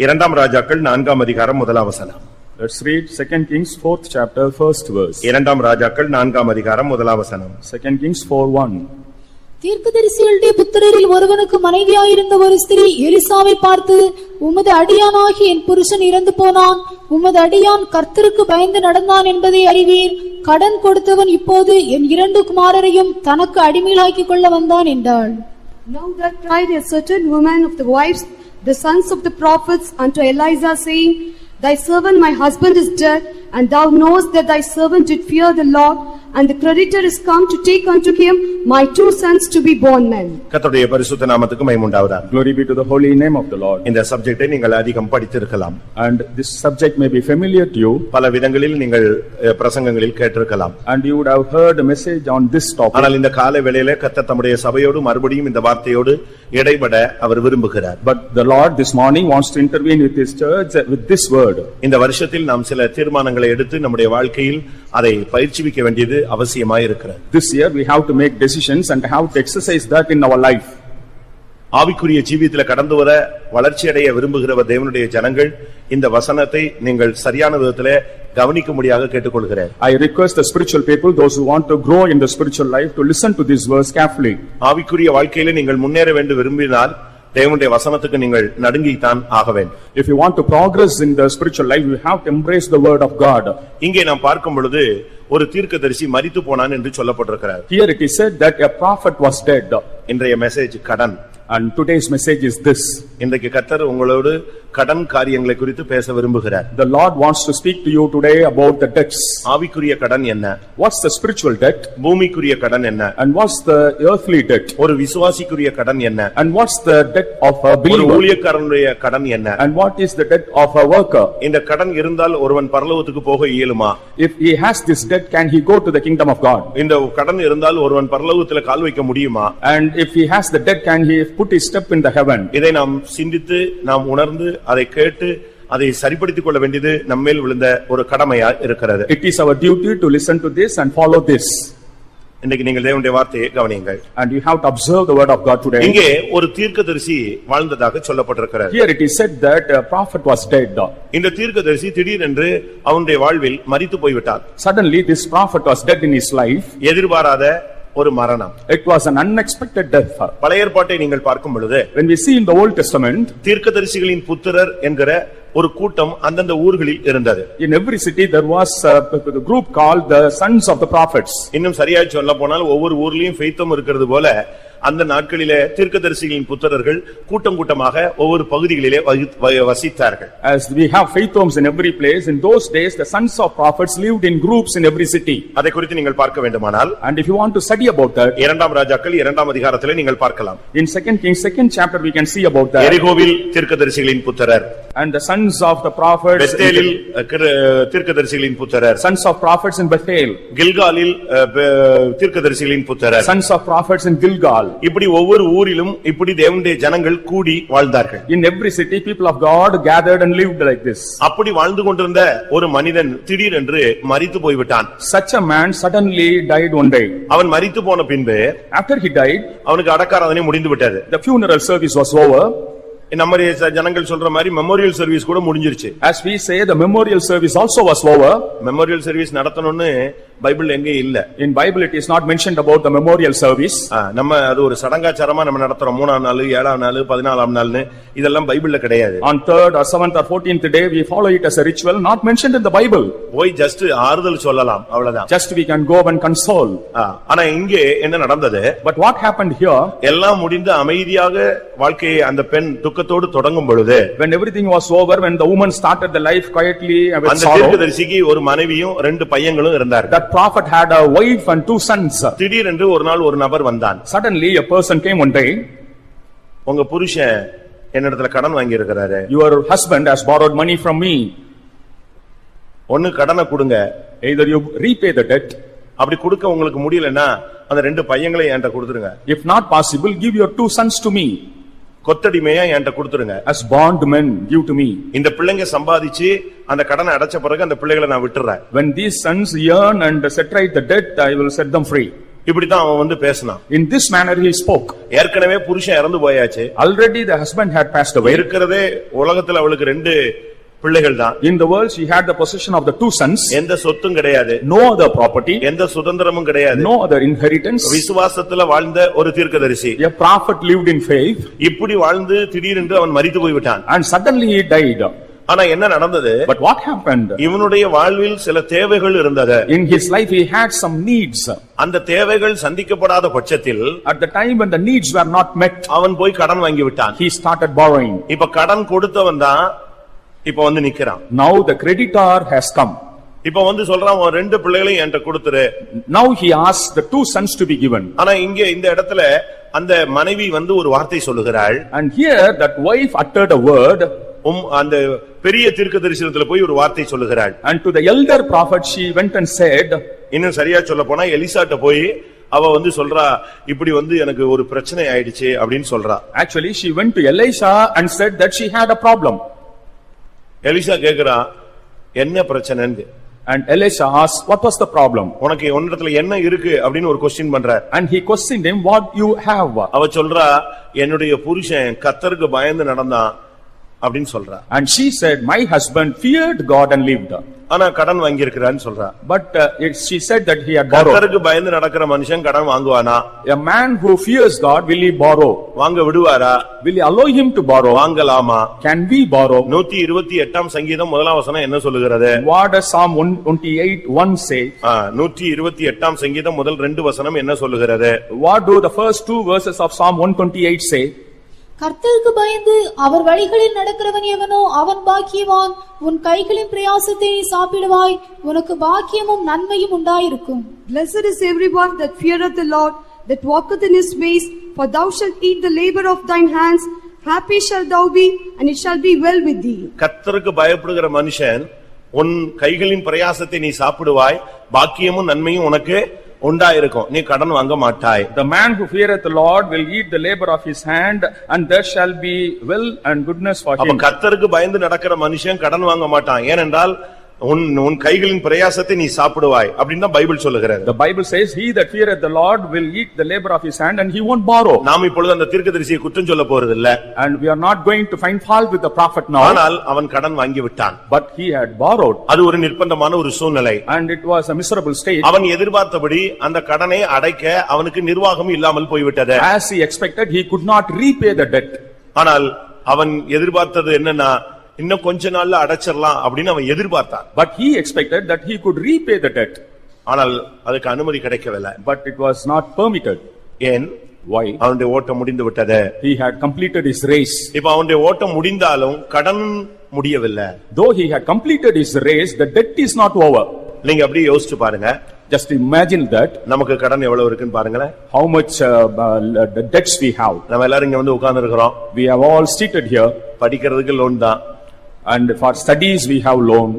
இரண்டாம் ராஜாக்கள் 4ஆம் அதிகாரம் முதலாம் வசனம். Let's read 2 Kings 4th chapter 1st verse. இரண்டாம் ராஜாக்கள் 4ஆம் அதிகாரம் முதலாம் வசனம். 2 Kings 4:1. தீர்க்கதரிசிகளுடைய புத்திரரில் ஒருவனுக்கு மனைவியாயிருந்த ஒரு ஸ்திரீ எலிசாவை பார்த்து, உமது அடியானாகி என் புருஷன் இறந்து போனான், உமது அடியான் கர்த்தருக்கு பயந்து நடந்தான் என்பதை அறிவீர். கடன் கொடுத்தவன் இப்போது என் 2 குமாரரையும் தனக்கு அடிமையாக்கிக் கொள்ள வந்தான் என்றாள். Now there cried a certain woman of the wives, the sons of the prophets, unto Elisha, saying, Thy servant my husband is dead, and thou knowest that thy servant did fear the Lord, and the creditor is come to take unto him my 2 sons to be born men. கர்த்தருடைய பரிசுத்த நாமத்துக்கு மகிமை உண்டாவதாக. Glory be to the holy name of the Lord. இந்த சப்ஜெக்டை நீங்கள் அதிகம் படித்திருக்கலாம். And this subject may be familiar to you. பல விதங்களில் நீங்கள் பிரசங்கங்களில் கேட்டிருக்கலாம். And you would have heard a message on this topic. ஆனால் இந்த காலை வேளையிலே கர்த்தர் தம்முடைய சபையோடு மறுபடியும் இந்த வார்த்தையோடு இடைபட அவர் விரும்புகிறார். But the Lord this morning wants to intervene with his church with this word. இந்த வருஷத்தில் நாம் சில தீர்மானங்களை எடுத்து நம்முடைய வாழ்க்கையில் அதை பயிற்சிவிக்க வேண்டியது அவசியமாய் இருக்கிறது. This year we have to make decisions and have to exercise that in our life. ஆவிக்குரிய ஜீவியத்திலே கடந்து வர வளர்ச்சி அடைய விரும்புகிற தேவனுடைய ஜனங்கள் இந்த வசனத்தை நீங்கள் சரியான விதத்திலே கவனிக்கும்படியாக கேட்டுக்கொள்கிறேன். I request the spiritual people, those who want to grow in the spiritual life, to listen to this verse carefully. ஆவிக்குரிய வாழ்க்கையிலே நீங்கள் முன்னேற வேண்டும் விரும்பினால் தேவனுடைய வசனத்துக்கு நீங்கள் நடுங்கித்தான் ஆக வேண்டும். If you want to progress in the spiritual life, you have to embrace the word of God. இங்கே நாம் பார்க்கும் பொழுது ஒரு தீர்க்கதரிசி மரித்து போனான் என்று சொல்லப்பட்டிருக்கிறார். Here it is said that a prophet was dead. இன்றைய மெசேஜ் கடன். And today's message is this. இன்றைக்கு கர்த்தர் உங்களோடு கடன் காரியங்களை குறித்து பேச விரும்புகிறார். The Lord wants to speak to you today about the debts. ஆவிக்குரிய கடன் என்ன? What's the spiritual debt? பூமிக்குரிய கடன் என்ன? And what's the earthly debt? ஒரு விசுவாசிக்குரிய கடன் என்ன? And what's the debt of a ஒரு believer? ஊழியக்காரனுடைய கடன் என்ன? And what is the debt of a worker? இந்த கடன் இருந்தால் ஒருவன் பரலோகத்துக்கு போக இயலுமா? If he has this debt, can he go to the kingdom of God? இந்த கடன் இருந்தால் ஒருவன் பரலோகத்திலே கால் வைக்க முடியுமா? And if he has the debt, can he put his step in the heaven? இதை நாம் சிந்தித்து நாம் உணர்ந்து அதை கேட்டு அதை சரிப்படுத்திக் கொள்ள வேண்டியது நம்மேல் விழுந்த ஒரு கடமையா இருக்கிறது. It is our duty to listen to this and follow this. இன்னைக்கு நீங்கள் தேவனுடைய வார்த்தையை கவனியுங்கள். And you have to observe the word of God today. இங்கே ஒரு தீர்க்கதரிசி வாழ்ந்ததாக சொல்லப்பட்டிருக்கிறது. Here it is said that a prophet was dead. இந்த தீர்க்கதரிசி திடீரென்று அவனுடைய வாழ்வில் மரித்து போய்விட்டார். Suddenly this prophet was dead in his life. எதிர்பாராத ஒரு மரணம். It was an unexpected death. பழைய ஏற்பாட்டை நீங்கள் பார்க்கும் பொழுது when we see in the Old Testament, தீர்க்கதரிசிகளின் புத்திரர் என்கிற ஒரு கூட்டம் அந்தந்த ஊர்களில் இருந்தது. In every city there was a group called the sons of the prophets. இன்னும் சரியாய் சொல்ல போனால் ஒவ்வொரு ஊர்லயும் ஃபெய்த்தம் இருக்கிறது போல அந்த நாட்களிலே தீர்க்கதரிசிகளின் புத்திரர்கள் கூட்டம் கூட்டமாக ஒவ்வொரு பகுதிகளிலே வசித்தார்கள். As we have faith homes in every place, in those days the sons of prophets lived in groups in every city. அதை குறித்து நீங்கள் பார்க்க வேண்டுமானால், and if you want to study about that, இரண்டாம் ராஜாக்கள் 2ஆம் அதிகாரத்திலே நீங்கள் பார்க்கலாம். in 2 Kings 2nd chapter we can see about that. எரிகோவில் தீர்க்கதரிசிகளின் புத்திரர், and the sons of the prophets, பெத்தேலில் தீர்க்கதரிசிகளின் புத்திரர், sons of prophets in Bethel, கில்காலில் தீர்க்கதரிசிகளின் புத்திரர், sons of prophets in Gilgal. இப்படி ஒவ்வொரு ஊரிலும் இப்படி தேவனுடைய ஜனங்கள் கூடி வாழ்ந்தார்கள். In every city people of God gathered and lived like this. அப்படி வாழ்ந்து கொண்டிருந்த ஒரு மனிதன் திடீரென்று மரித்து போய்விட்டான். Such a man suddenly died one day. அவன் மரித்து போன பின்பு after he died, அவனுக்கு அடக்காராதனை முடிந்து விட்டது. The funeral service was over. நம்ம ஜனங்கள் சொல்ற மாதிரி மெமோரியல் சர்வீஸ் கூட முடிஞ்சிருச்சு. As we say, the memorial service also was over. Memorial service நடத்தணும்னு பைபிள் எங்கே இல்ல. In Bible it is not mentioned about the memorial service. நம்ம அது ஒரு சடங்காச்சாரமா நம்ம நடத்துறோம். 3ஆம் நாள், 7ஆம் நாள், 14ஆம் நாள்னு இதெல்லாம் பைபிள்ல கிடையாது. On 3rd or 7th or 14th day we follow it as a ritual, not mentioned in the Bible. போய் ஜஸ்ட் ஆறுதல் சொல்லலாம், அவ்வளவுதான். Just we can go and console. ஆனா இங்கே என்ன நடந்தது? But what happened here? எல்லாம் முடிந்து அமைதியாக வாழ்க்கையை அந்த பெண் துக்கத்தோடு தொடங்கும் பொழுது, when everything was over, when the woman started the life quietly with அந்த sorrow, தீர்க்கதரிசிக்கு ஒரு மனைவியும் 2 பையன்களும் இருந்தார்கள். that prophet had a wife and 2 sons. திடீரென்று ஒரு நாள் ஒரு நபர் வந்தான். Suddenly a person came one day. உங்க புருஷன் என்னிடத்துல கடன் வாங்கி இருக்கிறாரு. Your husband has borrowed money from me. ஒன்னு கடனை கொடுங்க, either you repay the debt. அப்படி கொடுக்க உங்களுக்கு முடியலன்னா அந்த 2 பையங்களை என்கிட்ட கொடுத்துருங்க. If not possible, give your 2 sons to me. கொத்தடிமையா என்கிட்ட கொடுத்துருங்க. As bondmen give to me. இந்த பிள்ளைங்க சம்பாதிச்சு அந்த கடனை அடைச்ச பிறகு அந்த பிள்ளைகளை நான் விட்டுறேன். When these sons earn and set right the debt, I will set them free. இப்படித்தான் அவன் வந்து பேசினான். In this manner he spoke. ஏற்கனவே புருஷன் இறந்து போயாச்சு. Already the husband had passed away. இருக்கிறதே உலகத்துல அவளுக்கு 2 பிள்ளைகள் தான். In the world she had the possession of the 2 sons. எந்த சொத்தும் கிடையாது. No other property. எந்த சுதந்திரமும் கிடையாது. No other inheritance. விசுவாசத்துல வாழ்ந்த ஒரு தீர்க்கதரிசி. A prophet lived in faith. இப்படி வாழ்ந்து திடீரென்று அவன் மரித்து போய்விட்டான். And suddenly he died. ஆனா என்ன நடந்தது? But what happened? இவனுடைய வாழ்வில் சில தேவைகள் இருந்தது. In his life he had some needs. அந்த தேவைகள் சந்திக்கப்படாத பட்சத்தில் at the time when the needs were not met, அவன் போய் கடன் வாங்கி விட்டான். he started borrowing. இப்ப கடன் கொடுத்தவன் தான் இப்ப வந்து நிக்கிறான். Now the creditor has come. இப்ப வந்து சொல்றான், உன் 2 பிள்ளைகளையும் என்கிட்ட கொடுத்துரு. Now he asked the 2 sons to be given. ஆனா இங்க இந்த இடத்துல அந்த மனைவி வந்து ஒரு வார்த்தை சொல்லுகிறாள். And here that wife uttered a word. அந்த பெரிய தீர்க்கதரிசனத்துல போய் ஒரு வார்த்தை சொல்லுகிறாள். And to the elder prophet she went and said, இன்னும் சரியா சொல்ல போனா எலிசாட்ட போய் அவ வந்து சொல்றா, இப்படி வந்து எனக்கு ஒரு பிரச்சனை ஆயிடுச்சு அப்படின்னு சொல்றா. Actually she went to Elisha and said that she had a problem. Eliza கேக்குறா, என்ன பிரச்சனைன்னு. And Elisha asked, what was the problem? உனக்கு உன்னிடத்துல என்ன இருக்கு அப்படின்னு ஒரு क्वेश्चन பண்றார். And he questioned him, what you have? அவ சொல்றா, என்னுடைய புருஷன் கர்த்தருக்கு பயந்து நடந்தான் அப்படின்னு சொல்றா. And she said, my husband feared God and lived. ஆனா கடன் வாங்கி இருக்கிறான்னு சொல்றா. But she said that he had borrowed. கர்த்தருக்கு பயந்து நடக்கிற மனுஷன் கடன் வாங்குவானா? A man who fears God, will he borrow? வாங்க விடுவாரா? Will he allow him to borrow? வாங்கலாமா? Can we borrow? 128ஆம் சங்கீதம் முதலாம் வசனம் என்ன சொல்லுகிறது? What does Psalm 128:1 say? 128ஆம் சங்கீதம் முதல் 2 வசனம் என்ன சொல்லுகிறது? What do the first 2 verses of Psalm 128 say? கர்த்தருக்கு பயந்து அவர் வழிகளில் நடக்கிறவன் எவனோ அவன் பாக்கியவான். உன் கைகளின் பிரயாசத்தை நீ சாப்பிடுவாய், உனக்கு பாக்கியமும் நன்மையும் உண்டாயிருக்கும். Blessed is everyone that feareth the Lord, that walketh in his ways, for thou shalt eat the labor of thine hands. Happy shalt thou be, and it shall be well with thee. கர்த்தருக்கு பயப்படுகிற மனுஷன் உன் கைகளின் பிரயாசத்தை நீ சாப்பிடுவாய், பாக்கியமும் நன்மையும் உனக்கு உண்டாயிருக்கும், நீ கடன் வாங்க மாட்டாய். The man who feareth the Lord will eat the labor of his hand, and there shall be well and goodness for him. அப்ப கர்த்தருக்கு பயந்து நடக்கிற மனுஷன் கடன் வாங்க மாட்டான். ஏனென்றால் உன் கைகளின் பிரயாசத்தை நீ சாப்பிடுவாய் அப்படின்னு பைபிள் சொல்லுகிறது. The Bible says, he that feareth the Lord will eat the labor of his hand and he won't borrow. நாம் இப்பொழுது அந்த தீர்க்கதரிசியை குற்றம் சொல்ல போறது இல்ல. And we are not going to find fault with the prophet now. ஆனால் அவன் கடன் வாங்கி விட்டான். But he had borrowed. அது ஒரு நிர்பந்தமான ஒரு சூழ்நிலை. And it was a miserable state. அவன் எதிர்பார்த்தபடி அந்த கடனை அடைக்க அவனுக்கு நிர்வாகம் இல்லாமல் போய்விட்டது. As he expected, he could not repay the debt. ஆனால் அவன் எதிர்பார்த்தது என்னன்னா, இன்னும் கொஞ்ச நாள்ல அடைச்சிரலாம் அப்படின்னு அவன் எதிர்பார்த்தான். But he expected that he could repay the debt. ஆனால் அதுக்கு அனுமதி கிடைக்கவில்லை. But it was not permitted. ஏன்? Why? அவனுடைய ஓட்டம் முடிந்து விட்டது. He had completed his race. இப்ப அவனுடைய ஓட்டம் முடிந்தாலும் கடன் முடியவில்லை. Though he had completed his race, the debt is not over. நீங்க அப்படியே யோசிச்சு பாருங்க. Just imagine that. நமக்கு கடன் எவ்வளவு இருக்குன்னு பாருங்களேன். How much the debts we have. நம்ம எல்லாரும் இங்க வந்து உட்கார்ந்து இருக்கிறோம். We have all seated here. படிக்கிறதுக்கு லோன் தான். And for studies we have loan.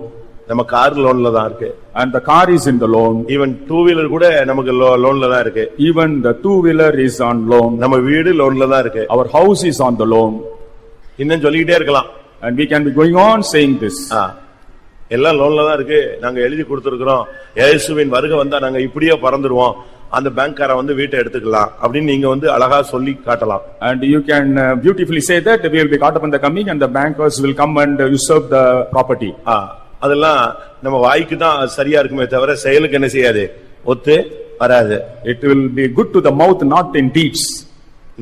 நம்ம கார் லோன்ல தான் இருக்கு. And the car is in the loan. Even 2-wheeler கூட நமக்கு லோன்ல தான் இருக்கு. Even the 2-wheeler is on loan. நம்ம வீடு லோன்ல தான் இருக்கு. Our house is on the loan. இன்னும் சொல்லிட்டே இருக்கலாம். And we can be going on saying this. எல்லாம் லோன்ல தான் இருக்கு. நாங்க எழுதி கொடுத்திருக்கிறோம். இயேசுவின் வருகை வந்தா நாங்க இப்படியே பறந்துருவோம். அந்த பேங்க்கார வந்து வீட்டை எடுத்துக்கலாம் அப்படின்னு நீங்க வந்து அழகா சொல்லி காட்டலாம். And you can beautifully say that we will be caught up in the coming and the bankers will come and usurp the property. அதெல்லாம் நம்ம வாய்க்கு தான் சரியா இருக்குமே தவிர செயலுக்கு என்ன செய்யாது, ஒத்து வராது. It will be good to the mouth, not in deeds.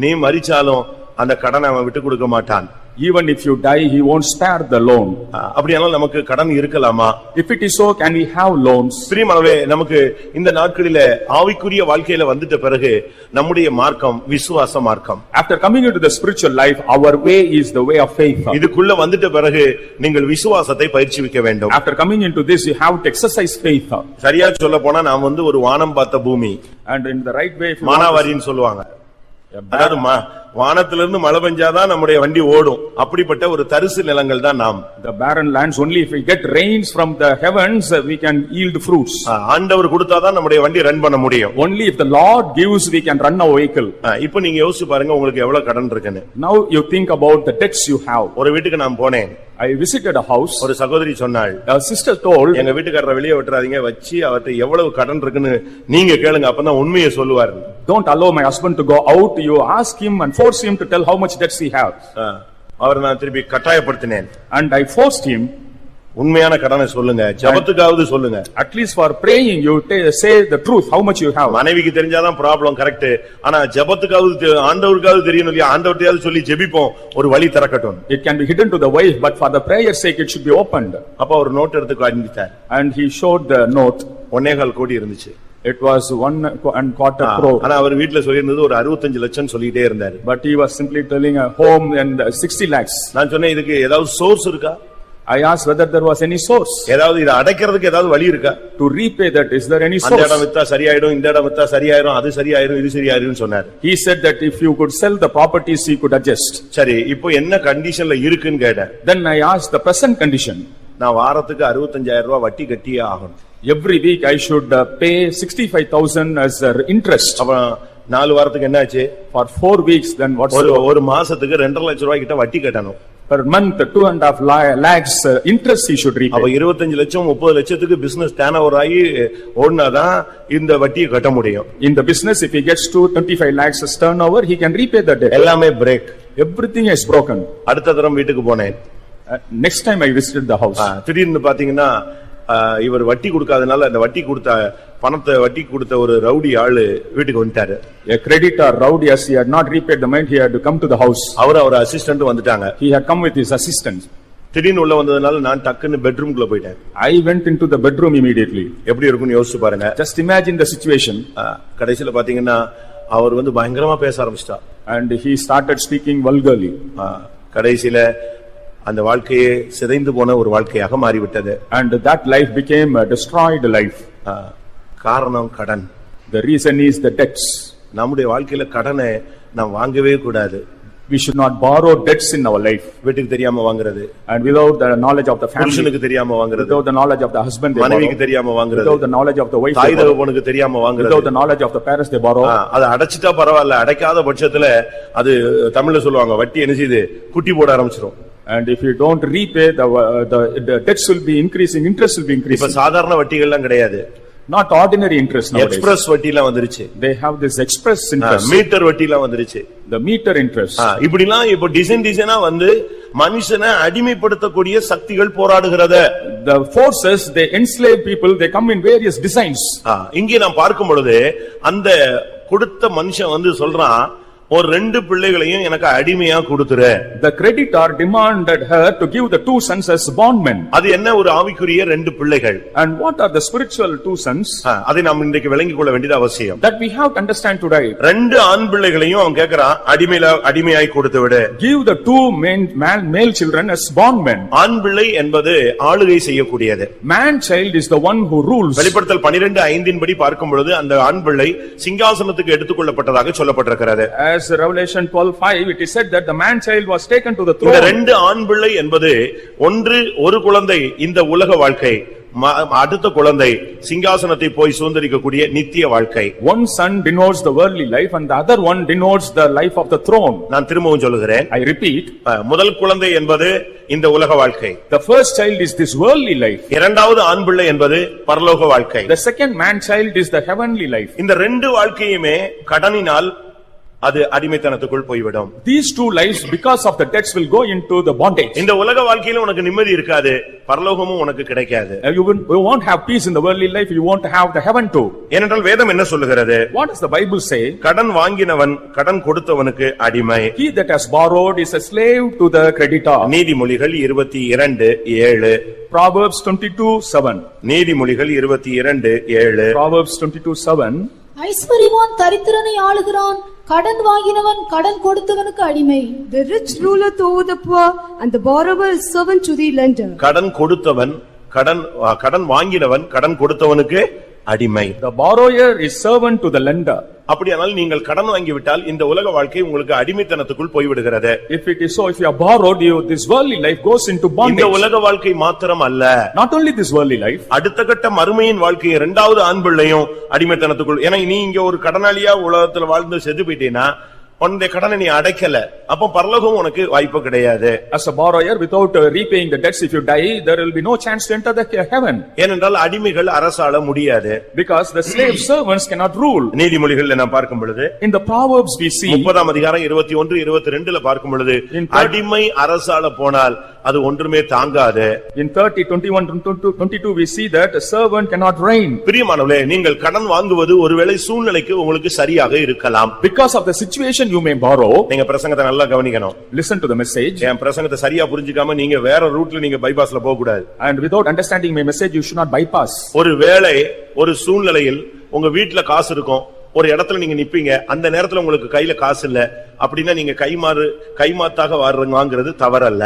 நீ மரிச்சாலும் அந்த கடனை அவன் விட்டு கொடுக்க மாட்டான். Even if you die, he won't spare the loan. அப்படியானால் நமக்கு கடன் இருக்கலாமா? If it is so, can we have loans? பிரியமானவர்களே, நமக்கு இந்த நாட்களிலே ஆவிக்குரிய வாழ்க்கையில வந்துட்ட பிறகு நம்முடைய மார்க்கம் விசுவாச மார்க்கம். After coming into the spiritual life, our way is the way of faith. இதுக்குள்ள வந்துட்ட பிறகு நீங்கள் விசுவாசத்தை பயிற்சிவிக்க வேண்டும். After coming into this, you have to exercise faith. சரியா சொல்ல போனா நாம் வந்து ஒரு வானம் பார்த்த பூமி. And in the right way, மானாவாரின்னு சொல்லுவாங்க. அதாவது வானத்திலிருந்து மழை பெஞ்சாதான் நம்முடைய வண்டி ஓடும். அப்படிப்பட்ட ஒரு தரிசு நிலங்கள் தான் நாம். The barren lands, only if we get rains from the heavens we can yield fruits. ஆண்டவர் கொடுத்தாதான் நம்முடைய வண்டி ரன் பண்ண முடியும். Only if the Lord gives we can run our vehicle. இப்போ நீங்க யோசிச்சு பாருங்க உங்களுக்கு எவ்வளவு கடன் இருக்குன்னு. Now you think about the debts you have. ஒரு வீட்டுக்கு நான் போனேன். I visited a house. ஒரு சகோதரி சொன்னாள், A sister told, எங்க வீட்டுக்காரரை வெளியே விட்டுறாதீங்க, வச்சு அவர்ட்ட எவ்வளவு கடன் இருக்குன்னு நீங்க கேளுங்க, அப்பதான் உண்மையை சொல்லுவாரு. don't allow my husband to go out, you ask him and force him to tell how much debts he has. அவர் நான் திருப்பி கட்டாயப்படுத்தினேன். And I forced him, உண்மையான கடனை சொல்லுங்க, ஜெபத்துக்காவது சொல்லுங்க. at least for praying you say the truth how much you have. மனைவிக்கு தெரிஞ்சாதான் problem, correct. ஆனா ஜெபத்துக்காவது ஆண்டவருக்காவது தெரியணும் இல்லையா, ஆண்டவர்ட்டயாவது சொல்லி ஜெபிப்போம், ஒரு வழி திறக்கட்டும். It can be hidden to the wife, but for the prayer's sake it should be opened. அப்ப ஒரு நோட் எடுத்து காண்பித்தார். And he showed the note. 1.25 கோடி இருந்துச்சு. It was 1.25 crore. ஆனா அவர் வீட்ல சொல்லியிருந்தது ஒரு 65 லட்சம் சொல்லிட்டே இருந்தாரு. But he was simply telling a home and 60 lakhs. நான் சொன்னேன், இதுக்கு ஏதாவது சோர்ஸ் இருக்கா? I asked whether there was any source. ஏதாவது இத அடைக்கிறதுக்கு ஏதாவது வழி இருக்கா? To repay that, is there any source? அந்த இடம் வித்தா சரியாயிடும், இந்த இடம் வித்தா சரியாயிடும், அது சரியாயிடும், இது சரியாயிடும் சொன்னார். He said that if you could sell the properties, he could adjust. சரி, இப்போ என்ன கண்டிஷன்ல இருக்குன்னு கேட்டேன். Then I asked the present condition. நான் வாரத்துக்கு 65,000 ரூபாய் வட்டி கட்டியே ஆகணும். Every week I should pay 65,000 as interest. அப்ப 4 வாரத்துக்கு என்ன ஆச்சு? For 4 weeks, then what's ஒரு மாசத்துக்கு 2.5 லட்சம் ரூபாய் கிட்ட வட்டி கட்டணும். per month 2.5 lakhs interest he should repay. அப்ப 25 லட்சம் 30 லட்சத்துக்கு business turnover ஆகி ஓடுனாதான் இந்த வட்டியை கட்ட முடியும். In the business, if he gets to 25 lakhs as turnover, he can repay the debt. எல்லாமே பிரேக். Everything is broken. அடுத்த தரம் வீட்டுக்கு போனேன். Next time I visited the house. திடீர்னு பாத்தீங்கன்னா இவர் வட்டி கொடுக்காதனால அந்த வட்டி கொடுத்த பணத்தை வட்டி கொடுத்த ஒரு ரவுடி ஆளு வீட்டுக்கு வந்துட்டாரு. A creditor rowdy, as he had not repaid the money, he had to come to the house. அவர் அசிஸ்டன்ட் வந்துட்டாங்க. He had come with his assistant. திடீர்னு உள்ள வந்ததனால நான் டக்குன்னு பெட்ரூம்க்குள்ள போயிட்டேன். I went into the bedroom immediately. எப்படி இருக்கும்னு யோசிச்சு பாருங்க. Just imagine the situation. கடைசில பாத்தீங்கன்னா அவர் பயங்கரமா பேச ஆரம்பிச்சிட்டார். And he started speaking vulgarly. கடைசில அந்த வாழ்க்கையே சிதைந்து போன ஒரு வாழ்க்கையாக மாறிவிட்டது. And that life became a destroyed life. காரணம் கடன். The reason is the debts. நம்முடைய வாழ்க்கையில கடனை நாம் வாங்கவே கூடாது. We should not borrow debts in our life. வீட்டுக்கு தெரியாம வாங்குறது. And without the knowledge of the family. புருஷனுக்கு தெரியாம வாங்குறது. Without the knowledge of the husband they borrow. மனைவிக்கு தெரியாம வாங்குறது. Without the knowledge of the wife. தாய் தகப்பனுக்கு தெரியாம வாங்குறது. Without the knowledge of the parents they borrow. அது அடைச்சிட்டா பரவாயில்ல, அடைக்காத பட்சத்துல அது தமிழ்ல சொல்லுவாங்க, வட்டி என்ன செய்யுது, குட்டி போட ஆரம்பிச்சிரும். And if you don't repay, the debts will be increasing, interest will be increasing. இப்ப சாதாரண வட்டிகள்லாம் கிடையாது. Not ordinary interest nowadays. Express வட்டிலாம் வந்துருச்சு. They have this express interest. Meter வட்டிலாம் வந்துருச்சு. The meter interest. இப்படிலாம் இப்ப டிசைனா வந்து மனுஷனை அடிமைப்படுத்தக்கூடிய சக்திகள் போராடுகிறது. The forces, they enslave people, they come in various designs. இங்கே நாம் பார்க்கும் பொழுது அந்த கொடுத்த மனுஷன் சொல்றான், ஒரு 2 பிள்ளைகளையும் எனக்கு அடிமையா கொடுத்துரு. The creditor demanded her to give the 2 sons as bondmen. அது என்ன ஒரு ஆவிக்குரிய 2 பிள்ளைகள். And what are the spiritual 2 sons? அதை நாம் இன்றைக்கு விளங்கிக் கொள்ள வேண்டியது அவசியம். That we have to understand today. 2 ஆண் பிள்ளைகளையும் அவன் கேக்குறான், அடிமையாய் கொடுத்து விடு. Give the 2 male children as bondmen. ஆண் பிள்ளை என்பது ஆளுகை செய்யக்கூடியது. Man child is the one who rules. வெளிப்படுத்தல் 12:5 படி பார்க்கும் பொழுது அந்த ஆண் பிள்ளை சிங்காசனத்துக்கு எடுத்துக்கொள்ளப்பட்டதாக சொல்லப்பட்டிருக்கிறது. As Revelation 12:5, it is said that the man child was taken to the throne. இந்த 2 ஆண் பிள்ளை என்பது ஒரு குழந்தை இந்த உலக வாழ்க்கை, அடுத்த குழந்தை சிங்காசனத்தை போய் சுதந்தரிக்கக்கூடிய நித்திய வாழ்க்கை. One son denotes the worldly life and the other one denotes the life of the throne. நான் திரும்பவும் சொல்லுகிறேன். I repeat. முதல் குழந்தை என்பது இந்த உலக வாழ்க்கை. The first child is this worldly life. இரண்டாவது ஆண் பிள்ளை என்பது பரலோக வாழ்க்கை. The second man child is the heavenly life. இந்த 2 வாழ்க்கையுமே கடனினால் அது அடிமைத்தனத்துக்குள் போய்விடும். These 2 lives, because of the debts, will go into the bondage. இந்த உலக வாழ்க்கையில உனக்கு நிம்மதி இருக்காது, பரலோகமும் உனக்கு கிடைக்காது. You won't have peace in the worldly life, you won't have the heaven too. ஏனென்றால் வேதம் என்ன சொல்லுகிறது? What does the Bible say? கடன் வாங்கினவன் கடன் கொடுத்தவனுக்கு அடிமை. He that has borrowed is a slave to the creditor. நீதிமொழிகள் 22:7. Proverbs 22:7. நீதிமொழிகள் 22:7. Proverbs 22:7. ஐஸ்வரியவான் தரித்திரனை ஆளுகிறான், கடன் வாங்கினவன் கடன் கொடுத்தவனுக்கு அடிமை. The rich ruleth over the poor, and the borrower is servant to the lender. கடன் கொடுத்தவன் கடன் வாங்கினவன் கடன் கொடுத்தவனுக்கு அடிமை. The borrower is servant to the lender. அப்படியானால் நீங்கள் கடன் வாங்கிவிட்டால் இந்த உலக வாழ்க்கை உங்களுக்கு அடிமைத்தனத்துக்குள் போய்விடுகிறது. If it is so, if you are borrowed, this worldly life goes into bondage. இந்த உலக வாழ்க்கை மாத்திரம் அல்ல, not only this worldly life, அடுத்த கட்ட மறுமையின் வாழ்க்கை 2வது ஆண் பிள்ளையும் அடிமைத்தனத்துக்குள். ஏன்னா நீ இங்க ஒரு கடனாளியா உலகத்துல வாழ்ந்து செத்து போயிட்டீனா உன்னுடைய கடனை நீ அடைக்கல, அப்ப பரலோகம் உனக்கு வாய்ப்பு கிடையாது. As a borrower, without repaying the debts, if you die, there will be no chance to enter the heaven. ஏனென்றால் அடிமைகள் அரசாள முடியாது. Because the slave servants cannot rule. நீதிமொழிகள்ல நாம் பார்க்கும் பொழுது, In the Proverbs we see, 30ஆம் அதிகாரம் 21, 22ல பார்க்கும் பொழுது, அடிமை அரசாள போனால் அது ஒன்றுமே தாங்காது. in 30, 21, 22 we see that a servant cannot reign. பிரியமானவர்களே, நீங்கள் கடன் வாங்குவது ஒருவேளை சூழ்நிலைக்கு உங்களுக்கு சரியாக இருக்கலாம். Because of the situation you may borrow. நீங்க பிரசங்கத்தை நல்லா கவனிக்கணும். Listen to the message. என் பிரசங்கத்தை சரியா புரிஞ்சுக்காம நீங்க வேற ரூட்ல நீங்க பைபாஸ்ல போக கூடாது. And without understanding my message, you should not bypass. ஒருவேளை ஒரு சூழ்நிலையில் உங்க வீட்ல காசு இருக்கும், ஒரு இடத்துல நீங்க நிப்பீங்க, அந்த நேரத்துல உங்களுக்கு கையில காசு இல்ல அப்படின்னா நீங்க கைமாத்தாக வாங்குறது தவறல்ல.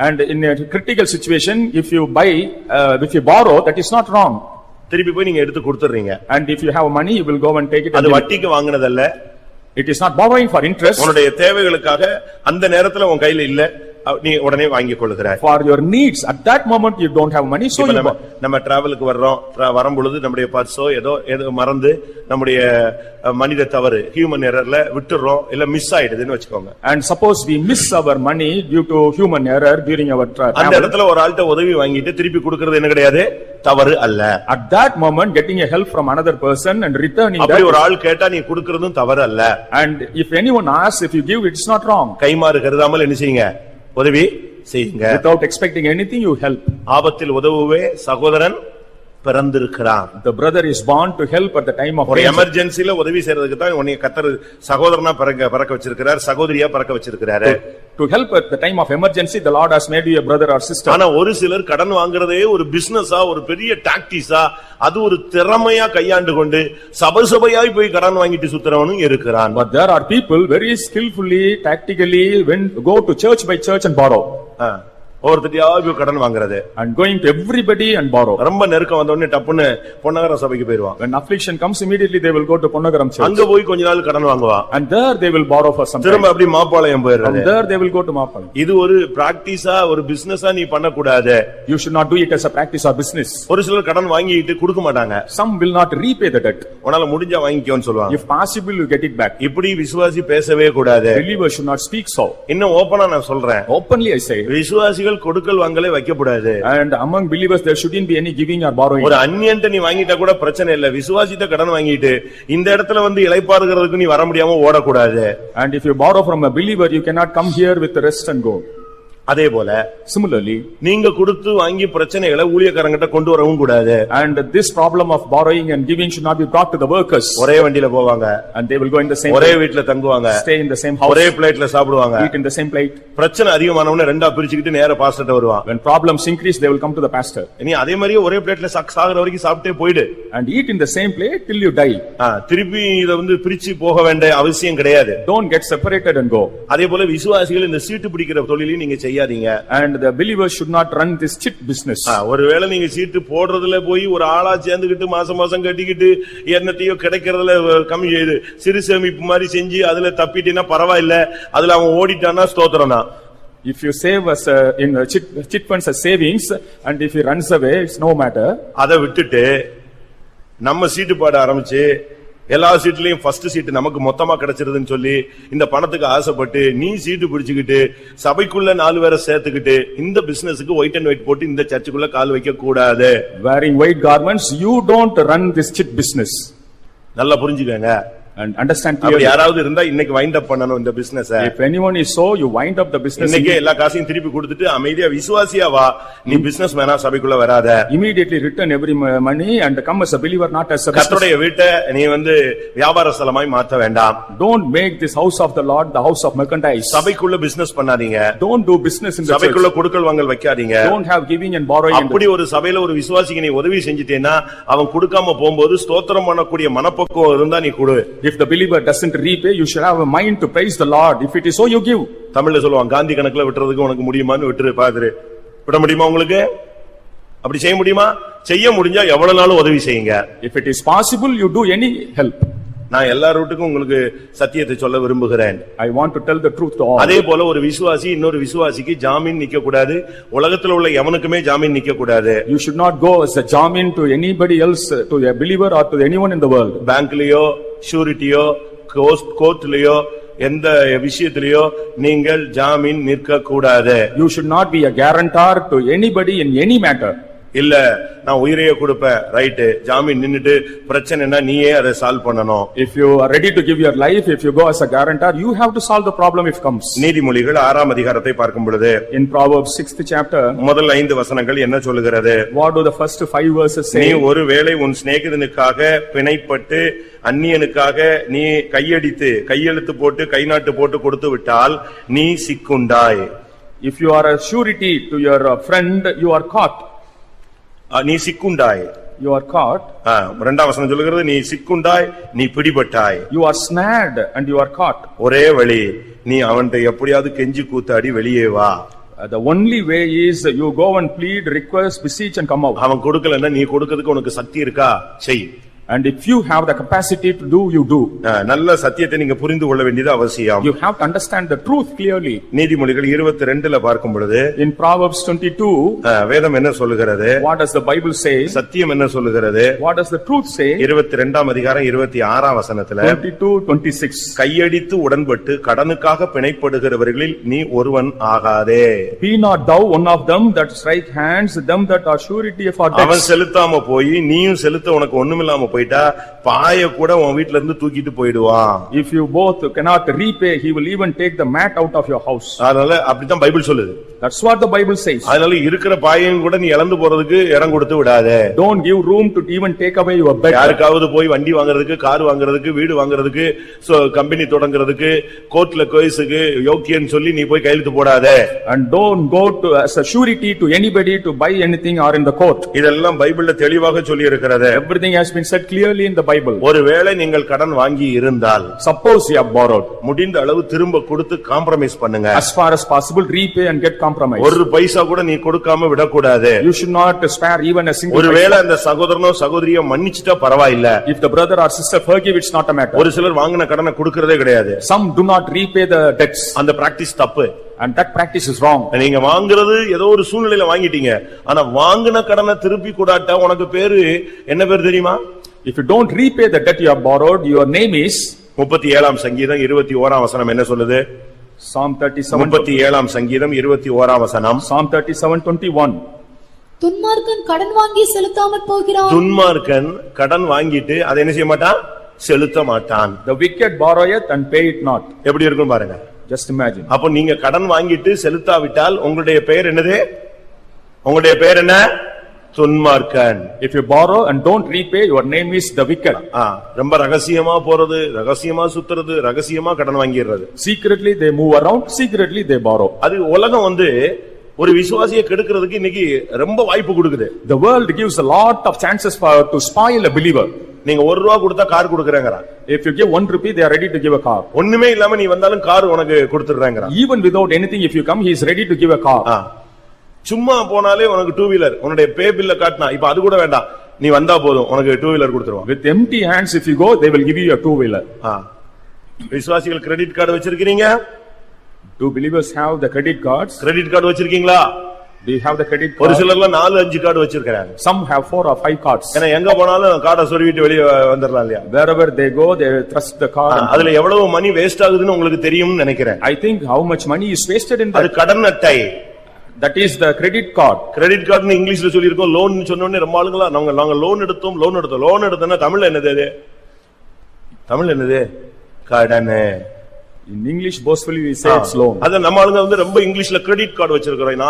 And in a critical situation, if you borrow, that is not wrong. திருப்பி போய் நீங்க எடுத்து கொடுத்துறீங்க. And if you have money, you will go and take it. அது வட்டிக்கு வாங்குனதல்ல. It is not borrowing for interest. உன்னுடைய தேவைகளுக்காக அந்த நேரத்துல உன் கையில இல்ல, நீ உடனே வாங்கி கொள்ளுகிறாய். For your needs, at that moment you don't have money, so நம்ம டிராவலுக்கு வரும் பொழுது நம்முடைய பர்ஸோ ஏதோ மறந்து நம்முடைய மனித தவறு, ஹியூமன் எரர்ல விட்டுறோம், இல்ல மிஸ் ஆயிடுதுன்னு வச்சுக்கோங்க. And suppose we miss our money due to human error during our travel. அந்த இடத்துல ஒரு ஆள்கிட்ட உதவி வாங்கிட்டு திருப்பி கொடுக்கிறது என்ன கிடையாது, தவறு அல்ல. At that moment, getting a help from another person and returning that. அப்படி ஒரு ஆள் கேட்டா நீ கொடுக்கிறதும் தவறு அல்ல. And if anyone asks, if you give, it's not wrong. கைமாறு கருதாமல் என்ன செய்யுங்க, உதவி செய்யுங்க. Without expecting anything, you help. ஆபத்தில் உதவுவே சகோதரன் பிறந்திருக்கிறான். The brother is born to help at the time of ஒரு எமர்ஜென்சில உதவி செய்யறதுக்கு தான் உன்னை கர்த்தர் சகோதரனா பிறக்க வச்சிருக்கிறார், சகோதரியா பிறக்க வச்சிருக்கிறாரு. To help at the time of emergency, the Lord has made you a brother or sister. ஆனா ஒரு சிலர் கடன் வாங்குறதே ஒரு பிசினஸா, ஒரு பெரிய டாக்டிஸா, அது ஒரு திறமையா கையாண்டு கொண்டு சபையாய் போய் கடன் வாங்கிட்டு சுத்துறவனும் இருக்கிறான். But there are people very skillfully, tactically go to church by church and borrow. ஒவ்வொருத்தரையாவது கடன் வாங்குறது. And going to everybody and borrow. ரொம்ப நெருக்கம் வந்த உடனே டப்புன்னு பொன்னகரம் சபைக்கு போயிடுவான். When affliction comes, immediately they will go to Ponnagaram church. அங்க போய் கொஞ்ச நாள் கடன் வாங்குவான். And there they will borrow for some time. திரும்ப அப்படி மாப்பாளையம் போயிடுறாங்க. And there they will go to Mapalayam. இது ஒரு பிராக்டிஸா, ஒரு பிசினஸா நீ பண்ண கூடாது. You should not do it as a practice or business. ஒரு சிலர் கடன் வாங்கிட்டு கொடுக்க மாட்டாங்க. Some will not repay the debt. உன்னால முடிஞ்சா வாங்கிக்கோன்னு சொல்லுவாங்க. If possible, you get it back. இப்படி விசுவாசி பேசவே கூடாது. Believers should not speak so. இன்னும் ஓபனா நான் சொல்றேன். Openly I say. விசுவாசிகள் கொடுக்கல் வாங்கலே வைக்கப்படாது. And among believers there shouldn't be any giving or borrowing. ஒரு அந்நியன்ட்ட நீ வாங்கிட்டா கூட பிரச்சனை இல்ல, விசுவாசிட்ட கடன் வாங்கிட்டு இந்த இடத்துல வந்து இளைப்பாறுகிறதுக்கு நீ வர முடியாம ஓடக்கூடாது. And if you borrow from a believer, you cannot come here with the rest and go. அதே போல similarly, நீங்க கொடுத்து வாங்கி பிரச்சனைகளை ஊழியக்காரங்கிட்ட கொண்டு வரவும் கூடாது. And this problem of borrowing and giving should not be brought to the workers. ஒரே வண்டியில போவாங்க, and they will go in the same ஒரே வீட்ல தங்குவாங்க, stay in the same house, ஒரே பிளேட்ல சாப்பிடுவாங்க, eat in the same plate. பிரச்சனை அதிகமானவனே ரெண்டா பிரிச்சுக்கிட்டு நேரா பாஸ்டர்ட்ட வருவான். When problems increase, they will come to the pastor. நீ அதே மாதிரியே ஒரே பிளேட்ல சாகுற வரைக்கும் சாப்பிட்டே போயிடு. And eat in the same plate till you die. திருப்பி இத வந்து பிரிச்சு போக வேண்டிய அவசியம் கிடையாது. Don't get separated and go. அதே போல விசுவாசிகள் இந்த சீட்டு பிடிக்கிற தொழிலையும் நீங்க செய்யாதீங்க. And the believers should not run this chit business. ஒருவேளை நீங்க சீட்டு போடுறதுல போய் ஒரு ஆளா சேர்ந்துகிட்டு மாசம் கட்டிக்கிட்டு என்னத்தையோ கிடைக்கிறதுல கம்மி செய்து சிறு சேமிப்பு மாதிரி செஞ்சு அதுல தப்பிட்டீங்கன்னா பரவாயில்ல, அதுல அவன் ஓடிட்டான்னா ஸ்தோத்திரம் தான். If you save as in chit funds as savings, and if he runs away, it's no matter. அதை விட்டுட்டு நம்ம சீட்டு பாட ஆரம்பிச்சு எல்லா சீட்லயும் ஃபர்ஸ்ட் சீட் நமக்கு மொத்தமா கிடைச்சிருதுன்னு சொல்லி இந்த பணத்துக்கு ஆசைப்பட்டு நீ சீட்டு பிடிச்சுக்கிட்டு சபைக்குள்ள 4 பேரை சேர்த்துக்கிட்டு இந்த பிசினஸுக்கு ஒயிட் அண்ட் ஒயிட் போட்டு இந்த சர்ச்சுக்குள்ள கால் வைக்க கூடாது. Wearing white garments, you don't run this chit business. நல்லா புரிஞ்சுக்கங்க. And understand clearly. யாராவது இருந்தா இன்னைக்கு வைண்ட் அப் பண்ணனும் இந்த business. If anyone is so, you wind up the business. இன்னைக்கு எல்லா காசையும் திருப்பி கொடுத்துட்டு அமைதியா விசுவாசியா வா, நீ பிசினஸ் மேனா சபைக்குள்ள வராத. Immediately return every money and come as a believer, not as a கர்த்தருடைய வீட்டை நீ வந்து வியாபார ஸ்தலமாய் மாத்த வேண்டாம். Don't make this house of the Lord the house of merchandise. சபைக்குள்ள பிசினஸ் பண்ணாதீங்க. Don't do business in the church. சபைக்குள்ள கொடுக்கல் வாங்கல் வைக்காதீங்க. Don't have giving and borrowing. அப்படி ஒரு சபையில ஒரு விசுவாசிக்கு நீ உதவி செஞ்சிட்டேனா அவன் கொடுக்காம போயும்போது ஸ்தோத்திரம் பண்ணக்கூடிய மனப்பக்குவம் இருந்தா நீ கொடு. If the believer doesn't repay, you should have a mind to praise the Lord. If it is so, you give. தமிழ்ல சொல்லுவாங்க, காந்தி கணக்குல விட்டுறதுக்கு உனக்கு முடியுமான்னு விட்டுரு பாத்துரு. விட முடியுமா உங்களுக்கு? அப்படி செய்ய முடியுமா? செய்ய முடிஞ்சா எவ்வளவு நாளும் உதவி செய்யுங்க. If it is possible, you do any help. நான் எல்லா ரூட்டுக்கும் உங்களுக்கு சத்தியத்தை சொல்ல விரும்புகிறேன். I want to tell the truth to all. அதே போல ஒரு விசுவாசி இன்னொரு விசுவாசிக்கு ஜாமீன் நிக்க கூடாது. உலகத்துல உள்ள எவனுக்குமே ஜாமீன் நிக்க கூடாது. You should not go as a jamin to anybody else, to a believer or to anyone in the world. பேங்க்லயோ ஷூரிட்டியோ கோர்ட்லயோ எந்த விஷயத்திலேயோ நீங்கள் ஜாமீன் நிற்க கூடாது. You should not be a guarantor to anybody in any matter. இல்ல நான் உயிரையே கொடுப்பேன், ரைட்டு, ஜாமீன் நின்னுட்டு பிரச்சனைனா நீயே அதை சால்வ் பண்ணணும். If you are ready to give your life, if you go as a guarantor, you have to solve the problem if comes. நீதிமொழிகள் 6ஆம் அதிகாரத்தை பார்க்கும் பொழுது In Proverbs 6th chapter, முதல் 5 வசனங்கள் என்ன சொல்லுகிறது? what do the first 5 verses நீ say? ஒருவேளை உன் சிநேகிதனுக்காக பிணைப்பட்டு அந்நியனுக்காக நீ கையெழுத்து போட்டு கைநாட்டு போட்டு கொடுத்து விட்டால் நீ சிக்குண்டாய். If you are a surety to your friend, you are caught. நீ சிக்குண்டாய். You are caught. 2ஆம் வசனம் சொல்லுகிறது நீ சிக்குண்டாய், நீ பிடிபட்டாய். You are snared and you are caught. ஒரே வழி, நீ அவன்கிட்ட எப்படியாவது கெஞ்சி கூத்தாடி வெளியே வா. The only way is you go and plead, request, beseech and come out. அவன் கொடுக்கலன்னா நீ கொடுக்கிறதுக்கு உனக்கு சக்தி இருக்கா? செய். And if you have the capacity to do, you do. நல்ல சத்தியத்தை நீங்க புரிந்து கொள்ள வேண்டியது அவசியம். You have to understand the truth clearly. நீதிமொழிகள் 22ல பார்க்கும் பொழுது In Proverbs 22, வேதம் என்ன சொல்லுகிறது? what does the Bible say? சத்தியம் என்ன சொல்லுகிறது? What does the truth say? 22ஆம் அதிகாரம் 26ஆம் வசனத்துல 22:26. கையடித்து உடன்பட்டு கடனுக்காக பிணைப்படுகிறவர்களில் நீ ஒருவன் ஆகாதே. Be not thou one of them that strike hands, them that are surety for அவன் debts. செலுத்தாம போய் நீயும் செலுத்த உனக்கு ஒண்ணுமில்லாம போயிட்டா பாய கூட உன் வீட்ல இருந்து தூக்கிட்டு போயிடுவான். If you both cannot repay, he will even take the mat out of your house. அதனால அப்படிதான் பைபிள் சொல்லுது. That's what the Bible says. அதனால இருக்கிற பாயையும் கூட நீ இழந்து போறதுக்கு இடம் கொடுத்து விடாதே. Don't give room to even take away your bed. யாருக்காவது போய் வண்டி வாங்குறதுக்கு, கார் வாங்குறதுக்கு, வீடு வாங்குறதுக்கு, கம்பெனி தொடங்குறதுக்கு, கோர்ட்ல கேஸுக்கு யோக்கியன்னு சொல்லி நீ போய் கையெழுத்து போடாதே. And don't go to as a surety to anybody to buy anything or in the court. இதெல்லாம் பைபிள்ல தெளிவாக சொல்லி இருக்கிறது. Everything has been said clearly in the Bible. ஒருவேளை நீங்கள் கடன் வாங்கி இருந்தால், suppose you have borrowed, முடிந்த அளவு திரும்ப கொடுத்து காம்ப்ரமைஸ் பண்ணுங்க. as far as possible repay and get compromise. ஒரு பைசா கூட நீ கொடுக்காம விடக்கூடாது. You should not spare even a single ஒருவேளை அந்த சகோதரனோ சகோதரியோ மன்னிச்சிட்டா பரவாயில்ல. If the brother or sister forgive, it's not a matter. ஒரு சிலர் வாங்கின கடனை கொடுக்கறதே கிடையாது. Some do not repay the debts. அந்த பிராக்டிஸ் தப்பு. And that practice is wrong. நீங்க வாங்குறது ஏதோ ஒரு சூழ்நிலையில வாங்கிட்டீங்க, ஆனா வாங்கின கடனை திருப்பி கூடாட்டா உனக்கு பேரு என்ன பேர் தெரியுமா? If you don't repay the debt you have borrowed, your name is 37ஆம் சங்கீதம் 21ஆம் வசனம் என்ன சொல்லுது? Psalm 37. 37ஆம் சங்கீதம் 21ஆம் வசனம். Psalm 37:21. துன்மார்க்கன் கடன் வாங்கி செலுத்தாமல் போகிறான். துன்மார்க்கன் கடன் வாங்கிட்டு அதை என்ன செய்ய மாட்டான்? செலுத்த மாட்டான். The wicked borroweth and pay it not. எப்படி இருக்கும் பாருங்க. Just imagine. அப்ப நீங்க கடன் வாங்கிட்டு செலுத்தாவிட்டால் உங்களுடைய பெயர் என்னது? உங்களுடைய பெயர் என்ன? துன்மார்க்கன். If you borrow and don't repay, your name is the wicked. ரொம்ப ரகசியமா போறது, ரகசியமா சுத்துறது, ரகசியமா கடன் வாங்கிடுறது. Secretly they move around, secretly they borrow. அது உலகம் ஒரு விசுவாசியை கெடுக்கிறதுக்கு இன்னைக்கு ரொம்ப வாய்ப்பு கொடுக்குது. The world gives a lot of chances to spoil a believer. நீங்க ₹1 கொடுத்தா car கொடுக்கறேங்கறான். If you give ₹1, they are ready to give a car. ஒண்ணுமே இல்லாம நீ வந்தாலும் கார் உனக்கு கொடுத்துறேங்கறான். Even without anything, if you come, he is ready to give a car. சும்மா போனாலே உனக்கு 2 வீலர், உன்னுடைய பே பில்ல காட்டினா இப்ப அது கூட வேண்டாம், நீ வந்தா போதும் உனக்கு 2 வீலர் கொடுத்துருவான். With empty hands if you go, they will give you a 2 wheeler. விசுவாசிகள் கிரெடிட் கார்டு வச்சிருக்கீங்க? Do believers have the credit cards? Credit card வச்சிருக்கீங்களா? Do you have the credit card? ஒரு சிலர்லாம் 4-5 கார்டு வச்சிருக்காங்க. Some have 4 or 5 cards. ஏன்னா எங்க போனாலும் கார்டை சொருவிட்டு வெளிய வந்துறலாம் இல்லையா? Wherever they go, they thrust the card. அதுல எவ்வளவு மணி வேஸ்ட் ஆகுதுன்னு உங்களுக்கு தெரியும்னு நினைக்கிறேன். I think how much money is wasted in that. அது கடன் அட்டை. That is the credit card. Credit கார்டுன்னு இங்கிலீஷ்ல சொல்லி இருக்கோம். லோன் சொன்ன உடனே ரொம்ப ஆளுங்களா நாங்க லோன் எடுத்தோம்னா தமிழ்ல என்னது? தமிழ்ல என்னது? கடன். In English boastfully we say it's loan. அத நம்ம ஆளுங்க ரொம்ப இங்கிலீஷ்ல கிரெடிட் கார்டு வச்சிருக்கோம்.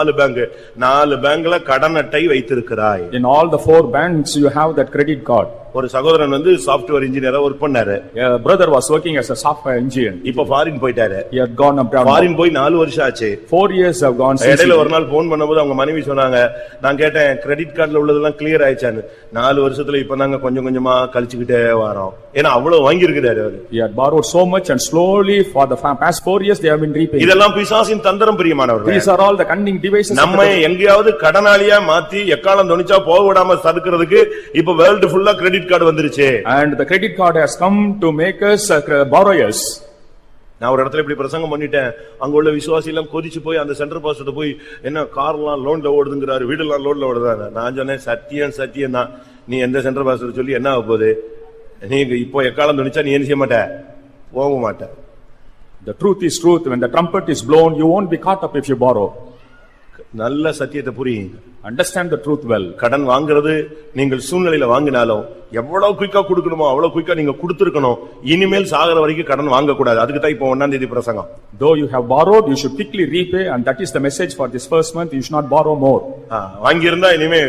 4 பேங்க்ல கடன் அட்டை வைத்திருக்கிறாய். In all the 4 banks you have that credit card. ஒரு சகோதரன் சாஃப்ட்வேர் இன்ஜினியரா வர்க் பண்ணாரு. A brother was working as a software engineer. இப்ப ஃபாரின் போயிட்டாரு. He had gone abroad. Foreign போய் 4 வருஷம் ஆச்சு. 4 years have gone since. இடையில ஒரு நாள் போன் பண்ணும்போது அவங்க மனைவி சொன்னாங்க, நான் கேட்டேன் கிரெடிட் கார்டுல உள்ளதெல்லாம் கிளியர் ஆயிச்சான்னு. 4 வருஷத்துல இப்ப நாங்க கொஞ்சம் கொஞ்சமா கழிச்சுக்கிட்டே வரோம். ஏன்னா அவ்வளவு வாங்கி இருக்கிறாரு அவரு. He had borrowed so much and slowly for the past 4 years they have been repaying. இதெல்லாம் பிசாசின் தந்திரம் பிரியமானவர்களே. These are all the cunning devices. நம்ம எங்கயாவது கடனாளியா மாத்தி எக்காலம் துணிச்சா போக விடாம தடுக்கிறதுக்கு இப்ப வேர்ல்ட் ஃபுல்லா கிரெடிட் கார்டு வந்துருச்சு. And the credit card has come to make us borrowers. நான் ஒரு இடத்துல இப்படி பிரசங்கம் பண்ணிட்டேன். அங்க உள்ள விசுவாசி எல்லாம் கொதிச்சு போய் அந்த சென்டர் பாஸ்டர் போய் என்ன கார்லாம் லோன்ல ஓடுதுங்கறாரு, வீடெல்லாம் லோன்ல ஓடுதாங்க. நான் சொன்னேன் சத்தியம் தான். நீ எந்த சென்டர் பாஸ்டர் சொல்லி என்ன ஆக போகுது? நீ இப்போ எக்காலம் துணிச்சா நீ என்ன செய்ய மாட்ட? போக மாட்ட. The truth is truth. When the trumpet is blown, you won't be caught up if you borrow. நல்ல சத்தியத்தை புரியுங்க. Understand the truth well. கடன் வாங்குறது நீங்கள் சூழ்நிலையில வாங்கினாலும் எவ்வளவு குயிக்கா கொடுக்கணுமோ அவ்வளவு குயிக்கா நீங்க கொடுத்திருக்கணும். இனிமேல் சாகர வரைக்கும் கடன் வாங்க கூடாது. அதுக்கு தான் இப்போ 1ஆம் தேதி பிரசங்கம். Though you have borrowed, you should quickly repay, and that is the message for this first month. You should not borrow more. வாங்கி இருந்தா இனிமே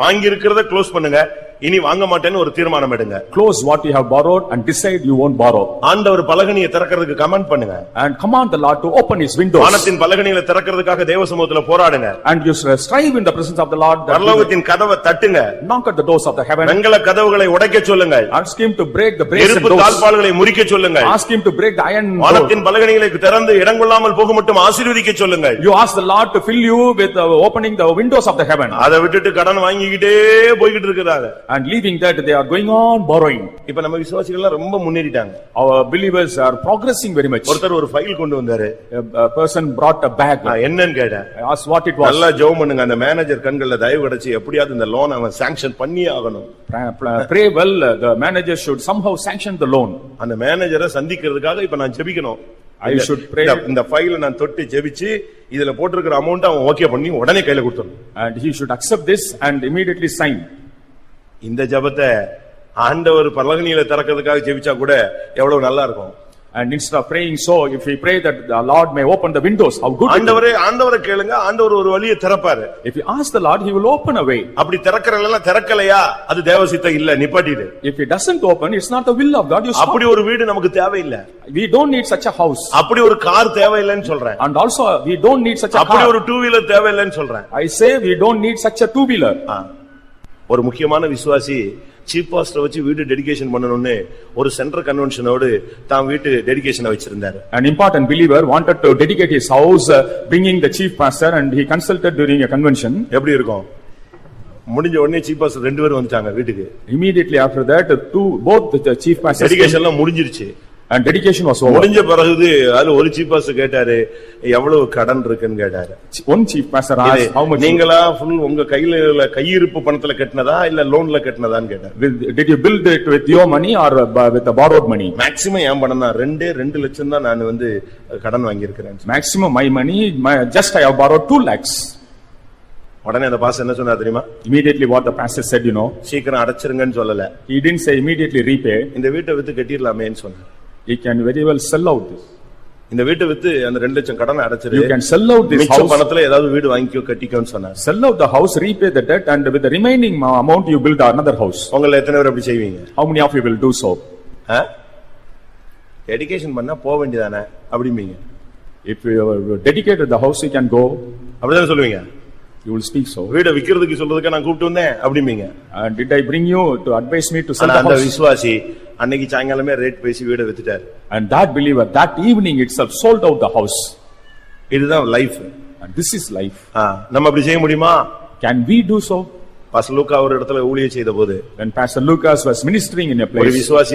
வாங்கி இருக்கிறத க்ளோஸ் பண்ணுங்க. இனி வாங்க மாட்டேன்னு ஒரு தீர்மானம் எடுங்க. Close what you have borrowed and decide you won't borrow. ஆண்டவர் பலகணியை திறக்கிறதுக்கு கமெண்ட் பண்ணுங்க. And command the Lord to open his windows. வானத்தின் பலகணிகளை திறக்கிறதுக்காக தேவ சமூகத்துல போராடுங்க. And you strive in the presence of the Lord. பரலோகத்தின் கதவை தட்டுங்க. Knock at the doors of the heaven. வெண்கல கதவுகளை உடைக்க சொல்லுங்க. Ask him to break the brazen இருப்பு doors. தாழ்பாள்களை முறிக்க சொல்லுங்க. Ask him to break the iron doors. வானத்தின் பலகணிகளை திறந்து இடங்கொள்ளாமல் போக மட்டும் ஆசீர்வதிக்க சொல்லுங்க. You ask the Lord to fill you with opening the windows of the heaven. அதை விட்டுட்டு கடன் வாங்கிக்கிட்டே போய்கிட்டு இருக்கிறாங்க. And leaving that they are going on borrowing. இப்ப நம்ம விசுவாசிகள் எல்லாம் ரொம்ப முன்னேறிட்டாங்க. Our believers are progressing very much. ஒருத்தர் ஒரு ஃபைல் கொண்டு வந்தாரு. A person brought a bag. என்னன்னு கேட்டேன். I asked what it was. நல்லா ஜெபம் பண்ணுங்க. அந்த மேனேஜர் கண்கள்ல தயவு கிடைச்சு எப்படியாவது இந்த லோன் அவன் சாங்க்ஷன் பண்ணி ஆகணும். Pray well, the manager should somehow sanction the loan. அந்த மேனேஜரை சந்திக்கிறதுக்காக இப்ப நான் ஜெபிக்கணும். I should pray. இந்த ஃபைலை நான் தொட்டு ஜெபிச்சு இதுல போட்டிருக்கிற அமௌண்ட் அவன் ஓகே பண்ணி உடனே கையில கொடுத்துடணும். And he should accept this and immediately sign. இந்த ஜெபத்தை ஆண்டவர் பலகணியில திறக்கிறதுக்காக ஜெபிச்சா கூட எவ்வளவு நல்லா இருக்கும். And instead of praying so, if we pray that the Lord may open the windows, how good. ஆண்டவரை கேளுங்க. ஆண்டவர் ஒரு வழியை திறப்பாரு. If you ask the Lord, he will open a way. அப்படி திறக்கறல திறக்கலையா அது தேவசித்தம் இல்ல, நிப்பாட்டிடு. If it doesn't open, it's not the will of God. You stop. அப்படி ஒரு வீடு நமக்கு தேவையில்லை. We don't need such a house. அப்படி ஒரு கார் தேவையில்லைன்னு சொல்றேன். And also we don't need such a car. அப்படி ஒரு டூ வீலர் தேவையில்லைன்னு சொல்றேன். I say we don't need such a two wheeler. ஒரு முக்கியமான விசுவாசி சீஃப் பாஸ்டர் வச்சு வீடு டெடிகேஷன் பண்ணனும்னு ஒரு சென்ட்ரல் கன்வென்ஷனோடு தான் வீட்டு டெடிகேஷனை வச்சிருந்தாரு. An important believer wanted to dedicate his house, bringing the chief pastor, and he consulted during a convention. எப்படி இருக்கும்? முடிஞ்ச உடனே சீஃப் பாஸ்டர் ரெண்டு பேரும் வந்துட்டாங்க வீட்டுக்கு. Immediately after that, both the chief pastors. Dedication எல்லாம் முடிஞ்சிருச்சு. And dedication was over. முடிஞ்ச பிறகு அதுல ஒரு சீஃப் பாஸ்டர் கேட்டாரு எவ்வளவு கடன் இருக்குன்னு கேட்டாரு. One chief pastor asked how much. நீங்களா full உங்க கையில கையிருப்பு பணத்துல கட்டினதா இல்ல லோன்ல கட்டினதான்னு கேட்டாரு. Did you build it with your money or with the borrowed money? Maximum ஏன் பணம் தான் 2 லட்சம் தான் நான் கடன் வாங்கி இருக்கிறேன். Maximum my money, just I have borrowed 2 lakhs. உடனே அந்த பாஸ்டர் என்ன சொன்னார் தெரியுமா? Immediately what the pastor said, சீக்கிரம் அடைச்சிருங்கன்னு சொல்லல. He didn't say immediately repay. இந்த வீட்டை வித்து கட்டிரலாமேன்னு சொன்னார். He can very well sell out this. இந்த வீட்டை வித்து அந்த 2 லட்சம் கடனை அடைச்சிரு. You can sell out this மிச்ச house. பணத்துல ஏதாவது வீடு வாங்கிக்கோ கட்டிக்கோன்னு சொன்னார். Sell out the house, repay the debt, and with the remaining amount you build another house. உங்கள எத்தனை பேர் அப்படி செய்வீங்க? How many of you will do so? Dedication பண்ணா போக வேண்டியதானே அப்படிம்பீங்க. If you dedicated the house, you can go. அப்படிதான் சொல்லுவீங்க. You will speak so. வீட விக்கிறதுக்கு சொல்றதுக்கு நான் கூப்பிட்டு வந்தேன் அப்படிம்பீங்க. And did I bring you to advise me to sell the house? அந்த விசுவாசி அன்னைக்கு சாயங்காலமே ரேட் பேசி வீட வித்துட்டாரு. And that believer that evening itself sold out the house. இதுதான் life. And this is life. நம்ம அப்படி செய்ய முடியுமா? Can we do so? Pastor Lukka ஒரு இடத்துல ஊழியம் செய்தபோது when Pastor Lucas was ministering in a place, ஒரு விசுவாசி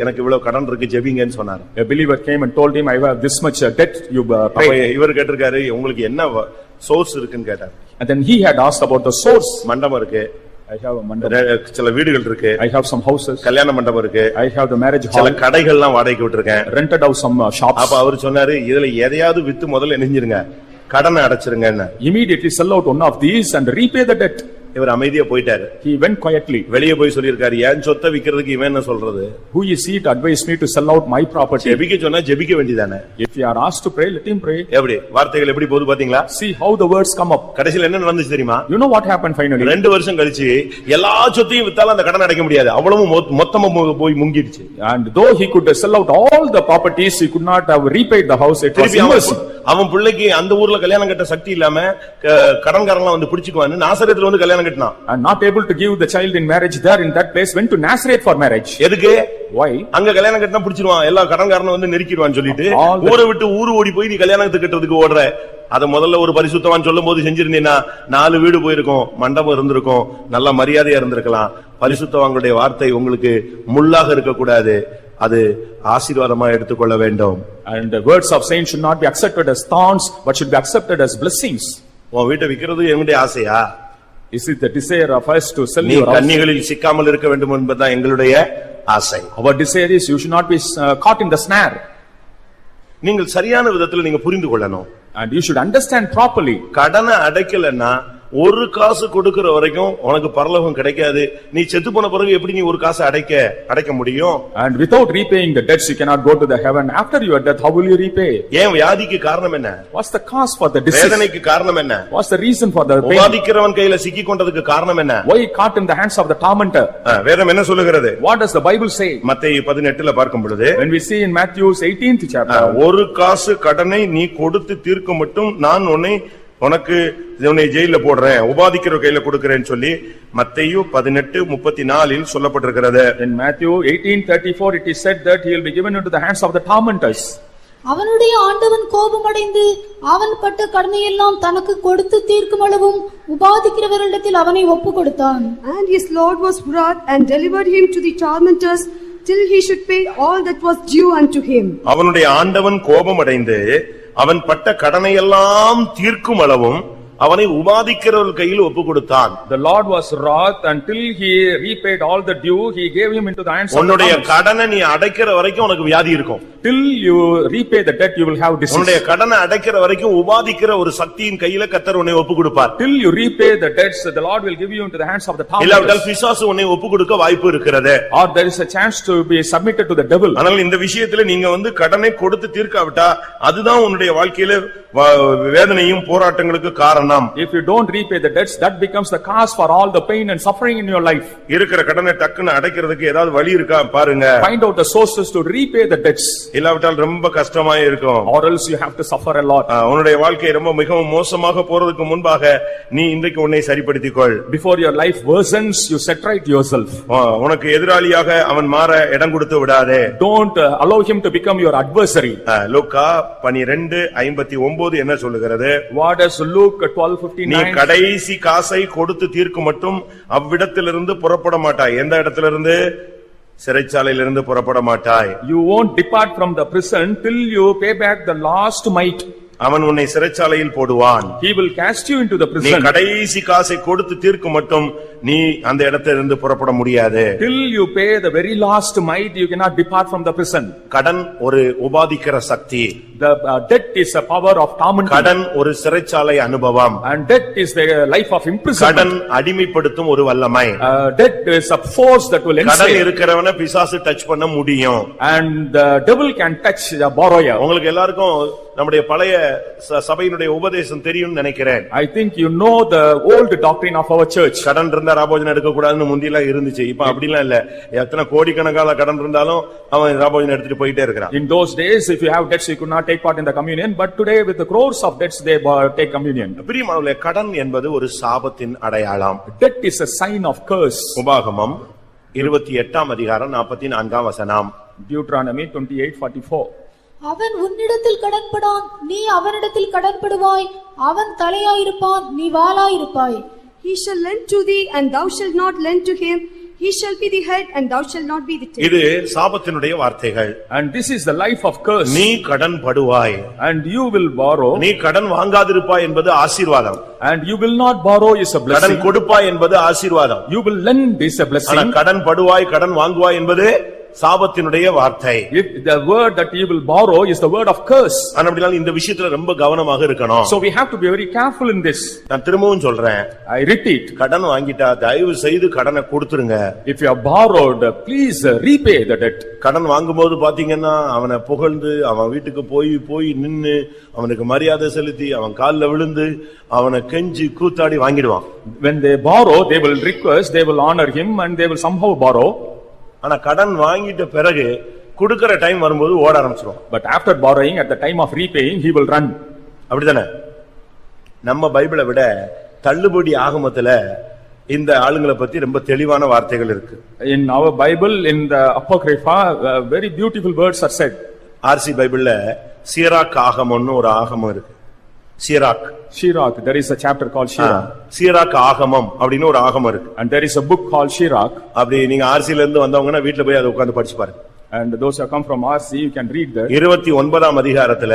எனக்கு இவ்வளவு கடன் இருக்கு ஜெபிங்கன்னு சொன்னார். A believer came and told him, I have this much debt, you pray. இவர் கேட்டிருக்காரு உங்களுக்கு என்ன சோர்ஸ் இருக்குன்னு கேட்டார். And then he had asked about the source. மண்டபம் இருக்கு. I have a mandap. சில வீடுகள் இருக்கு. I have some houses. கல்யாண மண்டபம் இருக்கு. I have the marriage hall. சில கடைகள்லாம் வாடகைக்கு விட்டுருக்கேன். Rented out some shops. அப்ப அவர் சொன்னாரு இதுல எதையாவது வித்து முதல்ல நெஞ்சிருங்க கடனை அடைச்சிருங்க. Immediately sell out one of these and repay the debt. இவர் அமைதியா போயிட்டாரு. He went quietly. வெளியே போய் சொல்லிருக்காரு ஏன் சொத்தை விக்கிறதுக்கு இவன் என்ன சொல்றது? Who is he to advise me to sell out my property? ஜெபிக்க சொன்னா ஜெபிக்க வேண்டியதானே. If you are asked to pray, let him pray. எப்படி வார்த்தைகள் எப்படி போகுது பாத்தீங்களா? See how the words come up. கடைசில என்ன நடந்துச்சு தெரியுமா? You know what happened finally? 2 வருஷம் கழிச்சு எல்லா சொத்தையும் வித்தாலும் அந்த கடன் அடைக்க முடியாது. அவ்வளவு மொத்தமா போய் முங்கிடுச்சு. And though he could sell out all the properties, he could not have repaid the house. It was impossible. அவன் பிள்ளைக்கு அந்த ஊர்ல கல்யாணம் கட்ட சக்தி இல்லாம கடன்காரங்க வந்து பிடிச்சுக்குவான்னு நாசரேத்துல வந்து கல்யாணம் கட்டினான். And not able to give the child in marriage there in that place, went to Nazareth for marriage. எதுக்கு? Why? அங்க கல்யாணம் கட்டினா பிடிச்சிடுவான், எல்லா கடன்காரனும் வந்து நெருக்கிடுவான்னு சொல்லிட்டு ஊரை விட்டு ஊரு ஓடி போய் நீ கல்யாணத்துக்கு கட்டுறதுக்கு ஓடுற. அத முதல்ல ஒரு பரிசுத்தவான் சொல்லும் போது செஞ்சிருந்தீங்கன்னா 4 வீடு போயிருக்கும், மண்டபம் இருந்திருக்கும், நல்ல மரியாதையா இருந்திருக்கலாம். பரிசுத்தவான்களுடைய வார்த்தை உங்களுக்கு முள்ளாக இருக்க கூடாது, அது ஆசீர்வாதமா எடுத்துக்கொள்ள வேண்டும். And the words of saints should not be accepted as thorns, but should be accepted as blessings. உன் வீட்டை விக்கிறது என்னுடைய ஆசையா? Is it the desire of us to sell நீ your house? கன்னிகளில் சிக்காமல் இருக்க வேண்டும் என்பதுதான் எங்களுடைய ஆசை. Our desire is you should not be caught in the snare. நீங்கள் சரியான விதத்துல நீங்க புரிந்து கொள்ளணும். And you should understand properly. கடனை அடைக்கலன்னா ஒரு காசு கொடுக்கிற வரைக்கும் உனக்கு பரலோகம் கிடைக்காது. நீ செத்து போன பிறகு எப்படி நீ ஒரு காசு அடைக்க முடியும்? And without repaying the debts you cannot go to the heaven. After your death how will you repay? ஏன் வியாதிக்கு காரணம் என்ன? What's the cause for the disease? வேதனைக்கு காரணம் என்ன? What's the reason for the pain? உபாதிக்கிறவன் கையில சிக்கி கொண்டதுக்கு காரணம் என்ன? Why caught in the hands of the tormentor? வேதம் என்ன சொல்லுகிறது? What does the Bible say? மத்தேயு 18ல பார்க்கும் பொழுது, when we see in Matthew's 18th chapter, ஒரு காசு கடனை நீ கொடுத்து தீர்க்க மட்டும் நான் உனக்கு ஜெயில போடுறேன், உபாதிக்கிற கையில கொடுக்கிறேன்னு சொல்லி மத்தேயு 18:34 சொல்லப்பட்டிருக்கிறது. in Matthew 18:34 it is said that he will be given into the hands of the tormentors. அவனுடைய ஆண்டவன் கோபமடைந்து அவன் பட்ட கடனையெல்லாம் தனக்கு கொடுத்து தீர்க்கும் அளவும் உபாதிக்கிறவர்களிடத்தில் அவனை ஒப்பு கொடுத்தான். And his Lord was wroth and delivered him to the tormentors till he should pay all that was due unto him. அவனுடைய ஆண்டவன் கோபமடைந்து அவன் பட்ட கடனையெல்லாம் தீர்க்கும் அளவும் அவனை உபாதிக்கிறவர்கள் கையில் ஒப்பு கொடுத்தான். The Lord was wroth until he repaid all the due. He gave him into the hands of the உன்னுடைய கடனை நீ அடைக்கிற வரைக்கும் உனக்கு வியாதி இருக்கும். Till you repay the debt you will have disease. உன்னுடைய கடனை அடைக்கிற வரைக்கும் உபாதிக்கிற ஒரு சக்தியின் கையில கர்த்தர் உன்னை ஒப்பு கொடுப்பார். Till you repay the debts the Lord will give you into the hands of the tormentors. இல்லாவிட்டால் பிசாசு உன்னை ஒப்பு கொடுக்க வாய்ப்பு இருக்கிறது. Or there is a chance to be submitted to the devil. ஆனால் இந்த விஷயத்துல நீங்க கடனை கொடுத்து தீர்க்காவிட்டா அதுதான் உன்னுடைய வாழ்க்கையில வேதனையும் போராட்டங்களுக்கு காரணம். If you don't repay the debts that becomes the cause for all the pain and suffering in your life. இருக்கிற கடனை டக்குன்னு அடைக்கிறதுக்கு ஏதாவது வழி இருக்கா பாருங்க. Find out the sources to repay the debts. இல்லாவிட்டால் ரொம்ப கஷ்டமா இருக்கும். Or else you have to suffer a lot. உன்னுடைய வாழ்க்கை மிகவும் மோசமாக போறதுக்கு முன்பாக நீ இன்றைக்கு உன்னை சரிப்படுத்திக்கொள். Before your life worsens you set right yourself. உனக்கு எதிராளியாக அவன் மாற இடம் கொடுத்து விடாதே. Don't allow him to become your adversary. லூக்கா 12:59 என்ன சொல்லுகிறது? What does Luke 12:59? நீ கடைசி காசை கொடுத்து தீர்க்கும் மட்டும் அவ்விடத்திலிருந்து புறப்பட மாட்டாய். எந்த இடத்திலிருந்து? சிறைச்சாலையிலிருந்து புறப்பட மாட்டாய். You won't depart from the prison till you pay back the last mite. அவன் உன்னை சிறைச்சாலையில் போடுவான். He will cast you into the நீ prison. கடைசி காசை கொடுத்து தீர்க்கும் மட்டும் நீ அந்த இடத்திலிருந்து புறப்பட முடியாது. Till you pay the very last mite you cannot depart from the prison. கடன் ஒரு உபாதிக்கிற சக்தி. The debt is a power of torment. கடன் ஒரு சிறைச்சாலை அனுபவம். And debt is the life of imprisonment. கடன் அடிமைப்படுத்தும் ஒரு வல்லமை. Debt is a force that will enslave. கடன் இருக்கிறவனை பிசாசு டச் பண்ண முடியும். And the devil can touch the borrower. உங்களுக்கு எல்லாருக்கும் நம்முடைய பழைய சபையினுடைய உபதேசம் தெரியும் நினைக்கிறேன். I think you know the old doctrine of our church. கடன் இருந்தா ராபோஜனம் எடுக்க கூடாதுன்னு முந்தியெல்லாம் இருந்துச்சு. இப்ப அப்படிலாம் இல்ல. எத்தனை கோடிக்கணக்கான கடன் இருந்தாலும் அவன் ராபோஜனம் எடுத்துட்டு போயிட்டே இருக்கிறான். In those days if you have debts you could not take part in the communion, but today with the crores of debts they take communion. பிரியமானவர்களே, கடன் என்பது ஒரு சாபத்தின் அடையாளம். Debt is a sign of curse. உபாகமம் 28:44. Deuteronomy 28:44. அவன் உன்னிடத்தில் கடன்படான், நீ அவனிடத்தில் கடன்படுவாய். அவன் தலையாயிருப்பான், நீ வாளாயிருப்பாய். He shall lend to thee and thou shalt not lend to him. He shall be the head and thou shalt not be the tail. இது சாபத்தினுடைய வார்த்தைகள். And this is the life of curse. நீ கடன் படுவாய். And you will borrow. நீ கடன் வாங்காதிருப்பாய் என்பது ஆசீர்வாதம். And you will not borrow is a blessing. கடன் கொடுப்பாய் என்பது ஆசீர்வாதம். You will lend is a blessing. ஆனா கடன் படுவாய், கடன் வாங்குவாய் என்பது சாபத்தினுடைய வார்த்தை. If the word that you will borrow is the word of curse. அப்படினால இந்த விஷயத்துல ரொம்ப கவனமாக இருக்கணும். So we have to be very careful in this. நான் திரும்பவும் சொல்றேன். I repeat. கடன் வாங்கிட்டா தயவு செய்து கடனை கொடுத்துருங்க. If you have borrowed, please repay the debt. கடன் வாங்கும்போது பாத்தீங்கன்னா அவனை புகழ்ந்து அவன் வீட்டுக்கு போய் நின்னு அவனுக்கு மரியாதை செலுத்தி அவன் கால்ல விழுந்து அவனை கெஞ்சி கூத்தாடி வாங்கிடுவான். When they borrow, they will request, they will honor him and they will somehow borrow. ஆனா கடன் வாங்கிட்ட பிறகு கொடுக்கிற டைம் வரும்போது ஓட ஆரம்பிச்சிடும். But after borrowing, at the time of repaying, he will run. அப்படிதானே? நம்ம பைபிளை விட தள்ளுபடி ஆகமத்துல இந்த ஆளுங்களை பத்தி ரொம்ப தெளிவான வார்த்தைகள் இருக்கு. In our Bible, in the Apocrypha, very beautiful words are said. RC பைபிள்ல சீராக் ஆகமம்னு ஒரு ஆகமம் இருக்கு. Sirach, there is a chapter called Sirach. Sirach ஆகமம் அப்படின்னு ஒரு ஆகமம் இருக்கு. And there is a book called Sirach. அப்படி நீங்க ஆர்சில இருந்து வந்தவங்கன்னா வீட்டுல போய் அதை உட்கார்ந்து படிச்சு பாருங்க. And those who come from RC, you can read that. 29ஆம் அதிகாரத்துல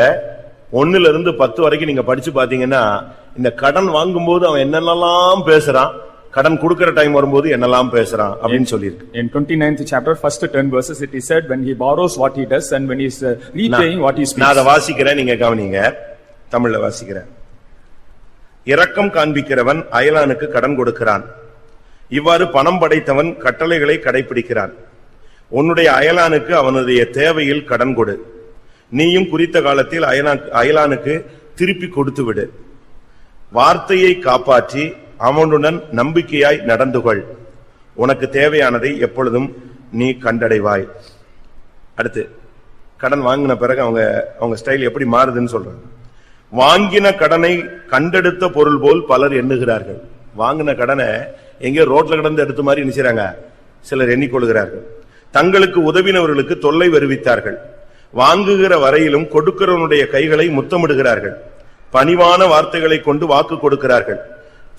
1ல இருந்து 10 வரைக்கும் நீங்க படிச்சு பாத்தீங்கன்னா இந்த கடன் வாங்கும்போது அவன் என்னென்னலாம் பேசுறான், கடன் கொடுக்கிற டைம் வரும்போது என்னெல்லாம் பேசுறான் அப்படின்னு சொல்லியிருக்கு. In 29th chapter, first 10 verses, it is said when he borrows what he does and when he is repaying what he speaks. நான் அதை வாசிக்கிறேன், நீங்க கவனிங்க. தமிழ்ல வாசிக்கிறேன். இரக்கம் காண்பிக்கிறவன் அயலானுக்கு கடன் கொடுக்கிறான். இவ்வாறு பணம் படைத்தவன் கட்டளைகளை கடைபிடிக்கிறான். உன்னுடைய அயலானுக்கு அவனுடைய தேவையில் கடன் கொடு. நீயும் குறித்த காலத்தில் அயலானுக்கு திருப்பி கொடுத்து விடு. வார்த்தையை காப்பாற்றி அவனுடன் நம்பிக்கையாய் நடந்து கொள். உனக்கு தேவையானதை எப்பொழுதும் நீ கண்டடைவாய். அடுத்து கடன் வாங்கின பிறகு அவங்க ஸ்டைல் எப்படி மாறுதுன்னு சொல்றாங்க. வாங்கின கடனை கண்டெடுத்த பொருள் போல் பலர் எண்ணுகிறார்கள். வாங்கின கடனை எங்கே ரோட்ல கடந்து எடுத்த மாதிரி நினைச்சாங்க சிலர் எண்ணிக்கொள்கிறார்கள். தங்களுக்கு உதவினவர்களுக்கு தொல்லை வருவித்தார்கள். வாங்குகிற வரையிலும் கொடுக்கிறவனுடைய கைகளை முத்தமிடுகிறார்கள். பணிவான வார்த்தைகளை கொண்டு வாக்கு கொடுக்கிறார்கள்.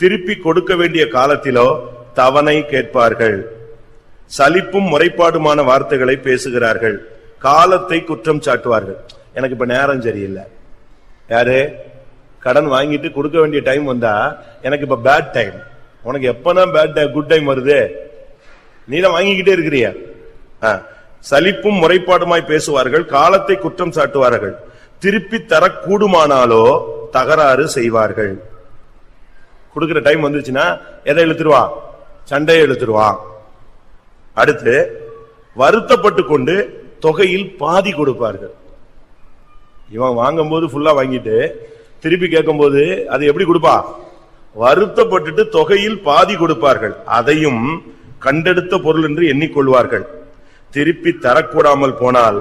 திருப்பி கொடுக்க வேண்டிய காலத்திலோ தவணை கேட்பார்கள். சலிப்பும் முறைப்பாடுமான வார்த்தைகளை பேசுகிறார்கள். காலத்தை குற்றம் சாட்டுவார்கள். எனக்கு இப்ப நேரம் சரியில்லை. யாரு கடன் வாங்கிட்டு கொடுக்க வேண்டிய டைம் வந்தா எனக்கு இப்ப பேட் டைம். உனக்கு எப்பதான் பேட் குட் டைம் வருது? நீ தான் வாங்கிக்கிட்டே இருக்கிறியா? சலிப்பும் முறைப்பாடுமாய் பேசுவார்கள். காலத்தை குற்றம் சாட்டுவார்கள். திருப்பி தரக்கூடுமானாலோ தகராறு செய்வார்கள். கொடுக்கிற டைம் வந்துச்சுன்னா எதை இழுத்துருவா? சண்டையை இழுத்துருவா. அடுத்து வருத்தப்பட்டு கொண்டு தொகையில் பாதி கொடுப்பார்கள். இவன் வாங்கும் போது ஃபுல்லா வாங்கிட்டு திருப்பி கேட்கும் போது அது எப்படி கொடுப்பா? வருத்தப்பட்டு தொகையில் பாதி கொடுப்பார்கள். அதையும் கண்டெடுத்த பொருள் என்று எண்ணிக்கொள்வார்கள். திருப்பி தரக்கூடாமல் போனால்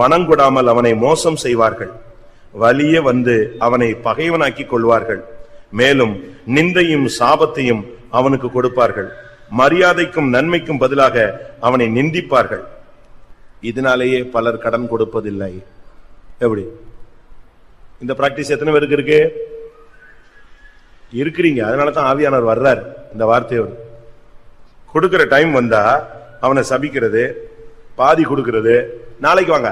பணம் கொடாமல் அவனை மோசம் செய்வார்கள். வலிய வந்து அவனை பகைவனாக்கிக் கொள்வார்கள். மேலும் நிந்தையும் சாபத்தையும் அவனுக்கு கொடுப்பார்கள். மரியாதைக்கும் நன்மைக்கும் பதிலாக அவனை நிந்திப்பார்கள். இதனாலேயே பலர் கடன் கொடுப்பதில்லை. எப்படி இந்த பிராக்டிஸ் எத்தனை பேருக்கு இருக்கு? இருக்கிறீங்க. அதனாலதான் ஆவியானவர் வர்றார் இந்த வார்த்தையோடு. கொடுக்கிற டைம் வந்தா அவனை சபிக்கிறது, பாதி கொடுக்கிறது. நாளைக்கு வாங்க,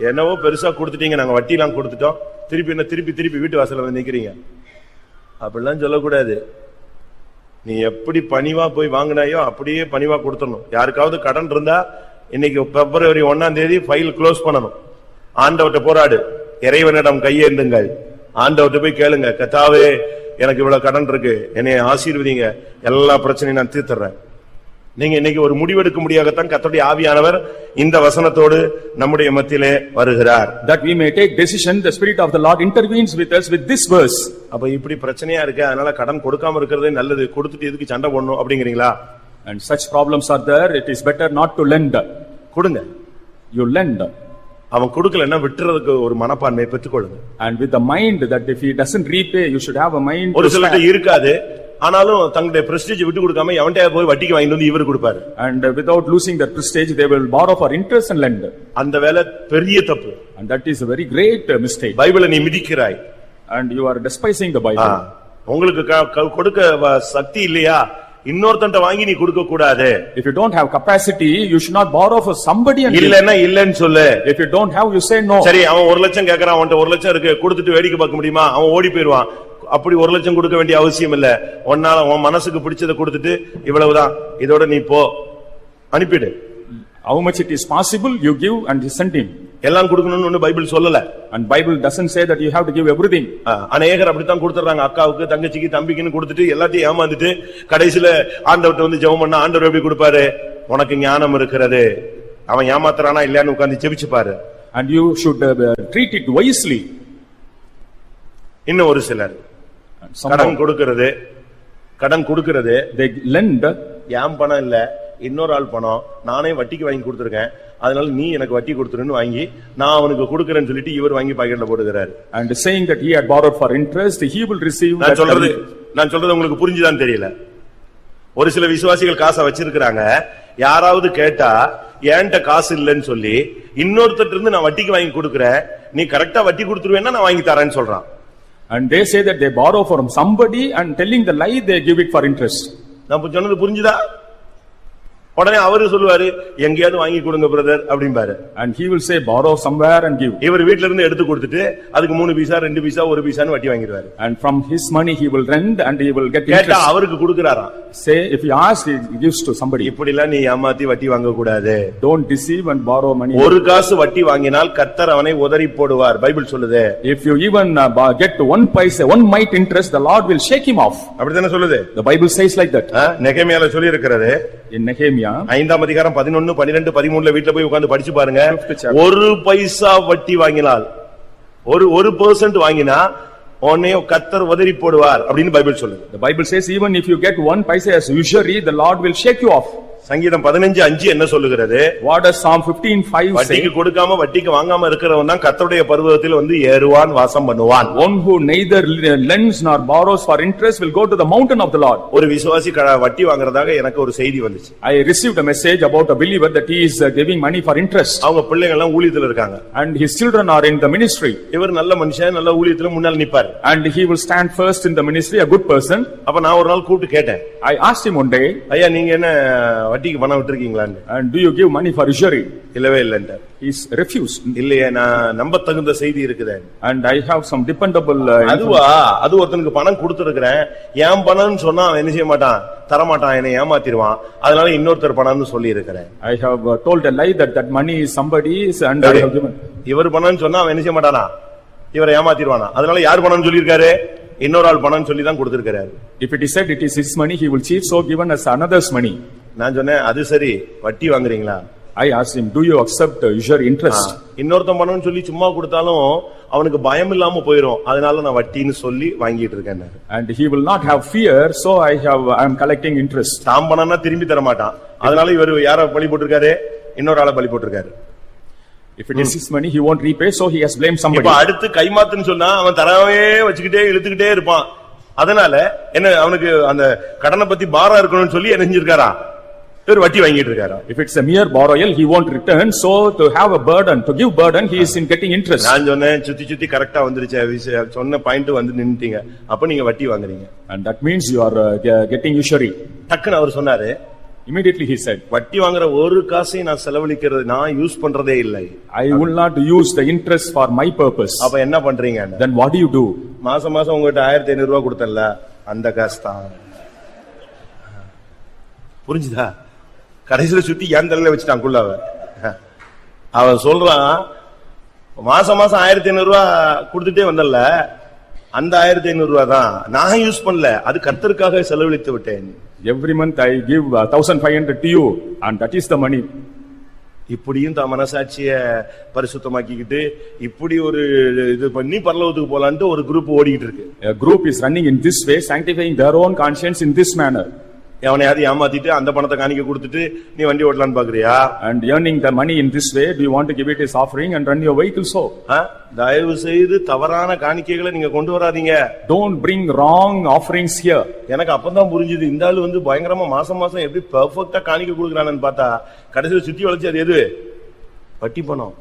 என்னவோ பெருசா கொடுத்துட்டீங்க, நாங்க வட்டி எல்லாம் கொடுத்துட்டோம், திருப்பி வீட்டு வாசல்ல வந்து நிக்கிறீங்க. அப்படிலாம் சொல்லக்கூடாது. நீ எப்படி பணிவா போய் வாங்கினாயோ அப்படியே பணிவா கொடுத்துடணும். யாருக்காவது கடன் இருந்தா இன்னைக்கு February 1 ஃபைல் க்ளோஸ் பண்ணணும். ஆண்டவர்ட்ட போராடு, இறைவனிடம் கையேந்துங்கள். ஆண்டவர்ட்ட போய் கேளுங்க, கர்த்தாவே எனக்கு இவ்வளவு கடன் இருக்கு, என்னை ஆசீர்வதிங்க, எல்லா பிரச்சனையும் நான் தீர்த்துறேன். நீங்க இன்னைக்கு ஒரு முடிவெடுக்க முடியாதத்தான் கர்த்தருடைய ஆவியானவர் இந்த வசனத்தோடு நம்முடைய மத்தியிலே வருகிறார். That we may take decision, the Spirit of the Lord intervenes with us with this verse. அப்ப இப்படி பிரச்சனையா இருக்கு, அதனால கடன் கொடுக்காம இருக்கிறதே நல்லது, கொடுத்துட்டு எதுக்கு சண்டை போடணும் அப்படிங்கிறீங்களா? And such problems are there, it is better not to lend. கொடுங்க. You lend. அவன் கொடுக்கலன்னா விட்டுறதுக்கு ஒரு மனப்பான்மையை பெற்றுக்கொள்ளுங்க. And with the mind that if he doesn't repay, you should have a mind. ஒரு சிலர்ட்ட இருக்காது, ஆனாலும் தங்களுடைய பிரஸ்டீஜ் விட்டு கொடுக்காம எவன்கிட்ட போய் வட்டிக்கு வாங்கிட்டு வந்து இவர் கொடுப்பாரு. And without losing their prestige, they will borrow for interest and lend. அந்த வேலை பெரிய தப்பு. And that is a very great mistake. பைபிளை நீ மிதிக்கிறாய். And you are despising the Bible. உங்களுக்கு கொடுக்க சக்தி இல்லையா? இன்னொருத்தன்ட்ட வாங்கி நீ கொடுக்க கூடாது. If you don't have capacity, you should not borrow for somebody and இல்லன்னா இல்லன்னு சொல்லு. If you don't have, you say no. சரி, அவன் 1 லட்சம் கேக்குறான், அவன்கிட்ட 1 லட்சம் இருக்கு, கொடுத்துட்டு வேடிக்கை பார்க்க முடியுமா? அவன் ஓடி போயிடுவான். அப்படி 1 லட்சம் கொடுக்க வேண்டிய அவசியம் இல்ல. ஒன்னால உன் மனசுக்கு பிடிச்சதை கொடுத்துட்டு இவ்வளவுதான், இதோட நீ போ, அனுப்பிடு. How much it is possible, you give and you send him. எல்லாம் கொடுக்கணும்னு பைபிள் சொல்லல. And Bible doesn't say that you have to give everything. அநேகர் அப்படித்தான் கொடுத்துறாங்க. அக்காவுக்கு, தங்கச்சிக்கு, தம்பிக்குன்னு கொடுத்துட்டு எல்லாத்தையும் ஏமாந்துட்டு கடைசியில ஆண்டவர்ட்ட வந்து ஜெபம் பண்ணா ஆண்டவர் எப்படி கொடுப்பாரு? உனக்கு ஞானம் இருக்கிறது, அவன் ஏமாத்துறானா இல்லையான்னு உட்கார்ந்து ஜெபிச்சு பாரு. And you should treat it wisely. இன்னும் ஒரு சிலர் கடன் கொடுக்கிறது they lend. ஏன் பணம் இல்ல, இன்னொரு ஆள் பணம், நானே வட்டிக்கு வாங்கி கொடுத்திருக்கேன், அதனால நீ எனக்கு வட்டி கொடுத்துருன்னு வாங்கி நான் அவனுக்கு கொடுக்கறேன்னு சொல்லிட்டு இவர் வாங்கி பாக்கெட்ல போடுகிறார். And saying that he had borrowed for interest, he will receive. நான் சொல்றது உங்களுக்கு புரிஞ்சுதான் தெரியல. ஒரு சில விசுவாசிகள் காசை வச்சிருக்கிறாங்க, யாராவது கேட்டா ஏன்ட்ட காசு இல்லைன்னு சொல்லி இன்னொருத்தர் இருந்து நான் வட்டிக்கு வாங்கி கொடுக்கறேன், நீ கரெக்டா வட்டி கொடுத்துருவேன்னா நான் வாங்கி தரேன்னு சொல்றான். And they say that they borrow from somebody and telling the lie they give it for interest. நான் சொன்னது புரிஞ்சுதா? உடனே அவரு சொல்லுவாரு, எங்கேயாவது வாங்கி கொடுங்க பிரதர் அப்படிம்பாரு. And he will say, borrow somewhere and give. இவர் வீட்ல இருந்து எடுத்து கொடுத்துட்டு அதுக்கு 3 பைசா 2 பைசா 1 பைசான்னு வட்டி வாங்கிடுவாரு. And from his money he will lend and he will get கேட்டா interest. அவருக்கு கொடுக்கறாராம். Say, if he asks, he gives to somebody. இப்படி எல்லாம் நீ ஏமாத்தி வட்டி வாங்க கூடாது. Don't deceive and borrow money. ஒரு காசு வட்டி வாங்கினால் கர்த்தர் அவனை உதறி போடுவார். பைபிள் சொல்லுது. If you even get 1 paisa, 1 mite interest, the Lord will shake him off. அப்படிதானே சொல்லுது. The Bible says like that. நெகேமியால சொல்லி இருக்கிறது. In Nehemiah 5ஆம் அதிகாரம் 11, 12, 13 வீட்ல போய் உட்கார்ந்து படிச்சு பாருங்க. 1 பைசா வட்டி வாங்கினால் 1% வாங்கினா உன்னை கர்த்தர் உதறி போடுவார் அப்படின்னு பைபிள் சொல்லுது. The Bible says even if you get 1 paisa as usury, the Lord will shake you off. சங்கீதம் 15:5 என்ன சொல்லுகிறது? What does Psalm 15:5 say? வட்டிக்கு கொடுக்காம வட்டிக்கு வாங்காம இருக்கிறவன் தான் கர்த்தருடைய பர்வதத்தில் வந்து ஏறுவான், வாசம் பண்ணுவான். One who neither lends nor borrows for interest will go to the mountain of the Lord. ஒரு விசுவாசி வட்டி வாங்குறதாக எனக்கு ஒரு செய்தி வந்துச்சு. I received a message about a believer that he is giving money for interest. அவங்க பிள்ளைங்க எல்லாம் ஊழியத்துல இருக்காங்க. And his children are in the ministry. இவர் நல்ல மனுஷன், நல்ல ஊழியத்துல முன்னால நிப்பார். And he will stand first in the ministry, a good person. அப்ப நான் ஒரு நாள் கூப்பிட்டு கேட்டேன். I asked him one day, ஐயா நீங்க என்ன வட்டிக்கு பணம் விட்டுருக்கீங்களான்னு. and do you give money for usury? இல்லவே இல்லன்றார். He refused. இல்லையே, நான் நம்ப தகுந்த செய்தி இருக்குது. And I have some dependable அதுவா, அது ஒருத்தனுக்கு பணம் கொடுத்திருக்கிறேன், என் பணம்னு சொன்னா அவன் என்ன செய்ய மாட்டான், தரமாட்டான், என்னை ஏமாத்திடுவான். அதனால இன்னொருத்தர் பணம்னு சொல்லி இருக்கிறேன். I have told a lie that money is somebody's and I have given. இவர் பணம்னு சொன்னா அவன் என்ன செய்ய மாட்டானா, இவரை ஏமாத்திடுவானா. அதனால யார் பணம்னு சொல்லியிருக்காரு, இன்னொரு ஆள் பணம்னு சொல்லி தான் கொடுத்திருக்காரு. If it is said it is his money, he will cheat, so given as another's money. நான் சொன்னேன், அது சரி, வட்டி வாங்குறீங்களா? I asked him, do you accept usury interest? இன்னொருத்தன் பணம்னு சொல்லி சும்மா கொடுத்தாலும் அவனுக்கு பயம் இல்லாம போயிரும், அதனால நான் வட்டின்னு சொல்லி வாங்கிட்டு இருக்கேன். And he will not have fear, so I am collecting interest. தாம் பணம்னா திரும்பி தர மாட்டான், அதனால இவர் யார பலி போட்டிருக்காரு, இன்னொரு ஆளை பலி போட்டிருக்காரு. If it is his money, he won't repay, so he has blamed somebody. இப்ப அடுத்து கைமாத்துன்னு சொன்னா அவன் தரவே வச்சுக்கிட்டே இழுத்துக்கிட்டே இருப்பான். அதனால என்ன, அவனுக்கு அந்த கடனை பத்தி பாரம் இருக்கணும்னு சொல்லி என்ன செஞ்சிருக்காரா, இவர் வட்டி வாங்கிட்டு இருக்காரா. If it's a mere borrowal, he won't return, so to have a burden, to give burden, he is in getting interest. நான் சொன்னேன், சுத்தி சுத்தி கரெக்டா வந்துருச்சு, சொன்ன பாயிண்ட் வந்து நின்னுட்டீங்க, அப்ப நீங்க வட்டி வாங்குறீங்க. And that means you are getting usury. டக்குன்னு அவர் சொன்னாரு, Immediately he said, வட்டி வாங்குற ஒரு காசை நான் செலவழிக்கிறது, நான் யூஸ் பண்றதே இல்லை. I will not use the interest for my purpose. அப்ப என்ன பண்றீங்க? Then what do you do? மாசம் மாசம் உங்ககிட்ட 1500 ரூபாய் கொடுத்தல, அந்த காசு தான். புரிஞ்சுதா? கடைசியில சுத்தி என் தலையில வச்சுட்டான் குள்ளாவ. அவன் சொல்றான், மாசம் மாசம் 1500 ரூபாய் கொடுத்துட்டே வந்தல, அந்த 1500 ரூபாய் தான் நான் யூஸ் பண்ணல, அது கர்த்தருக்காக செலவழித்து விட்டேன். Every month I give 1500 to you, and that is the money. இப்படியும் தான் மனசாட்சிய பரிசுத்தமாக்கிக்கிட்டு இப்படி ஒரு இது பண்ணி பரலோகத்துக்கு போலான்ட்டு ஒரு குரூப் ஓடிட்டு இருக்கு. A group is running in this way, sanctifying their own conscience in this manner. எவனையாவது ஏமாத்திட்டு அந்த பணத்தை காணிக்க கொடுத்துட்டு நீ வண்டி ஓட்டலான்னு பாக்குறியா? And earning the money in this way, do you want to give it as offering and run your vehicle so? தயவு செய்து தவறான காணிக்கைகளை நீங்க கொண்டு வராதீங்க. Don't bring wrong offerings here. எனக்கு அப்பதான் புரிஞ்சுது, இந்த ஆளு வந்து பயங்கரமா மாசம் மாசம் எப்படி பெர்ஃபெக்ட்டா காணிக்க கொடுக்கறானு பார்த்தா கடைசில சுத்தி வளைச்சு அது எது, வட்டி பணம்.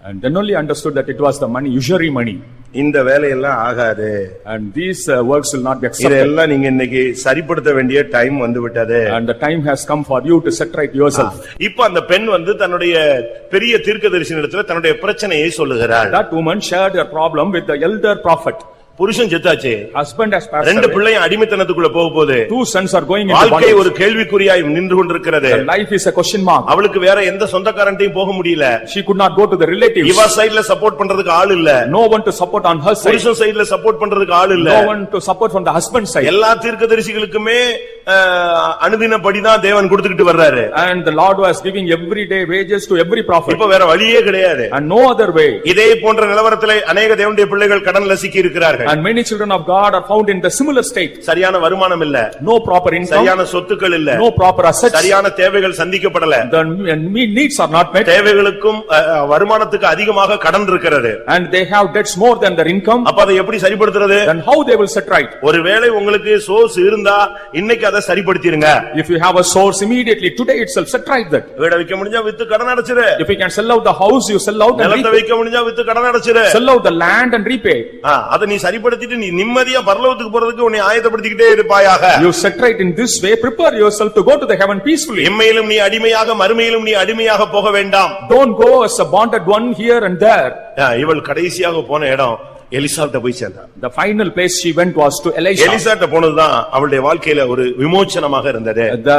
And then only understood that it was the money, usury money. இந்த வேலையெல்லாம் ஆகாது. And these works will not be accepted. இதெல்லாம் நீங்க இன்னைக்கு சரிப்படுத்த வேண்டிய டைம் வந்து விட்டது. And the time has come for you to set right yourself. இப்போ அந்த பெண் வந்து தன்னுடைய பெரிய தீர்க்கதரிசியினிடத்துல தன்னுடைய பிரச்சனையை சொல்லுகிறாள். That woman shared her problem with the elder prophet. புருஷன் செத்தாச்சு, husband has passed away, ரெண்டு பிள்ளையும் அடிமைத்தனத்துக்குள்ள போக போகுது, 2 sons are going into வாழ்க்கை ஒரு கேள்விக்குறியாய் நின்று கொண்டிருக்கிறது, life is a question mark, அவளுக்கு வேற எந்த சொந்தக்காரன்டையும் போக முடியல, she could not go to the relatives, இவ சைடுல சப்போர்ட் பண்றதுக்கு ஆள் இல்ல, no one to support on her side, புருஷன் சைடுல சப்போர்ட் பண்றதுக்கு ஆள் இல்ல, no one to support from the husband side. எல்லா தீர்க்கதரிசிகளுக்குமே அனுதினப்படிதான் தேவன் கொடுத்துக்கிட்டு வர்றாரு, and the Lord was giving everyday wages to every prophet, இப்ப வேற வழியே கிடையாது, and no other way. இதே போன்ற நிலவரத்திலே अनेक தேவனுடைய பிள்ளைகள் கடன்ல சிக்கி இருக்கிறார்கள், and many children of God are found in the similar state. சரியான வருமானம் இல்ல, no proper income, சரியான சொத்துக்கள் இல்ல, no proper assets, சரியான தேவைகள் சந்திக்கப்படல, the needs are not met, தேவைகளுக்கும் வருமானத்துக்கு அதிகமாக கடன் இருக்கிறது, and they have debts more than their income. அப்ப அதை எப்படி சரிப்படுத்துறது? then how they will set right? ஒருவேளை உங்களுக்கு சோர்ஸ் இருந்தா இன்னைக்கு அதை அதை சரிப்படுத்திருங்க. If you have a source, immediately today itself set right that. வீட விக்க முடிஞ்சா வித்து கடன் அடைச்சிரு. If you can sell out the house, you sell out and நிலத்தை repay. விக்க முடிஞ்சா வித்து கடன் அடைச்சிரு. Sell out the land and repay. அதை நீ சரிப்படுத்திட்டு நீ நிம்மதியா பரலோகத்துக்கு போறதுக்கு உன்னை ஆயத்தப்படுத்திக்கிட்டே இருப்பாயாக. You set right in this way, prepare yourself to go to the heaven peacefully. இம்மையிலும் நீ அடிமையாக மறுமையிலும் நீ அடிமையாக போக வேண்டாம். Don't go as a bonded one here and there. இவள் கடைசியாக போன இடம் எலிசாட்ட போய் சேர்ந்தா. The final place she went was to Elisha. எலிசாட்ட போனதுதான் அவளுடைய வாழ்க்கையில ஒரு விமோச்சனமாக இருந்தது. The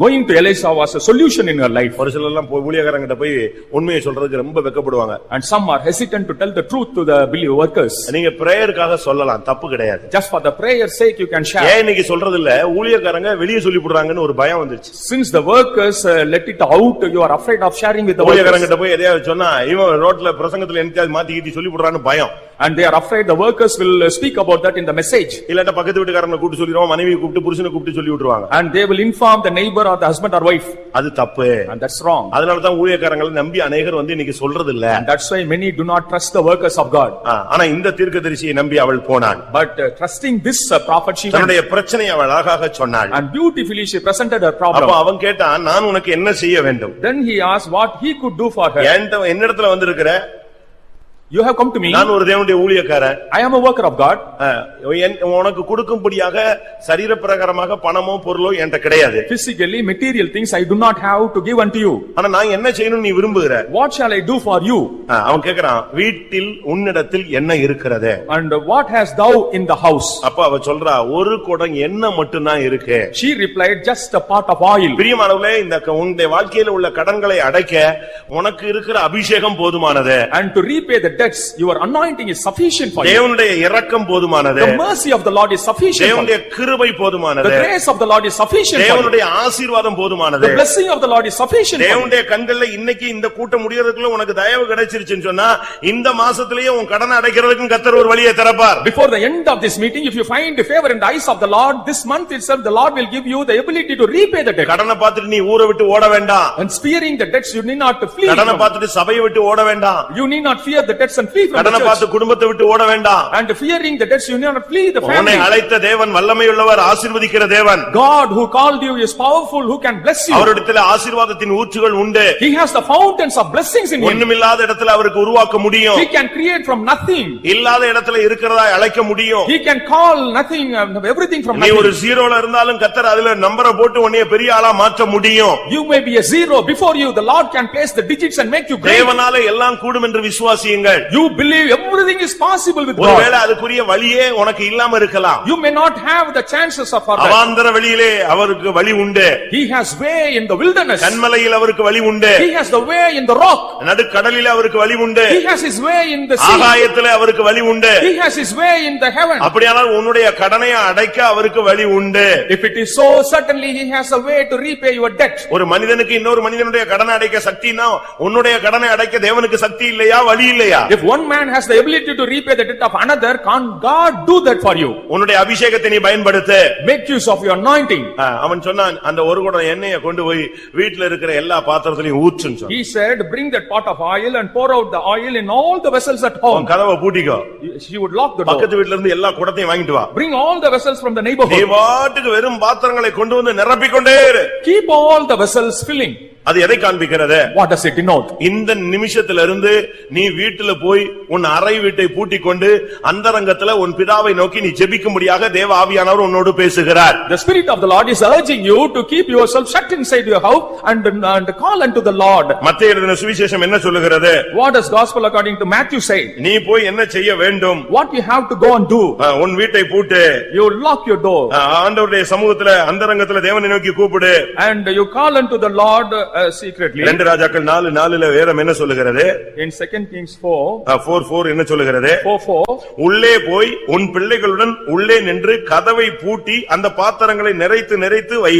going to Elisha was a solution in her life. ஒரு சிலர் எல்லாம் ஊழியக்காரங்கிட்ட போய் உண்மையை சொல்றதுக்கு ரொம்ப வெட்கப்படுவாங்க. And some are hesitant to tell the truth to the believer workers. நீங்க பிரேயருக்காக சொல்லலாம், தப்பு கிடையாது. Just for the prayer's sake you can share. ஏன் இன்னைக்கு சொல்றது இல்ல, ஊழியக்காரங்க வெளியே சொல்லி போடுறாங்கன்னு ஒரு பயம் வந்துருச்சு. Since the workers let it out, you are afraid of sharing with the workers. ஊழியக்காரங்கிட்ட போய் எதையாவது சொன்னா இவன் ரோட்ல பிரசங்கத்துல என்னத்தையாவது மாத்தி கீட்டி சொல்லி போடுறான்னு பயம். And they are afraid the workers will speak about that in the message. இல்லட்ட பக்கத்து வீட்டுக்காரனை கூப்பிட்டு சொல்லிடுவாங்க, மனைவியை கூப்பிட்டு புருஷனை கூப்பிட்டு சொல்லி விட்டுருவாங்க. And they will inform the neighbor or the husband or wife. அது தப்பு. And that's wrong. அதனால தான் ஊழியக்காரங்களை நம்பி அநேகர் வந்து இன்னைக்கு சொல்றது இல்ல. And that's why many do not trust the workers of God. ஆனா இந்த தீர்க்கதரிசியை நம்பி அவள் போனாள். But trusting this prophet she went. தன்னுடைய பிரச்சனையை அவள் அழகாக சொன்னாள். And beautifully she presented her problem. அப்ப அவன் கேட்டான், நான் உனக்கு என்ன செய்ய வேண்டும்? Then he asked what he could do for her. என்னிடத்துல வந்திருக்கிற, You have come to me. நான் ஒரு தேவனுடைய ஊழியக்காரன். I am a worker of God. உனக்கு கொடுக்கும்படியாக சரீர பிரகாரமாக பணமோ பொருளோ என்கிட்ட கிடையாது. Physically material things I do not have to give unto you. ஆனா நான் என்ன செய்யணும் நீ விரும்புகிற? What shall I do for you? அவன் கேக்குறான், வீட்டில் உன்னிடத்தில் என்ன இருக்கிறது? And what hast thou in the house? அப்ப அவ சொல்றா, ஒரு குடம் எண்ணெய் மட்டும் தான் இருக்கு. She replied, just a pot of oil. பிரியமானவர்களே, இந்த உன்னுடைய வாழ்க்கையில உள்ள கடன்களை அடைக்க உனக்கு இருக்கிற அபிஷேகம் போதுமானது. And to repay the debts, your anointing is sufficient for you. தேவனுடைய இரக்கம் போதுமானது. The mercy of the Lord is sufficient for you. தேவனுடைய கிருபை போதுமானது. The grace of the Lord is sufficient for you. தேவனுடைய ஆசீர்வாதம் போதுமானது. The blessing of the Lord is sufficient for you. தேவனுடைய கண்கள்ல இன்னைக்கு இந்த கூட்டம் முடியறதுக்குள்ள உனக்கு தயவு கிடைச்சிருச்சுன்னு சொன்னா இந்த மாசத்திலேயே உன் கடனை அடைக்கிறதுக்கு கர்த்தர் ஒரு வழியை திறப்பார். Before the end of this meeting, if you find favor in the eyes of the Lord, this month itself the Lord will give you the ability to repay the debt. கடனை பார்த்துட்டு நீ ஊரை விட்டு ஓட வேண்டாம். And fearing the debts, you need not to flee. கடனை பார்த்துட்டு சபையை விட்டு ஓட வேண்டாம். You need not fear the debts and flee from the கடனை பார்த்து church. குடும்பத்தை விட்டு ஓட வேண்டாம். And fearing the debts, you need not flee the உன்னை family. அழைத்த தேவன் வல்லமையுள்ளவர், ஆசீர்வதிக்கிற தேவன். God who called you is powerful, who can bless you. அவரிடத்தில் ஆசீர்வாதத்தின் ஊற்றுகள் உண்டு. He has the fountains of blessings in him. ஒண்ணுமில்லாத இடத்துல அவருக்கு உருவாக்க முடியும். He can create from nothing. இல்லாத இடத்துல இருக்கிறதா அழைக்க முடியும். He can call nothing, everything from நீ nothing. ஒரு ஜீரோல இருந்தாலும் கர்த்தர் அதுல நம்பரை போட்டு உன்னை பெரிய ஆளா மாற்ற முடியும். You may be a zero before you, the Lord can place the digits and make you great. தேவனாலே எல்லாம் கூடும் என்று விசுவாசியுங்கள். You believe everything is possible with ஒருவேளை God. அதுக்குரிய வழியே உனக்கு இல்லாம இருக்கலாம். You may not have the chances of our life. அவாந்தர வழியிலே அவருக்கு வழி உண்டு. He has way in the wilderness. கன்மலையில் அவருக்கு வழி உண்டு. He has the way in the rock. நடுக்கடலிலே அவருக்கு வழி உண்டு. He has his way in the sea. ஆகாயத்திலே அவருக்கு வழி உண்டு. He has his way in the heaven. அப்படியானால் உன்னுடைய கடனை அடைக்க அவருக்கு வழி உண்டு. If it is so, certainly he has a way to repay your debt. ஒரு மனிதனுக்கு இன்னொரு மனிதனுடைய கடனை அடைக்க சக்தினா உன்னுடைய கடனை அடைக்க தேவனுக்கு சக்தி இல்லையா, வழி இல்லையா? If one man has the ability to repay the debt of another, can't God do that for you? உன்னுடைய அபிஷேகத்தை நீ பயன்படுத்து. Make use of your anointing. அவன் சொன்னான், அந்த ஒரு குடம் எண்ணெயை கொண்டு போய் வீட்டுல இருக்கிற எல்லா பாத்திரத்திலையும் ஊற்றுன்னு சொன்னான். He said, bring that pot of oil and pour out the oil in all the vessels at home. கதவை பூட்டிக்கோ. She would lock the door. பக்கத்து வீட்ல இருந்து எல்லா குடத்தையும் வாங்கிட்டு வா. Bring all the vessels from the நீ neighborhood. பாட்டுக்கு வெறும் பாத்திரங்களை கொண்டு வந்து நிரப்பிக்கொண்டே இரு. Keep all the vessels filling. அது எதை காண்பிக்கிறது? What does it denote? இந்த நிமிஷத்திலிருந்து நீ வீட்டுல போய் உன் அறை வீட்டை பூட்டிக் கொண்டு அந்தரங்கத்துல உன் பிதாவை நோக்கி நீ ஜெபிக்கும்படியாக தேவ ஆவியானவர் உன்னோடு பேசுகிறார். The Spirit of the Lord is urging you to keep yourself shut inside your house and call unto the Lord. மத்தேயு எழுதின சுவிசேஷம் என்ன சொல்லுகிறது? What does gospel according to Matthew say? நீ போய் என்ன செய்ய வேண்டும்? What you have to go and do? உன் வீட்டை பூட்டு. You lock your door. ஆண்டவருடைய சமூகத்துல அந்தரங்கத்துல தேவனை நோக்கி கூப்பிடு. And you call unto the Lord secretly. 2 ராஜாக்கள் 4:4 வேதம் என்ன சொல்லுகிறது? In 2 Kings 4, 4:4 என்ன சொல்லுகிறது? 4:4, உள்ளே போய் உன் பிள்ளைகளுடன் உள்ளே நின்று கதவை பூட்டி அந்த பாத்திரங்களை நிறைத்து நிறைத்து வை.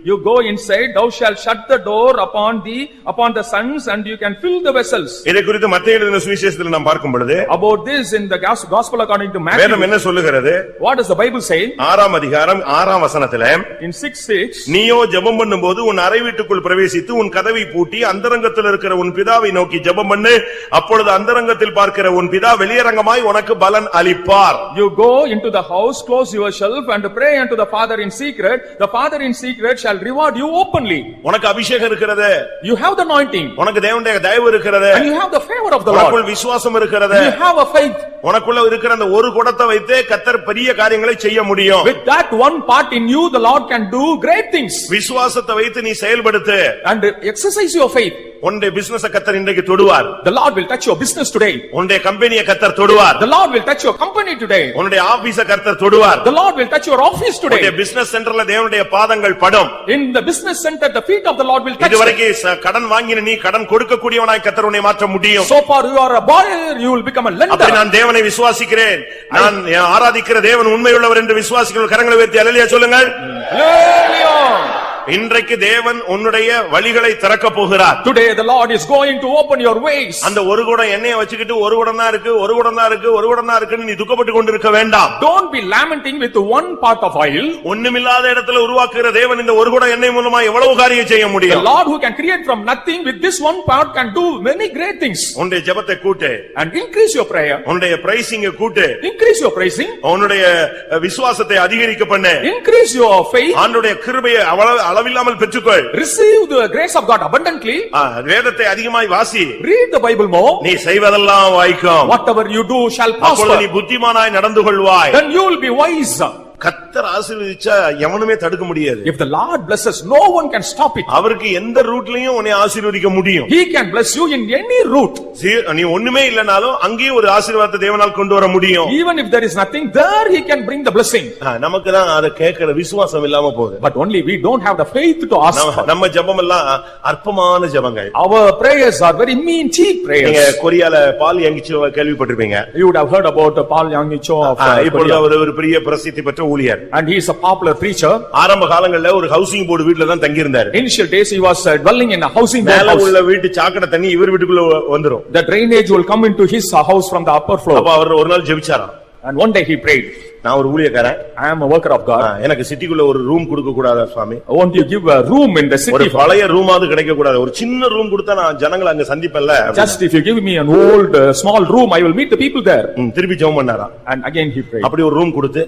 You go inside, thou shalt shut the door upon thee, upon the sons, and you can fill the vessels. இதை குறித்து மத்தேயு எழுதின சுவிசேஷத்தில் நாம் பார்க்கும் பொழுது About this in the gospel according to வேதம் Matthew, என்ன சொல்லுகிறது? what does the Bible say? 6ஆம் அதிகாரம் 6ஆம் வசனத்திலே In 6:6, நீயோ ஜெபம் பண்ணும்போது உன் அறை வீட்டுக்குள் பிரவேசித்து உன் கதவை பூட்டி அந்தரங்கத்தில் இருக்கிற உன் பிதாவை நோக்கி ஜெபம் பண்ணு, அப்பொழுது அந்தரங்கத்தில் பார்க்கிற உன் பிதா வெளியரங்கமாய் உனக்கு பலன் அளிப்பார். you go into the house, close yourself, and pray unto the Father in secret. The Father in secret shall reward you openly. உனக்கு அபிஷேகம் இருக்கிறது, You have the anointing, உனக்கு தேவனுடைய தயவு இருக்கிறது, and you have the favor of the உனக்குள் Lord. விசுவாசம் இருக்கிறது, You have a faith. உனக்குள்ள இருக்கிற அந்த ஒரு குடத்தை வைத்தே கர்த்தர் பெரிய காரியங்களை செய்ய முடியும். With that one part in you, the Lord can do great things. விசுவாசத்தை வைத்து நீ செயல்படுத்து. And exercise your faith. உன்னுடைய பிசினஸ் கர்த்தர் இன்றைக்கு தொடுவார். The Lord will touch your business today. உன்னுடைய கம்பெனியை கர்த்தர் தொடுவார். The Lord will touch your company today. உன்னுடைய ஆபீஸை கர்த்தர் தொடுவார். The Lord will touch your office today. உன்னுடைய பிசினஸ் சென்டர்ல தேவனுடைய பாதங்கள் படும். In the business center, the feet of the Lord will touch them. இதுவரைக்கும் கடன் வாங்கின நீ கடன் கொடுக்க கூடியவனாய் கர்த்தர் உன்னை மாற்ற முடியும். So far you are a buyer, you will become a lender. அப்படி நான் தேவனை விசுவாசிக்கிறேன், நான் ஆராதிக்கிற தேவன் உண்மையுள்ளவர் என்று விசுவாசிக்கிற கரங்களை உயர்த்தி அல்லேலூயா சொல்லுங்கள். Hallelujah. இன்றைக்கு தேவன் உன்னுடைய வழிகளை திறக்க போகிறார். Today the Lord is going to open your ways. அந்த ஒரு குடம் எண்ணெயை வச்சுக்கிட்டு ஒரு குடம் தான் இருக்கு, ஒரு குடம் தான் இருக்கு, ஒரு குடம் தான் இருக்குன்னு நீ துக்கப்பட்டு கொண்டிருக்க வேண்டாம். Don't be lamenting with one part of oil. ஒண்ணுமில்லாத இடத்துல உருவாக்குற தேவன் இந்த ஒரு குடம் எண்ணெய் மூலமா எவ்வளவு காரியம் செய்ய The முடியும். Lord who can create from nothing with this one part can do many great things. உன்னுடைய ஜெபத்தை கூட்டு, And increase your prayer. உன்னுடைய பிரைசிங்க கூட்டு, Increase your praising. உன்னுடைய விசுவாசத்தை அதிகரிக்க பண்ணு. Increase your faith. ஆண்டவருடைய கிருபையை அளவில்லாமல் பெற்றுக்கொள். Receive the grace of God abundantly. வேதத்தை அதிகமாய் வாசி. Read the Bible more. நீ செய்வதெல்லாம் வாய்க்கும். Whatever you do shall அப்பொழுது நீ prosper. புத்திமானாய் நடந்து கொள்வாய். Then you will be wise. கர்த்தர் ஆசீர்வதிச்சா எவனுமே தடுக்க முடியாது. If the Lord blesses, no one can stop it. அவருக்கு எந்த ரூட்லயும் உன்னை ஆசீர்வதிக்க முடியும். He can bless you in any route. நீ ஒண்ணுமே இல்லனாலும் அங்கேயே ஒரு ஆசீர்வாதத்தை தேவனால் கொண்டு வர முடியும். Even if there is nothing, there He can bring the blessing. நமக்கு தான் அதை கேட்கிற விசுவாசம் இல்லாம போகுது. But only we don't have the faith to ask for. நம்ம ஜெபம் எல்லாம் அற்பமான ஜெபங்கள். Our prayers are very mean, cheap நீங்க prayers. கொரியால பால் யாங்கிச்சோ கேள்விப்பட்டிருப்பீங்க. You would have heard about Paul Yang-cho of இப்பொழுது Korea. அவர் ஒரு பெரிய பிரசித்தி பெற்ற ஊழியர். And he is a popular preacher. ஆரம்ப காலங்கள்ல ஒரு ஹவுசிங் போர்டு வீட்ல தான் தங்கி இருந்தார். Initial days he was dwelling in a housing board மேல house. உள்ள வீட்டு சாக்கடை தண்ணி இவர் வீட்டுக்குள்ள வந்துரும். The drainage will come into his house from the upper floor. அப்ப அவர் ஒரு நாள் ஜெபிச்சாராம். And one day he prayed, நான் ஒரு ஊழியக்காரன், I am a worker of God. எனக்கு சிட்டிக்குள்ள ஒரு ரூம் கொடுக்க கூடாதா சுவாமி? Won't you give a room in the ஒரு city? பழைய ரூமாவது கிடைக்க கூடாது? ஒரு சின்ன ரூம் கொடுத்தா நான் ஜனங்களை அங்க சந்திப்பேன்ல. Just if you give me an old small room, I will meet the people there. திருப்பி ஜெபம் பண்ணாராம். And again he prayed. அப்படி ஒரு ரூம் கொடுத்து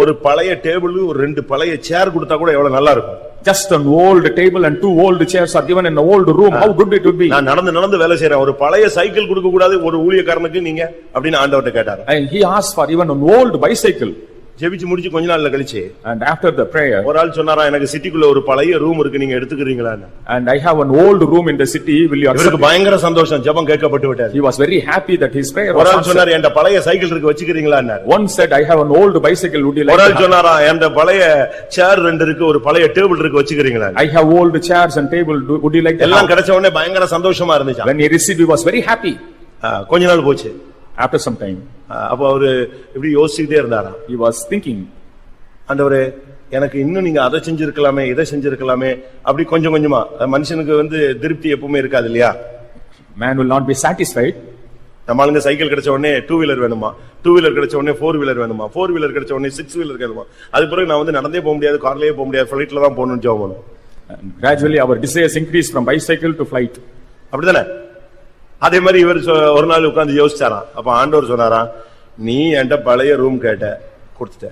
ஒரு பழைய டேபிள் ஒரு 2 பழைய சேர் கொடுத்தா கூட எவ்வளவு நல்லா இருக்கும். Just an old table and 2 old chairs are given in an old room. How good it would be. நான் நடந்து வேலை செய்றேன், ஒரு பழைய சைக்கிள் கொடுக்க கூடாது ஒரு ஊழியக்காரனுக்கு நீங்க அப்படின்னு ஆண்டவர்ட்ட கேட்டாரு. And he asked for even an old bicycle. ஜெபிச்சு முடிச்சு கொஞ்ச நாள்ல கழிச்சு And after the prayer, ஒரு ஆள் சொன்னாரா, எனக்கு சிட்டிக்குள்ள ஒரு பழைய ரூம் இருக்கு, நீங்க எடுத்துக்கிறீங்களான்னு. and I have an old room in the city, will you accept இவருக்கு it? பயங்கர சந்தோஷம், ஜெபம் கேட்கப்பட்டு விட்டாரு. He was very happy that his prayer ஒரு was ஆள் answered. சொன்னாரு, என்கிட்ட பழைய சைக்கிள் இருக்கு வச்சுக்கிறீங்களான்னு. One said, I have an old bicycle, would you like ஒரு to ஆள் have? சொன்னாரா, என்கிட்ட பழைய சேர் 2 இருக்கு, ஒரு பழைய டேபிள் இருக்கு வச்சுக்கிறீங்களான்னு. I have old chairs and table, would you like to எல்லாம் have? கிடைச்ச உடனே பயங்கர சந்தோஷமா இருந்துச்சு. When he received, he was very happy. கொஞ்ச நாள் போச்சு. After some time, அப்ப அவரு இப்படி யோசிச்சுட்டே இருந்தாராம். he was thinking, ஆண்டவரே, எனக்கு இன்னும் நீங்க அதை செஞ்சிருக்கலாமே, இதை செஞ்சிருக்கலாமே, அப்படி கொஞ்சம் கொஞ்சமா. மனுஷனுக்கு திருப்தி எப்பவுமே இருக்காது இல்லையா? man will not be satisfied. நம்மளுங்க சைக்கிள் கிடைச்ச உடனே 2 வீலர் வேணுமா, 2 வீலர் கிடைச்ச உடனே 4 வீலர் வேணுமா, 4 வீலர் கிடைச்ச உடனே 6 வீலர் வேணுமா. அது பிறகு நான் நடந்தே போக முடியாது, கார்லயே போக முடியாது, ஃளைட்ல தான் போகணும்னு ஜெபம் பண்ணுவோம். And gradually our desires increase from bicycle to flight. அப்படிதானே? அதே மாதிரி இவர் ஒரு நாள் உட்கார்ந்து யோசிச்சாராம். அப்ப ஆண்டவர் சொன்னாராம், நீ என்கிட்ட பழைய ரூம் கேட்ட கொடுத்துட்ட,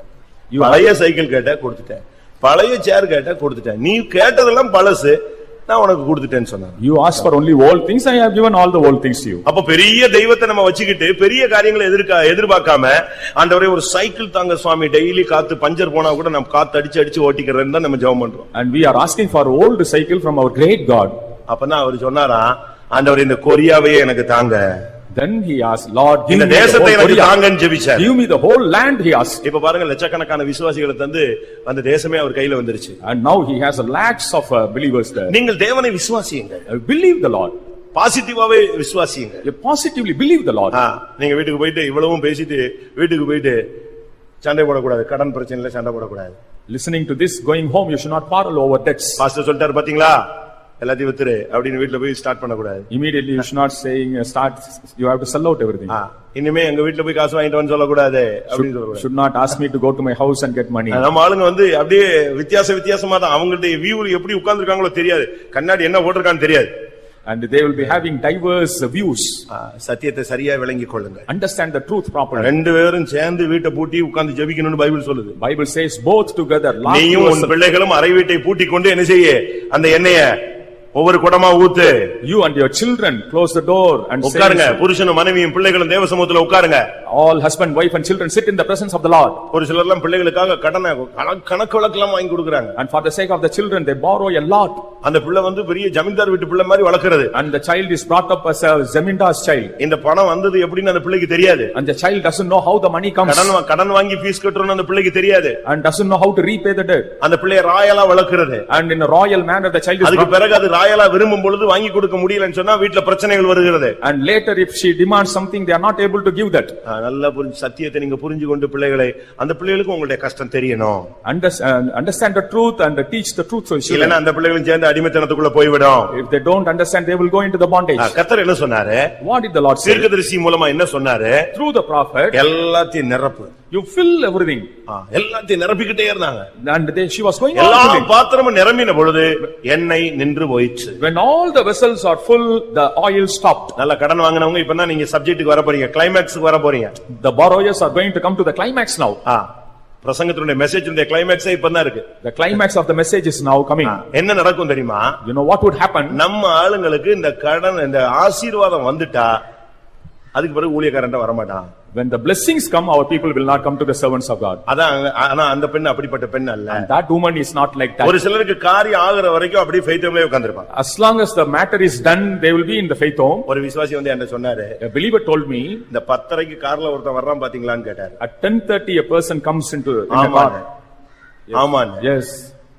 பழைய சைக்கிள் கேட்ட கொடுத்துட்டேன், பழைய சேர் கேட்ட கொடுத்துட்டேன், நீ கேட்டதெல்லாம் பழசு, நான் உனக்கு கொடுத்துட்டேன்னு சொன்னான். You asked for only old things, I have given all the old things to you. அப்ப பெரிய தெய்வத்தை நம்ம வச்சுக்கிட்டு பெரிய காரியங்களை எதிர்பார்க்காம, ஆண்டவரே ஒரு சைக்கிள் தாங்க சுவாமி, டெய்லி காத்து பஞ்சர் போனா கூட நம்ம காத்து அடிச்சு ஓட்டிக்கிறேன்னு தான் நம்ம ஜெபம் பண்றோம். And we are asking for old cycle from our great God. அப்பதான் அவர் சொன்னாரா, ஆண்டவரே இந்த கொரியாவையே எனக்கு தாங்க. Then he asked, Lord, give இந்த me the தேசத்தை whole எனக்கு Korea. தாங்கன்னு ஜெபிச்சார். Give me the whole land, he asked. இப்ப பாருங்க, லட்சக்கணக்கான விசுவாசிகளை தந்து அந்த தேசமே அவர் கையில வந்துருச்சு. And now he has lakhs of believers there. நீங்கள் தேவனை விசுவாசியுங்க, Believe the Lord. பாசிட்டிவாவே விசுவாசியுங்க. You positively believe the Lord. நீங்க வீட்டுக்கு போயிட்டு இவ்வளவும் பேசிட்டு வீட்டுக்கு போயிட்டு சண்டை போடக்கூடாது, கடன் பிரச்சனையில சண்டை போடக்கூடாது. Listening to this, going home, you should not quarrel over debts. Pastor சொல்லிட்டாரு பாத்தீங்களா, எல்லாத்தையும் வித்துரு அப்படின்னு வீட்டுல போய் ஸ்டார்ட் பண்ணக்கூடாது. Immediately you should not saying start, you have to sell out everything. இனிமே எங்க வீட்டுல போய் காசு வாங்கிட்டு வந்து சொல்லக்கூடாது அப்படின்னு சொல்லக்கூடாது. Should not ask me to go to my house and get money. நம்ம ஆளுங்க வந்து அப்படியே வித்தியாசமா தான் அவங்களுடைய வியூ எப்படி உட்கார்ந்துருக்காங்களோ தெரியாது, கண்ணாடி என்ன போட்டிருக்கான்னு தெரியாது. And they will be having diverse views. சத்தியத்தை சரியா விளங்கிக் கொள்ளுங்க. Understand the truth properly. ரெண்டு பேரும் சேர்ந்து வீட்டை பூட்டி உட்கார்ந்து ஜெபிக்கணும்னு பைபிள் சொல்லுது. Bible says both together. நீயும் உன் பிள்ளைகளும் அறை வீட்டை பூட்டி கொண்டு என்ன செய்ய, அந்த எண்ணெய ஒவ்வொரு குடமா ஊத்து. You and your children close the door and உட்காருங்க. புருஷனும் மனைவியும் பிள்ளைகளும் தேவ சமூகத்துல உட்காருங்க. All husband, wife and children sit in the presence of the Lord. ஒரு சிலர்லாம் பிள்ளைகளுக்காக கடனை கணக்கு வழக்கெல்லாம் வாங்கி கொடுக்கறாங்க. And for the sake of the children they borrow a lot. அந்த பிள்ளை வந்து பெரிய ஜமீன்தார் வீட்டு பிள்ளை மாதிரி வளர்க்கிறது. And the child is brought up as a zamindar's child. இந்த பணம் வந்தது எப்படின்னு அந்த பிள்ளைக்கு தெரியாது. And the child doesn't know how the money comes. கடன் வாங்கி ஃபீஸ் கட்டறன்னு அந்த பிள்ளைக்கு தெரியாது. And doesn't know how to repay the debt. அந்த பிள்ளைய ராயலா வளர்க்கிறது. And in a royal manner the child is அதுக்கு பிறகு அது ராயலா விரும்பும் பொழுது வாங்கி கொடுக்க முடியலன்னு சொன்னா வீட்ல பிரச்சனைகள் வருகிறது. And later if she demands something they are not able to give that. நல்லா சத்தியத்தை நீங்க புரிஞ்சு கொண்டு பிள்ளைகளை, அந்த பிள்ளைகளுக்கு உங்களுடைய கஷ்டம் தெரியணும். Understand the truth and teach the truth. இல்லனா அந்த பிள்ளைகளும் சேர்ந்து அடிமைத்தனத்துக்குள்ள போய்விடும். If they don't understand they will go into the bondage. கர்த்தர் என்ன சொன்னாரு? What did the Lord say? தீர்க்கதரிசி மூலமா என்ன சொன்னாரு? Through the prophet, எல்லாத்தையும் நிரப்பு. you fill everything. எல்லாத்தையும் நிரப்பிக்கிட்டே இருந்தாங்க. And she was going on எல்லா filling. பாத்திரமும் நிரம்பின பொழுது எண்ணெய் நின்று போயிற்று. When all the vessels are full, the oil stopped. நல்ல கடன் வாங்குனவங்க இப்பதான் நீங்க சப்ஜெக்ட்டுக்கு வர போறீங்க, கிளைமாக்ஸ்க்கு வர போறீங்க. The borrowers are going to come to the climax now. பிரசங்கத்தினுடைய மெசேஜ்னுடைய கிளைமாக்ஸே இப்பதான் இருக்கு. The climax of the message is now coming. என்ன நடக்கும் தெரியுமா? You know what would happen? நம்ம ஆளுங்களுக்கு இந்த கடன், இந்த ஆசீர்வாதம் வந்துட்டா அதுக்கு பிறகு ஊழியக்காரன்ட்ட வர மாட்டான். When the blessings come, our people will not come to the servants of God. அதான், ஆனா அந்த பெண் அப்படிப்பட்ட பெண் அல்ல. And that woman is not like that. ஒரு சிலருக்கு காரியம் ஆகுற வரைக்கும் அப்படியே faith homeல உட்கார்ந்திருப்பாங்க. As long as the matter is done, they will be in the faith home. ஒரு விசுவாசி வந்து என்ன சொன்னாரு? A believer told me, இந்த 10:30க்கு கார்ல ஒருத்தன் வர்றான் பாத்தீங்களான்னு கேட்டாரு. at 10:30 a person comes into a car. Haman. Yes.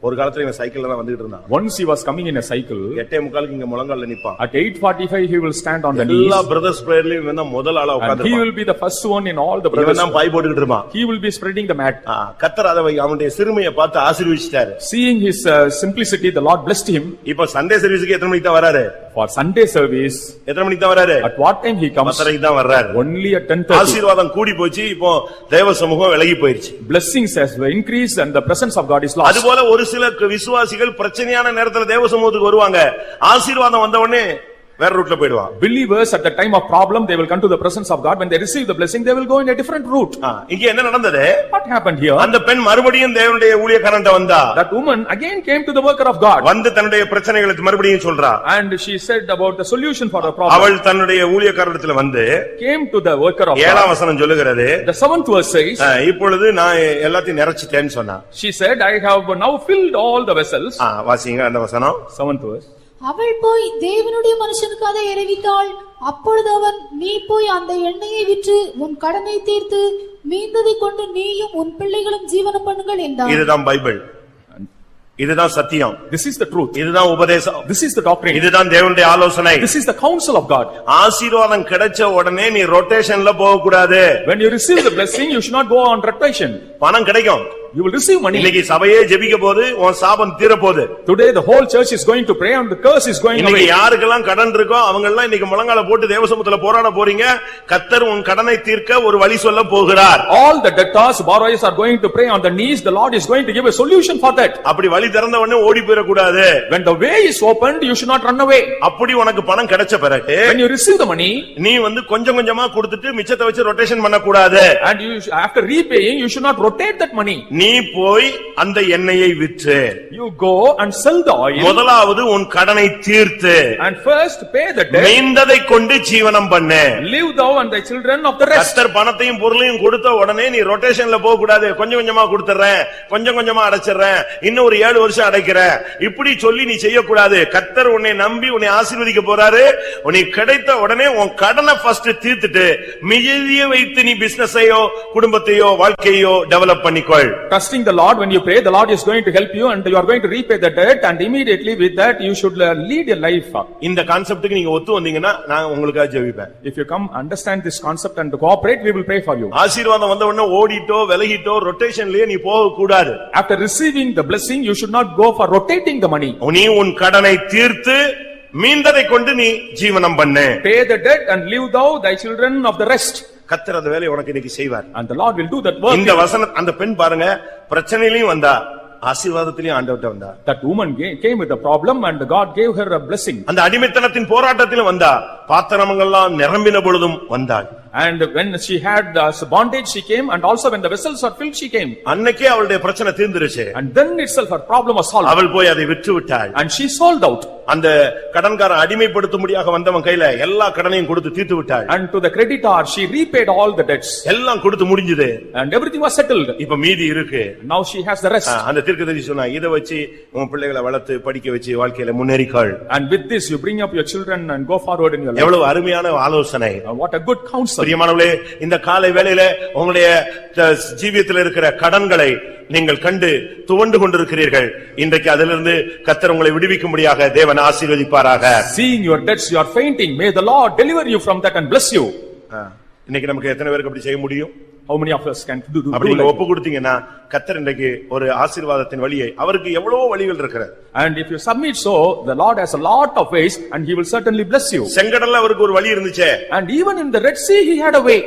ஒரு காலத்துல இவன் சைக்கிள்ல தான் வந்துட்டு இருந்தான். Once he was coming in a cycle. 8:45க்கு இங்க முழங்கால்ல நிப்பான். At 8:45 he will stand on the knees. எல்லா brothers prayerலயும் இவன் தான் முதல் ஆளா உட்கார்ந்திருப்பான். He will be the first one in all the brothers. இவன் தான் பாய் போட்டுக்கிட்டு இருப்பான். He will be spreading the mat. கர்த்தர் அவனுடைய சிறுமையை பார்த்து ஆசீர்வதிச்சாரு. Seeing his simplicity, the Lord blessed him. இப்போ சண்டே சர்வீஸ்க்கு எத்தனை மணிக்கு தான் வராரு? For Sunday service. எத்தனை மணிக்கு தான் வராரு? At what time he comes? 10:30க்கு தான் வர்றாரு. Only at 10:30. ஆசீர்வாதம் கூடி போச்சு. இப்போ தேவ சமூகம் விலகி போயிருச்சு. Blessings has increased and the presence of God is lost. அதுபோல ஒரு சில விசுவாசிகள் பிரச்சனையான நேரத்துல தேவ சமூகத்துக்கு வருவாங்க. ஆசீர்வாதம் வந்த உடனே வேற ரூட்ல போய்டுவாங்க. Believers at the time of problem they will come to the presence of God. When they receive the blessing they will go in a different route. இங்க என்ன நடந்தது? What happened here? அந்த பெண் மறுபடியும் தேவனுடைய ஊழியக்காரன்ட்ட வந்தா. That woman again came to the worker of God. வந்து தன்னுடைய பிரச்சனைகளை மறுபடியும் சொல்றா. And she said about the solution for the problem. அவள் தன்னுடைய ஊழியக்காரரிடத்துல வந்து came to the worker of God. 7ஆம் வசனம் சொல்லுகிறது. The 7th verse says, இப்பொழுது நான் எல்லாத்தையும் நிறைச்சிட்டேன்னு சொன்னா. She said, I have now filled all the vessels. வாசிங்க அந்த வசனம். 7th verse. அவள் போய் தேவனுடைய மனுஷனுக்கு அதை அறிவித்தாள். அப்பொழுது அவன், நீ போய் அந்த எண்ணெயை விற்று உன் கடனை தீர்த்து மீந்ததை கொண்டு நீயும் உன் பிள்ளைகளும் ஜீவனம் பண்ணுங்கள் என்றார். இதுதான் பைபிள். இதுதான் சத்தியம். This is the truth. இதுதான் உபதேசம். This is the doctrine. இதுதான் தேவனுடைய ஆலோசனை. This is the counsel of God. ஆசீர்வாதம் கிடைச்ச உடனே நீ ரொட்டேஷன்ல போக கூடாது. When you receive the blessing you should not go on rotation. பணம் கிடைக்கும். You will receive money. இன்னைக்கு சபையே ஜெபிக்க போகுது, உன் சாபம் தீர போகுது. Today the whole church is going to pray and the curse is going away. இன்னைக்கு யாருக்கெல்லாம் கடன் இருக்கோ அவங்க எல்லாம் இன்னைக்கு முழங்கால போட்டு தேவசமூகத்துல போராட போறீங்க. கர்த்தர் உன் கடனை தீர்க்க ஒரு வழி சொல்ல போகிறார். All the debtors, borrowers are going to pray on the knees. The Lord is going to give a solution for that. அப்படி வழி திறந்த உடனே ஓடி போயிர கூடாது. When the way is opened you should not run away. அப்படி உனக்கு பணம் கிடைச்ச பிறகு when you receive the money நீ வந்து கொஞ்சம் கொஞ்சமா கொடுத்துட்டு மிச்சத்தை வச்சு ரொட்டேஷன் பண்ண கூடாது. and you after repaying you should not rotate that money. நீ போய் அந்த எண்ணெயை விற்று you go and sell the oil. முதலாவது உன் கடனை தீர்த்து and first pay the debt. மீந்ததை கொண்டு ஜீவனம் பண்ணு. live thou and thy children of the rest. கர்த்தர் பணத்தையும் பொருளையும் கொடுத்த உடனே நீ ரொட்டேஷன்ல போக கூடாது. கொஞ்சம் கொஞ்சமா கொடுத்துறேன், கொஞ்சம் கொஞ்சமா அடைச்சிறேன், இன்னும் ஒரு 7 வருஷம் அடைக்கிறேன் இப்படி சொல்லி நீ செய்ய கூடாது. கர்த்தர் உன்னை நம்பி உன்னை ஆசீர்வதிக்க போறாரு. உனக்கு கிடைத்த உடனே உன் கடனை ஃபர்ஸ்ட் தீர்த்துட்டு மீதியை வைத்து நீ பிசினஸையோ குடும்பத்தையோ வாழ்க்கையோ develop பண்ணிக்கொள். trusting the Lord, when you pray, the Lord is going to help you and you are going to repay the debt, and immediately with that you should lead a life. இந்த கான்செப்டுக்கு நீங்க ஒத்து வந்தீங்கன்னா நான் உங்களுக்காக ஜெபிப்பேன். If you come understand this concept and cooperate, we will pray for you. ஆசீர்வாதம் வந்த உடனே ஓடிட்டோ விலகிட்டோ ரொட்டேஷன்லயே நீ போக கூடாது. After receiving the blessing, you should not go for rotating the money. நீ உன் கடனை தீர்த்து மீந்ததை கொண்டு நீ ஜீவனம் பண்ணு. Pay the debt and leave thou thy children of the rest. கர்த்தர் அந்த வேலையை உனக்கு இன்னைக்கு செய்வார். And the Lord will do that work. இந்த வசனம் அந்த பெண் பாருங்க பிரச்சனையிலயும் வந்தா ஆசீர்வாதத்திலயும் ஆண்டவர்ட்ட வந்தா. That woman came with a problem and God gave her a blessing. அந்த அடிமைத்தனத்தின் போராட்டத்திலும் வந்தா பாத்திரமெல்லாம் நிரம்பின பொழுதும் வந்தாள். And when she had the bondage she came, and also when the vessels are filled she came. அன்னைக்கே அவளுடைய பிரச்சனை தீர்ந்துருச்சு. And then itself her problem was solved. அவள் போய் அதை விற்று விட்டாள். And she sold out. அந்த கடன்காரன் அடிமைப்படுத்தும்படியாக வந்தவன் கையில எல்லா கடனையும் கொடுத்து தீர்த்து விட்டாள். And to the creditor she repaid all the debts. எல்லாம் கொடுத்து முடிஞ்சது. And everything was settled. இப்ப மீதி இருக்கு. Now she has the rest. அந்த தீர்க்கதரிசி சொன்னா இத வச்சு உன் பிள்ளைகளை வளர்த்து படிக்க வச்சு வாழ்க்கையில முன்னேறிக்காள். And with this you bring up your children and go forward in your life. எவ்வளவு அருமையான ஆலோசனை. What a good counsel. பிரியமானவர்களே, இந்த காலை வேளையில உங்களுடைய ஜீவியத்தில் இருக்கிற கடன்களை நீங்கள் கண்டு துவண்டு கொண்டிருக்கிறீர்கள். இன்றைக்கு அதிலிருந்து கர்த்தர் உங்களை விடுவிக்கும்படியாக தேவன் ஆசீர்வதிப்பாராக. Seeing your debts you are fainting, may the Lord deliver you from that and bless you. இன்னைக்கு நமக்கு எத்தனை பேருக்கு அப்படி செய்ய முடியும்? How many of us can do அப்படி நீங்க like ஒப்பு கொடுத்தீங்கன்னா கர்த்தர் இன்றைக்கு ஒரு ஆசீர்வாதத்தின் வழியை, அவருக்கு எவ்வளவு வழிகள் இருக்கிறது. And if you submit so, the Lord has a lot of ways and he will certainly bless you. செங்கடல்ல அவருக்கு ஒரு வழி இருந்துச்சே. And even in the Red Sea he had a way.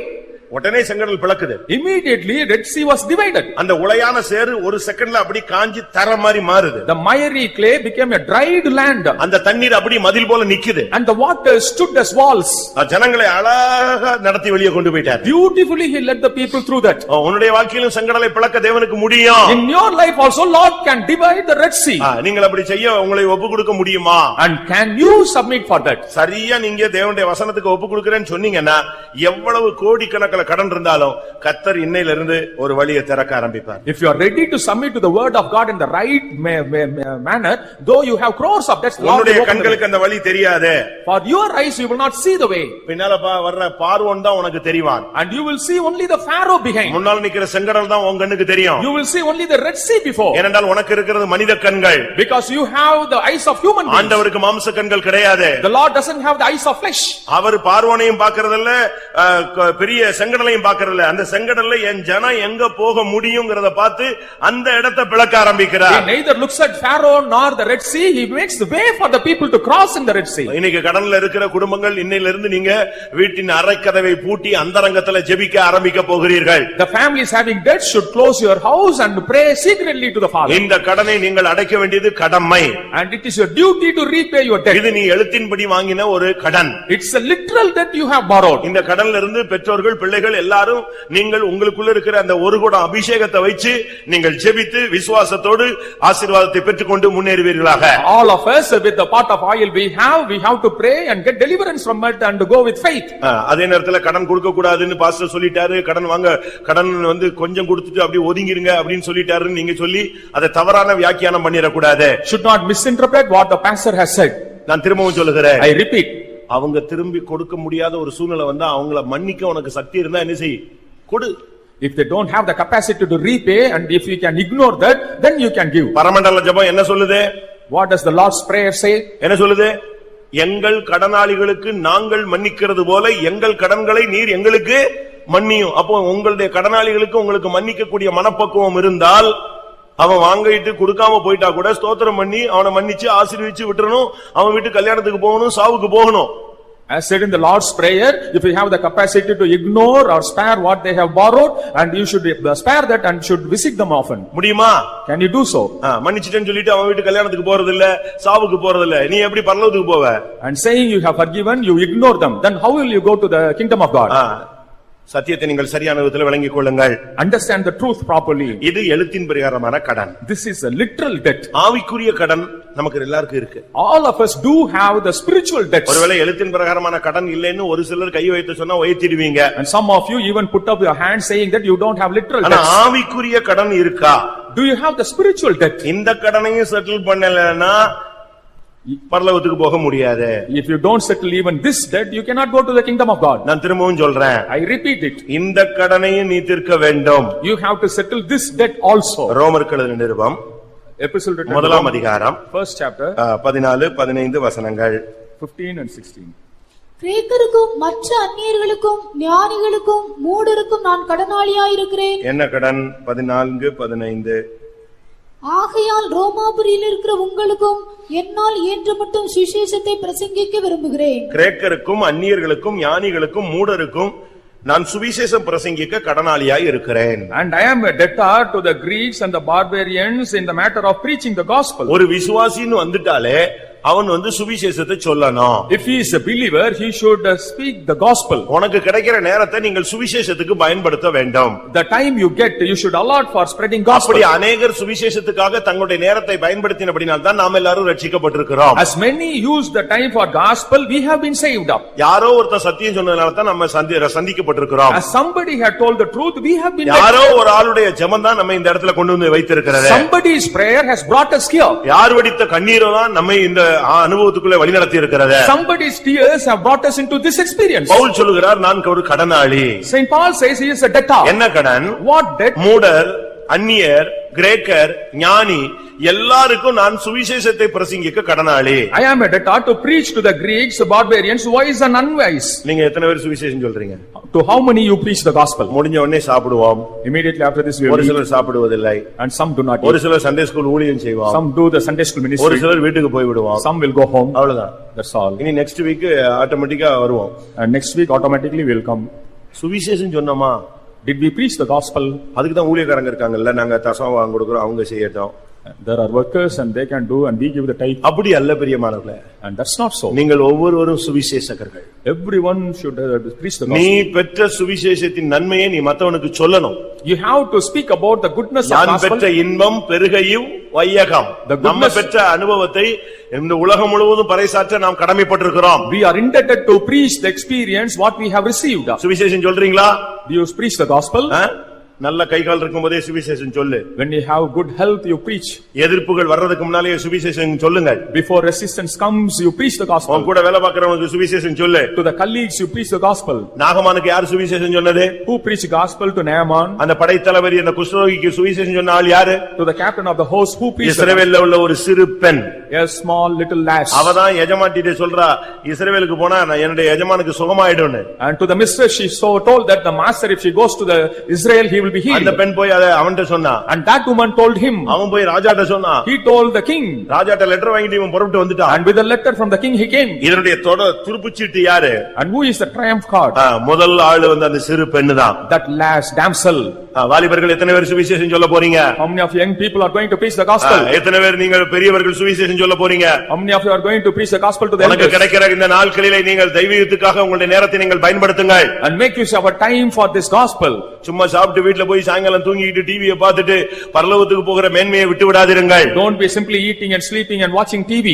உடனே செங்கடல் பிளக்குது. Immediately Red Sea was divided. அந்த உளையான சேறு ஒரு செகண்ட்ல அப்படி காஞ்சி தர மாதிரி மாறுது. The miry clay became a dried land. அந்த தண்ணீர் அப்படி மதில் போல நிக்குது. And the water stood as walls. ஜனங்களை அழகா நடத்தி வெளியே கொண்டு போயிட்டார். Beautifully he led the people through that. உன்னுடைய வாழ்க்கையிலும் செங்கடலை பிளக்க தேவனுக்கு முடியும். In your life also Lord can divide the Red Sea. நீங்கள் அப்படி செய்ய உங்களை ஒப்பு கொடுக்க முடியுமா? And can you submit for that? சரியா நீங்க தேவனுடைய வசனத்துக்கு ஒப்பு கொடுக்கிறேன்னு சொன்னீங்கன்னா எவ்வளவு கோடிக்கணக்கில் கடன் இருந்தாலும் கர்த்தர் இன்னையிலிருந்து ஒரு வழியை திறக்க ஆரம்பிப்பார். If you are ready to submit to the word of God in the right manner, though you have crores of debts, உன்னுடைய கண்களுக்கு அந்த வழி தெரியாது. For your eyes you will not see the way. பின்னால வர்ற பார்வோன் தான் உனக்கு தெரிவான். And you will see only the Pharaoh behind. முன்னால நிக்கிற செங்கடல் தான் உன் கண்ணுக்கு தெரியும். You will see only the Red Sea before. ஏனென்றால் உனக்கு இருக்கிறது மனித கண்கள். Because you have the eyes of human beings. ஆண்டவருக்கு மாம்ச கண்கள் கிடையாது. The Lord doesn't have the eyes of flesh. அவர் பார்வோனையும் பார்க்கறதில்ல, பெரிய செங்கடலையும் பார்க்கறதில்ல. அந்த செங்கடல்ல என் ஜனம் எங்க போக முடியும்ங்கறத பார்த்து அந்த இடத்தை பிளக்க ஆரம்பிக்கிறார். He neither looks at Pharaoh nor the Red Sea. He makes the way for the people to cross in the Red Sea. இன்னைக்கு கடல்ல இருக்கிற குடும்பங்கள் இன்னையிலிருந்து நீங்க வீட்டின் அறைக்கதவை பூட்டி அந்தரங்கத்துல ஜெபிக்க ஆரம்பிக்க போகிறீர்கள். The families having debts should close your house and pray secretly to the Father. இந்த கடனை நீங்கள் அடைக்க வேண்டியது கடமை. And it is your duty to repay your debt. இது நீ எழுத்தின்படி வாங்கின ஒரு கடன். It's a literal debt you have borrowed. இந்த கடன்ல இருந்து பெற்றோர்கள் பிள்ளைகள் எல்லாரும் நீங்கள் உங்களுக்குள்ள இருக்கிற அந்த ஒரு குடம் அபிஷேகத்தை வைத்து நீங்கள் ஜெபித்து விசுவாசத்தோடு ஆசீர்வாதத்தை பெற்றுக்கொண்டு முன்னேறுவீர்களாக. All of us with the pot of oil we have to pray and get deliverance from it and go with faith. அதே நேரத்துல கடன் கொடுக்க கூடாதுன்னு பாஸ்டர் சொல்லிட்டாரு, கடன் வந்து கொஞ்சம் கொடுத்துட்டு அப்படியே ஒதுங்கிருங்க அப்படின்னு சொல்லிட்டாருன்னு நீங்க சொல்லி அதை தவறான வியாக்கியானம் பண்ணிர கூடாது. Should not misinterpret what the pastor has said. நான் திரும்பவும் சொல்லுகிறேன். I repeat. அவங்க திரும்பி கொடுக்க முடியாத ஒரு சூழ்நிலை வந்தா அவங்கள மன்னிக்க உனக்கு சக்தி இருந்தா என்ன செய்? கொடு. If they don't have the capacity to repay and if you can ignore that, then you can give. பரமண்டல ஜெபம் என்ன சொல்லுது? What does the Lord's prayer say? என்ன சொல்லுது? எங்கள் கடனாளிகளுக்கு நாங்கள் மன்னிக்கிறது போல எங்கள் கடன்களை நீர் எங்களுக்கு மன்னியும். அப்போ உங்களுடைய கடனாளிகளுக்கு உங்களுக்கு மன்னிக்க கூடிய மனப்பக்குவம் இருந்தால் அவன் வாங்கிட்டு கொடுக்காம போயிட்டா கூட ஸ்தோத்திரம் பண்ணி அவனை மன்னிச்சு ஆசீர்வதிச்சு விட்டுறணும். அவன் வீட்டு கல்யாணத்துக்கு போகணும், சாவுக்கு போகணும். As said in the Lord's prayer, if you have the capacity to ignore or spare what they have borrowed, and you should spare that and should visit them often. முடியுமா? Can you do so? மன்னிச்சிட்டேன்னு சொல்லிட்டு அவன் வீட்டு கல்யாணத்துக்கு போறது இல்ல, சாவுக்கு போறது இல்ல, நீ எப்படி பரலோகத்துக்கு போவ? And saying you have forgiven, you ignore them, then how will you go to the kingdom of God? சத்தியத்தை நீங்கள் சரியான விதத்தில் விளங்கிக் கொள்ளுங்கள். Understand the truth properly. இது எழுத்தின் பிரகாரமான கடன். This is a literal debt. ஆவிக்குரிய கடன் நமக்கு எல்லாருக்கும் இருக்கு. All of us do have the spiritual debts. ஒருவேளை எழுத்தின் பிரகாரமான கடன் இல்லைன்னு ஒரு சிலர் கை வைத்து சொன்னா உயர்த்திடுவீங்க. And some of you even put up your hand saying that you don't have literal ஆனா debts. ஆவிக்குரிய கடன் இருக்கா? Do you have the spiritual debt? இந்த கடனையும் செட்டில் பண்ணலனா பரலோகத்துக்கு போக முடியாது. If you don't settle even this debt, you cannot go to the kingdom of God. நான் திரும்பவும் சொல்றேன், I repeat it. இந்த கடனையும் நீ தீர்க்க வேண்டும். You have to settle this debt also. ரோமருக்கு எழுதின நிருபம் Epistle written முதலாம் அதிகாரம் first chapter 14-15 வசனங்கள். 15 and 16. கிரேக்கருக்கும் மற்ற அந்நியர்களுக்கும் ஞானிகளுக்கும் மூடருக்கும் நான் கடனாளியாயிருக்கிறேன். என்ன கடன்? 14-15. ஆகையால் ரோமாபுரியில் இருக்கிற உங்களுக்கும் என்னால் இயன்ற மட்டும் சுவிசேஷத்தை பிரசங்கிக்க விரும்புகிறேன். கிரேக்கருக்கும் அந்நியர்களுக்கும் ஞானிகளுக்கும் மூடருக்கும் நான் சுவிசேஷம் பிரசங்கிக்க கடனாளியாய் இருக்கிறேன். And I am a debtor to the Greeks and the barbarians in the matter of preaching the gospel. ஒரு விசுவாசின்னு வந்துட்டாலே அவன் சுவிசேஷத்தை சொல்லணும். If he is a believer, he should speak the gospel. உனக்கு கிடைக்கிற நேரத்தை நீங்கள் சுவிசேஷத்துக்கு பயன்படுத்த வேண்டும். The time you get, you should allot for spreading gospel. அப்படி அநேகர் சுவிசேஷத்துக்காக தங்களுடைய நேரத்தை பயன்படுத்தினபடியால் தான் நாம் எல்லாரும் ரட்சிக்கப்பட்டிருக்கிறோம். As many use the time for gospel, we have been saved up. யாரோ ஒருத்தர் சத்தியம் சொன்னதனால தான் நம்ம சந்திக்கப்பட்டிருக்கிறோம். As somebody had told the truth, we have been. யாரோ ஒரு ஆளுடைய ஜெபம் தான் நம்ம இந்த இடத்துல கொண்டு வந்து வைத்திருக்கிறது. Somebody's prayer has brought us here. யார் வடித்த கண்ணீரோ தான் நம்மை இந்த அனுபவத்துக்குள்ள வழிநடத்தி இருக்கிறது. Somebody's tears have brought us into this experience. Pavul சொல்லுகிறார், நான் ஒரு கடனாளி. Saint Paul says he is a debtor. என்ன கடன்? What debt? மூடர், அந்நியர், கிரேக்கர், ஞானி எல்லாருக்கும் நான் சுவிசேஷத்தை பிரசங்கிக்க கடனாளி. I am a debtor to preach to the Greeks, barbarians, wise and unwise. நீங்க எத்தனை பேர் சுவிசேஷம் சொல்றீங்க? To how many you preach the gospel? முடிஞ்ச உடனே சாப்பிடுவோம். Immediately after this we will ஒரு eat. சிலர் சாப்பிடுவதில்லை. And some do not eat. ஒரு சிலர் சண்டே ஸ்கூல் ஊழியம் செய்வோம். Some do the Sunday school ஒரு ministry. சிலர் வீட்டுக்கு போய் விடுவோம். Some will go home. அவ்வளவுதான். That's all. இனி நெக்ஸ்ட் வீக் ஆட்டோமேட்டிக்கா வருவோம். And next week automatically we will come. சுவிசேஷம் சொன்னோமா? Did we preach the gospel? அதுக்கு தான் ஊழியக்காரங்க இருக்காங்கல்ல, நாங்க தசம் வாங்க கொடுக்கிறோம், அவங்க செய்யட்டும். There are workers and they can do and we give the tithe. அப்படி அல்ல பிரியமானவர்களே. And that's not so. நீங்கள் ஒவ்வொருவரும் சுவிசேஷகர்கள். Everyone should preach the நீ gospel. பெற்ற சுவிசேஷத்தின் நன்மையை நீ மத்தவனுக்கு சொல்லணும். You have to speak about the goodness of நான் gospel. பெற்ற இன்பம் பெருகையும் வையகம். The goodness- நம்ம பெற்ற அனுபவத்தை இந்த உலகம் முழுவதும் பறைசாற்ற நாம் கடமைப்பட்டிருக்கிறோம். We are indebted to preach the experience what we have received. சுவிசேஷம் சொல்றீங்களா? Do you preach the gospel? நல்ல கைகால் இருக்கும்போதே சுவிசேஷம் சொல்லு. When you have good health, you preach. எதிர்ப்புகள் வர்றதுக்கு முன்னாலே சுவிசேஷம் சொல்லுங்க. Before resistance comes, you preach the gospel. உன் கூட வேலை பார்க்கறவனுக்கு சுவிசேஷம் சொல்லு. To the colleagues, you preach the gospel. நாகமானுக்கு யார் சுவிசேஷம் சொன்னது? Who preached gospel to Naaman? அந்த படைத்தலைவர் அந்த குஷ்டரோகிக்கு சுவிசேஷம் சொன்ன ஆள் யாரு? To the captain of the host, who preached the gospel? இஸ்ரவேல்ல உள்ள ஒரு சிறு பெண். A small little lass. அவதான் எஜமான்கிட்ட சொல்றா, இஸ்ரவேலுக்கு போனா நான் என்னுடைய எஜமானுக்கு சுகமாயிடும்னு. And to the mistress she so told that the master, if she goes to the Israel, he will be healed. அந்த பெண் போய் அத அவன்கிட்ட சொன்னா. And that woman told him. அவன் போய் ராஜாட்ட சொன்னா. He told the king. ராஜாட்ட லெட்டர் வாங்கிட்டு இவன் புறப்பட்டு வந்துட்டான். And with the letter from the king he came. இதனுடைய துருப்புச்சீட்டு யாரு? And who is the triumph card? முதல் ஆளு அந்த சிறு பெண்ணு தான். That lass damsel. வாலிபர்கள் எத்தனை பேர் சுவிசேஷம் சொல்ல போறீங்க? How many of young people are going to preach the gospel? எத்தனை பேர் நீங்கள் பெரியவர்கள் சுவிசேஷம் சொல்ல போறீங்க? How many of you are going to preach the gospel to the உங்களுக்கு elders? கிடைக்கிற இந்த நாட்களிலே நீங்கள் தெய்வீகத்துக்காக உங்களுடைய நேரத்தை நீங்கள் பயன்படுத்துங்கள். And make use of a time for this gospel. சும்மா சாப்பிட்டு வீட்ல போய் சாயங்காலம் தூங்கிட்டு டிவியை பார்த்துட்டு பரலோகத்துக்கு போகிற மேன்மையை விட்டு விடாதீர்கள். Don't be simply eating and sleeping and watching TV.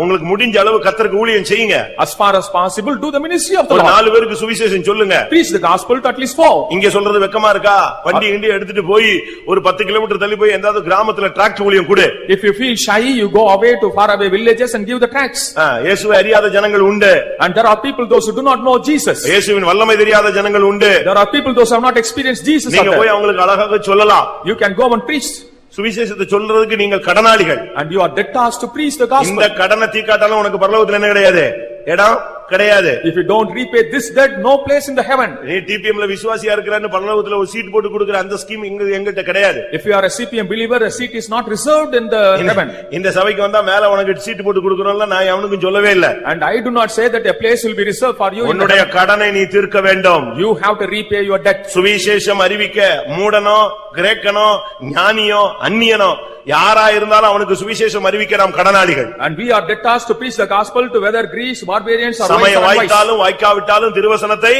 உங்களுக்கு முடிஞ்ச அளவு கர்த்தருக்கு ஊழியம் செய்யுங்க. As far as possible, do the ministry of the ஒரு Lord. 4 பேருக்கு சுவிசேஷம் சொல்லுங்க. Preach the gospel to at least 4. இங்க சொல்றது வெக்கமா இருக்கா? வண்டி கிண்டி எடுத்துட்டு போய் ஒரு 10 கிலோமீட்டர் தள்ளி போய் எந்தாவது கிராமத்துல டிராக்டர் ஊழியம் கொடு. If you feel shy, you go away to far away villages and give the tracts. இயேசுவை அறியாத ஜனங்கள் உண்டு. And there are people those who do not know Jesus. இயேசுவின் வல்லமை தெரியாத ஜனங்கள் உண்டு. There are people those who have not experienced Jesus. நீங்க போய் அவங்களுக்கு அழகாக சொல்லலாம். You can go and preach. சுவிசேஷத்தை சொல்றதுக்கு நீங்கள் கடனாளிகள். And you are debtors to preach the gospel. இந்த கடனை தீக்காட்டாலும் உனக்கு பரலோகத்துல என்ன கிடையாது? இடம் கிடையாது. If you don't repay this debt, no place in the heaven. நீ டிபிஎம்ல விசுவாசியா இருக்கறன்னு பரலோகத்துல ஒரு சீட் போட்டு கொடுக்கிற அந்த ஸ்கீம் எங்கிட்ட கிடையாது. If you are a CPM believer, a seat is not reserved in the heaven. இந்த சபைக்கு வந்தா மேல உனக்கு சீட் போட்டு கொடுக்கறோம்ல, நான் அவனுக்கு சொல்லவே இல்ல. And I do not say that a place will be reserved for you. உன்னுடைய கடனை நீ தீர்க்க வேண்டும். You have to repay your debt. சுவிசேஷம் அறிவிக்க மூடனோ கிரேக்கனோ ஞானியோ அந்நியனோ யாரா இருந்தாலும் அவனுக்கு சுவிசேஷம் அறிவிக்க நாம் கடனாளிகள். And we are debtors to preach the gospel to whether Greeks, barbarians or சமயம் வாய்த்தாலும் வாய்க்காவிட்டாலும் திருவசனத்தை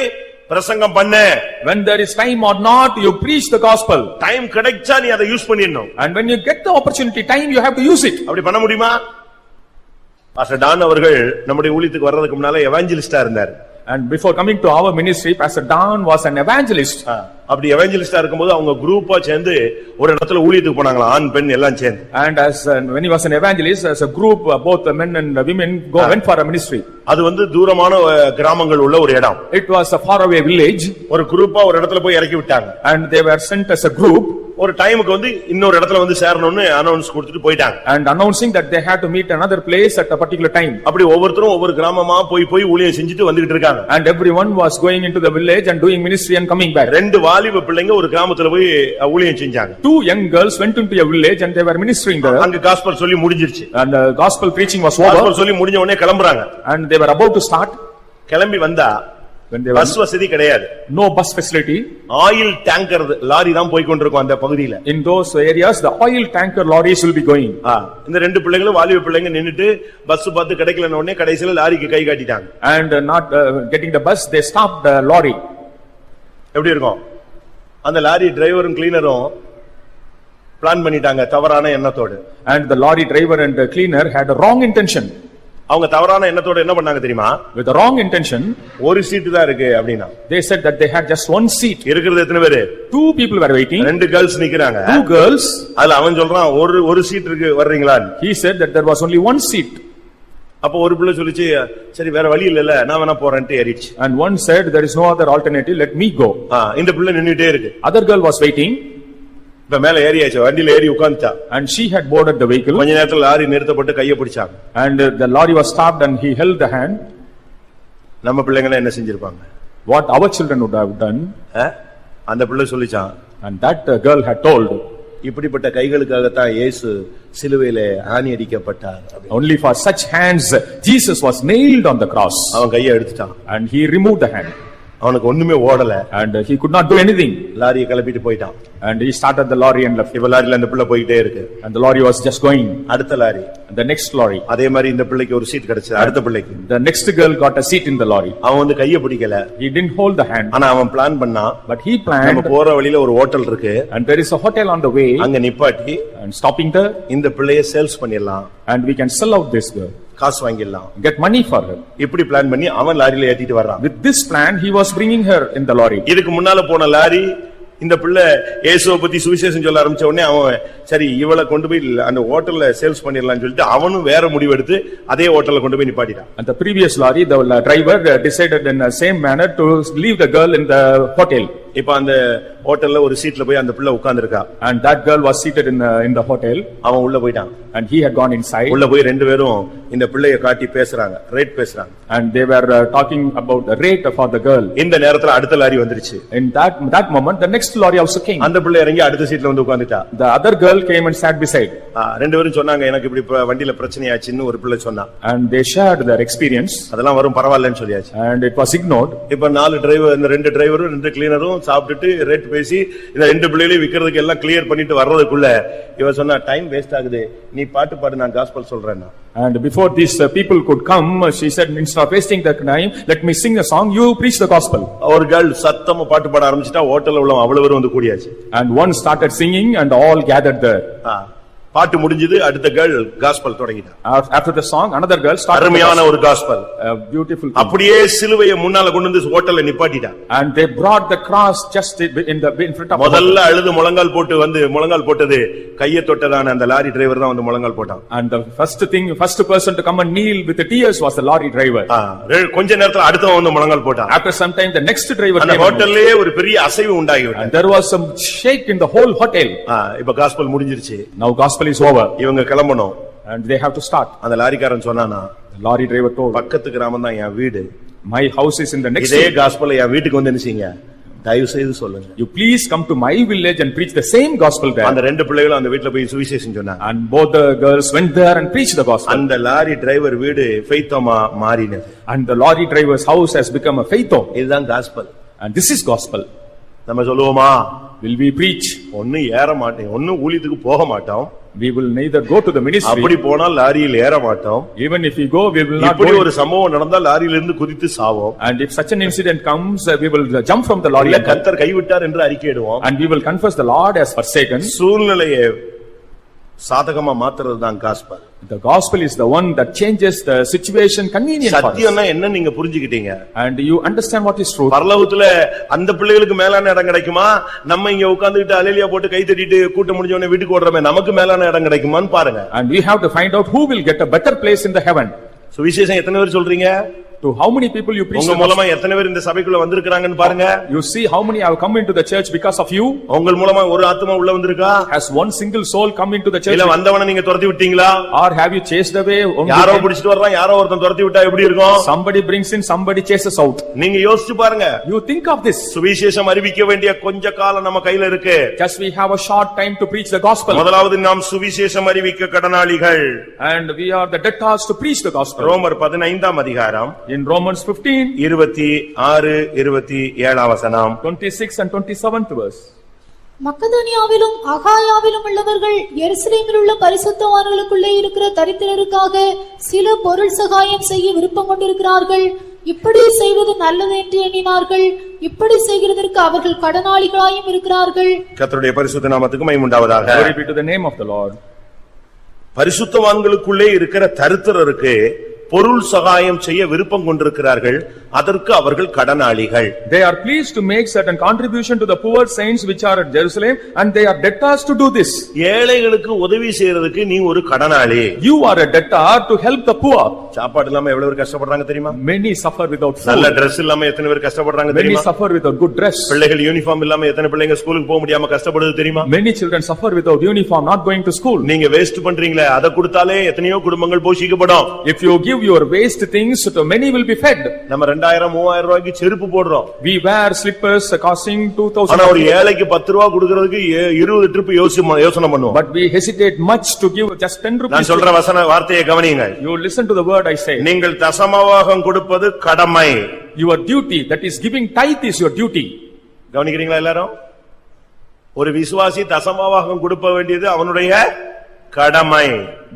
பிரசங்கம் பண்ணு. When there is time or not, you preach the gospel. Time கிடைச்சா நீ அதை யூஸ் பண்ணிடணும். And when you get the opportunity, time, you have to use it. அப்படி பண்ண முடியுமா? பாஸ்டர் டான் அவர்கள் நம்முடைய ஊழியத்துக்கு வர்றதுக்கு முன்னால எவாஞ்சலிஸ்டா இருந்தார். And before coming to our ministry, Pastor Don was an evangelist. அப்படி எவெஞ்சலிஸ்டா இருக்கும்போது அவங்க குரூப்பா சேர்ந்து ஒரு இடத்துல ஊழியத்துக்கு போனாங்களா, ஆண் பெண் எல்லாம் சேர்ந்து. And when he was an evangelist, as a group, both the men and the women went for a ministry. அது வந்து தூரமான கிராமங்கள் உள்ள ஒரு இடம். It was a faraway village. ஒரு குரூப்பா ஒரு இடத்துல போய் இறக்கி விட்டாங்க. And they were sent as a group. ஒரு டைமுக்கு வந்து இன்னொரு இடத்துல வந்து சேரணும்னு அனௌன்ஸ் கொடுத்துட்டு போயிட்டாங்க. And announcing that they had to meet another place at a particular time. அப்படி ஒவ்வொருத்தரும் ஒவ்வொரு கிராமமா போய் ஊழியம் செஞ்சுட்டு வந்துட்டு இருக்காங்க. And everyone was going into the village and doing ministry and coming back. ரெண்டு வாலிப பிள்ளைங்க ஒரு கிராமத்துல போய் ஊழியம் செஞ்சாங்க. Two young girls went into a village and they were ministering there. அங்க காஸ்பல் சொல்லி முடிஞ்சிருச்சு. And the gospel preaching was over. Gospel சொல்லி முடிஞ்ச உடனே கிளம்புறாங்க. And they were about to start. கிளம்பி வந்தா பஸ் வசதி கிடையாது. No bus facility. Oil tanker lorry தான் போய் கொண்டிருக்கும் அந்த பகுதியில. In those areas the oil tanker lorries will be going. இந்த ரெண்டு பிள்ளைகளும் வாலிப பிள்ளைங்க நின்னுட்டு பஸ் பார்த்து கிடைக்கலன உடனே கடைசில லாரிக்கு கை காட்டிட்டாங்க. And not getting the bus, they stopped the lorry. எப்படி இருக்கும்? அந்த லாரி டிரைவரும் கிளீனரும் பிளான் பண்ணிட்டாங்க தவறான எண்ணத்தோடு. And the lorry driver and the cleaner had a wrong intention. அவங்க தவறான எண்ணத்தோட என்ன பண்ணாங்க தெரியுமா? With the wrong intention, ஒரு சீட் தான் இருக்கு அப்படினா. They said that they had just one seat. இருக்குது எத்தனை பேரு? Two people were waiting. ரெண்டு girls நிக்கறாங்க. Two girls. அதுல அவன் சொல்றான் ஒரு சீட் இருக்கு வர்றீங்களா? He said that there was only one seat. அப்ப ஒரு பிள்ளை சொல்லுச்சு, சரி வேற வழி இல்லல நான் வேணா போறேன்ட்டு ஏறிச்சு. And one said there is no other alternative, let me go. இந்த பிள்ளை நின்னுட்டே இருக்கு. Other girl was waiting. இப்ப மேல ஏறியாச்சு, வண்டியில ஏறி உட்கார்ந்தா. And she had boarded the vehicle. கொஞ்ச நேரத்துல லாரி நிறுத்தப்பட்டு கையை பிடிச்சாங்க. And the lorry was stopped and he held the hand. நம்ம பிள்ளைங்க என்ன செஞ்சிருப்பாங்க? What our children would have done. அந்த பிள்ளை சொல்லிச்சான். And that girl had told. இப்படிப்பட்ட கைகளுக்காக தான் இயேசு சிலுவையிலே ஆணி அடிக்கப்பட்டார். Only for such hands Jesus was nailed on the cross. அவன் கையை எடுத்துட்டான். And he removed the hand. அவனுக்கு ஒண்ணுமே ஓடல. And he could not do anything. லாரியை கிளப்பிட்டு போயிட்டான். And he started the lorry and left. இப்ப லாரில அந்த பிள்ளை போயிட்டே இருக்கு. And the lorry was just going. அடுத்த லாரி. The next lorry. அதே மாதிரி இந்த பிள்ளைக்கு ஒரு சீட் கிடைச்சது. அடுத்த பிள்ளைக்கு. The next girl got a seat in the lorry. அவன் வந்து கையை பிடிக்கல. He didn't hold the hand. ஆனா அவன் பிளான் பண்ணா. But he planned. நம்ம போற வழியில ஒரு ஹோட்டல் இருக்கு. And there is a hotel on the way. அங்க நிப்பாட்டி. And stopping there. இந்த பிள்ளையை சேல்ஸ் பண்ணிடலாம். And we can sell out this girl. காசு வாங்கிடலாம். Get money for her. இப்படி பிளான் பண்ணி அவன் லாரியில ஏத்திட்டு வர்றான். With this plan he was bringing her in the lorry. இதுக்கு முன்னால போன லாரி இந்த பிள்ளை இயேசுவை பத்தி சுவிசேஷம் சொல்ல ஆரம்பிச்ச உடனே அவன் சரி இவளை கொண்டு போய் அந்த ஹோட்டல்ல சேல்ஸ் பண்ணிடலாம்னு சொல்லிட்டு அவனும் வேற முடிவு எடுத்து அதே ஹோட்டல்ல கொண்டு போய் நிப்பாட்டிட்டான். And the previous lorry the driver decided in the same manner to leave the girl in the hotel. இப்ப அந்த ஹோட்டல்ல ஒரு சீட்ல போய் அந்த பிள்ளை உட்கார்ந்து இருக்கா. And that girl was seated in the hotel. அவன் உள்ள போய்ட்டான். And he had gone inside. உள்ள போய் ரெண்டு பேரும் இந்த பிள்ளையை காட்டி பேசுறாங்க, ரேட் பேசுறாங்க. And they were talking about the rate for the girl. இந்த நேரத்துல அடுத்த லாரி வந்துருச்சு. In that moment the next lorry also came. அந்த பிள்ளை இறங்கி அடுத்த சீட்ல வந்து உட்கார்ந்துட்டா. The other girl came and sat beside. ரெண்டு பேரும் சொன்னாங்க எனக்கு இப்படி வண்டியில பிரச்சனை ஆச்சுன்னு ஒரு பிள்ளை சொன்னா. And they shared their experience. அதெல்லாம் வரும் பரவாயில்லைன்னு சொல்லியாச்சு. And it was ignored. இப்ப நாலு டிரைவர் இந்த ரெண்டு டிரைவரும் ரெண்டு கிளீனரும் சாப்பிட்டுட்டு ரேட் பேசி இந்த ரெண்டு பிள்ளைகளையும் விக்கிறதுக்கு எல்லாம் கிளியர் பண்ணிட்டு வர்றதுக்குள்ள இவ சொன்னா டைம் வேஸ்ட் ஆகுது, நீ பாட்டு பாடு நான் காஸ்பல் சொல்றேன்னா. And before these people could come, she said, instead of wasting the time, let me sing a song, you preach the gospel. ஒரு கேர்ள் சத்தமா பாட்டு பாட ஆரம்பிச்சிட்டா ஹோட்டல்ல உள்ள அவ்வளவு பேரும் வந்து கூடியாச்சு. And one started singing and all gathered there. பாட்டு முடிஞ்சது, அடுத்த கேர்ள் காஸ்பல் தொடங்கிட்டா. After the song another girl started. அருமையான ஒரு காஸ்பல். Beautiful. அப்படியே சிலுவையை முன்னால கொண்டு வந்து ஹோட்டல்ல நிப்பாட்டிட்டா. And they brought the cross just in front of. முதல்ல அழுது முழங்கால் போட்டு வந்து முழங்கால் போட்டது கையை தொட்டதான அந்த லாரி டிரைவர் தான் வந்து முழங்கால் போட்டான். And the first person to come and kneel with the tears was the lorry driver. கொஞ்ச நேரத்துல அடுத்தவன் வந்து முழங்கால் போட்டான். After some time the next driver அந்த ஹோட்டல்லே ஒரு பெரிய அசைவு உண்டாகிவிட்டது. And there was some shake in the whole hotel. இப்ப காஸ்பல் முடிஞ்சிருச்சு. Now gospel is over. இவங்க கிளம்பணும். And they have to start. அந்த லாரிக்காரன் சொன்னானா, the lorry driver told, பக்கத்து கிராமம் தான் என் வீடு. My house is in the next. இதே காஸ்பல் என் வீட்டுக்கு வந்து நிச்சீங்க, தயவு செய்து சொல்லுங்க. You please come to my village and preach the same gospel there. அந்த ரெண்டு பிள்ளைகளும் அந்த வீட்ல போய் சுவிசேஷம் சொன்னாங்க. And both the girls went there and preached the gospel. அந்த லாரி டிரைவர் வீடு ஃபெய்த்தோமா மாறினது. And the lorry driver's house has become a faith home. இதுதான் gospel. And this is gospel. நம்ம சொல்லுவோமா? Will we preach? ஒண்ணு ஏற மாட்டோம், ஒண்ணு ஊழியத்துக்கு போக மாட்டோம். We will neither go to the ministry. அப்படி போனா லாரியில் ஏற மாட்டோம். Even if we go, we will not go. இப்படி ஒரு சம்பவம் நடந்தா லாரியில இருந்து குதித்து சாவோம். And if such an incident comes, we will jump from the lorry. கர்த்தர் கைவிட்டார் என்று அறிக்கையிடுவோம். And we will confess the Lord has forsaken. சூழ்நிலையை சாதகமா மாத்துறதுதான் gospel. The gospel is the one that changes the situation convenient for us. சத்தியம்னா என்ன நீங்க புரிஞ்சுக்கிட்டீங்க. And you understand what is truth. பரலோகத்துல அந்த பிள்ளைகளுக்கு மேலான இடம் கிடைக்குமா? நம்ம இங்க உட்கார்ந்துட்டு அலேலியா போட்டு கை தட்டிட்டு கூட்ட முடிஞ்ச உடனே வீட்டுக்கு ஓடுறமே நமக்கு மேலான இடம் கிடைக்குமான்னு பாருங்க. And we have to find out who will get a better place in the heaven. சுவிசேஷம் எத்தனை பேர் சொல்றீங்க? To how many people you preach? உங்க மூலமா எத்தனை பேர் இந்த சபைக்குள்ள வந்திருக்காங்கன்னு பாருங்க. You see how many have come into the church because of you? உங்க மூலமா ஒரு ஆத்துமா உள்ள வந்திருக்கா? Has one single soul come into the church? இல்ல வந்தவன நீங்க துரத்தி விட்டீங்களா? Or have you chased away? யாரோ பிடிச்சிட்டு வர்றான், யாரோ ஒருத்தன் துரத்தி விட்டா எப்படி இருக்கும்? Somebody brings in, somebody chases out. நீங்க யோசிச்சு பாருங்க. You think of this. சுவிசேஷம் அறிவிக்க வேண்டிய கொஞ்ச காலம் நம்ம கையில இருக்கு. Just we have a short time to preach the gospel. முதலாவது நாம் சுவிசேஷம் அறிவிக்க கடனாளிகள். And we are the debtors to preach the gospel. ரோமர் 15ஆம் அதிகாரம். In Romans 15. 26 27 வசனம். 26 and 27th verse. மக்கதனியாவிலும் அகாயாவிலும் உள்ளவர்கள் எருசலேமில் உள்ள பரிசுத்தவான்களுக்குள்ளே இருக்கிற தரித்திரருக்காக சில பொருள் சகாயம் செய்ய விருப்பம் கொண்டிருக்கிறார்கள். இப்படி செய்வது நல்லது என்று எண்ணினார்கள். இப்படி செய்கிறதற்கு அவர்கள் கடனாளிகளாயும் இருக்கிறார்கள். கர்த்தருடைய பரிசுத்த நாமத்துக்கு மகிமை உண்டாவதாக. Glory be to the name of the Lord. பரிசுத்தவான்களுக்குள்ளே இருக்கிற தரித்திரருக்கு பொருள் சகாயம் செய்ய விருப்பம் கொண்டிருக்கிறார்கள். அதற்கு அவர்கள் கடனாளிகள். They are pleased to make certain contribution to the poor saints which are at Jerusalem, and they are debtors to do this. ஏழைகளுக்கு உதவி செய்யறதுக்கு நீ ஒரு கடனாளி. You are a debtor to help the poor. சாப்பாடு இல்லாம எவ்வளவு பேர் கஷ்டப்படுறாங்க தெரியுமா? Many suffer without food. நல்ல Dress இல்லாம எத்தனை பேர் கஷ்டப்படுறாங்க Many தெரியுமா? suffer without good dress. பிள்ளைகள் யூனிஃபார்ம் இல்லாம எத்தனை பிள்ளைங்க ஸ்கூலுக்கு போக முடியாம கஷ்டப்படுது தெரியுமா? Many children suffer without uniform, not going to school. நீங்க வேஸ்ட் பண்றீங்களே, அத கொடுத்தாலே எத்தனையோ குடும்பங்கள் போஷிக்கப்படும். If you give your waste things to many will be fed. நம்ம 2000 3000 ரூபாய்க்கு செருப்பு போடுறோம். We wear slippers costing 2000. ஆனா ஒரு ஏழைக்கு 10 ரூபாய் கொடுக்கிறதுக்கு 20 ட்ரிப் யோசனை பண்ணுவோம். But we hesitate much to give just 10 rupees. நான் சொல்ற வார்த்தையை கவனியுங்க. You listen to the word I say. நீங்கள் தசமபாகம் கொடுப்பது கடமை. Your duty, that is giving tithe, is your duty. கவனிக்கிறீங்களா எல்லாரும்? ஒரு விசுவாசி தசமபாகம் கொடுக்க வேண்டியது அவனுடைய கடமை.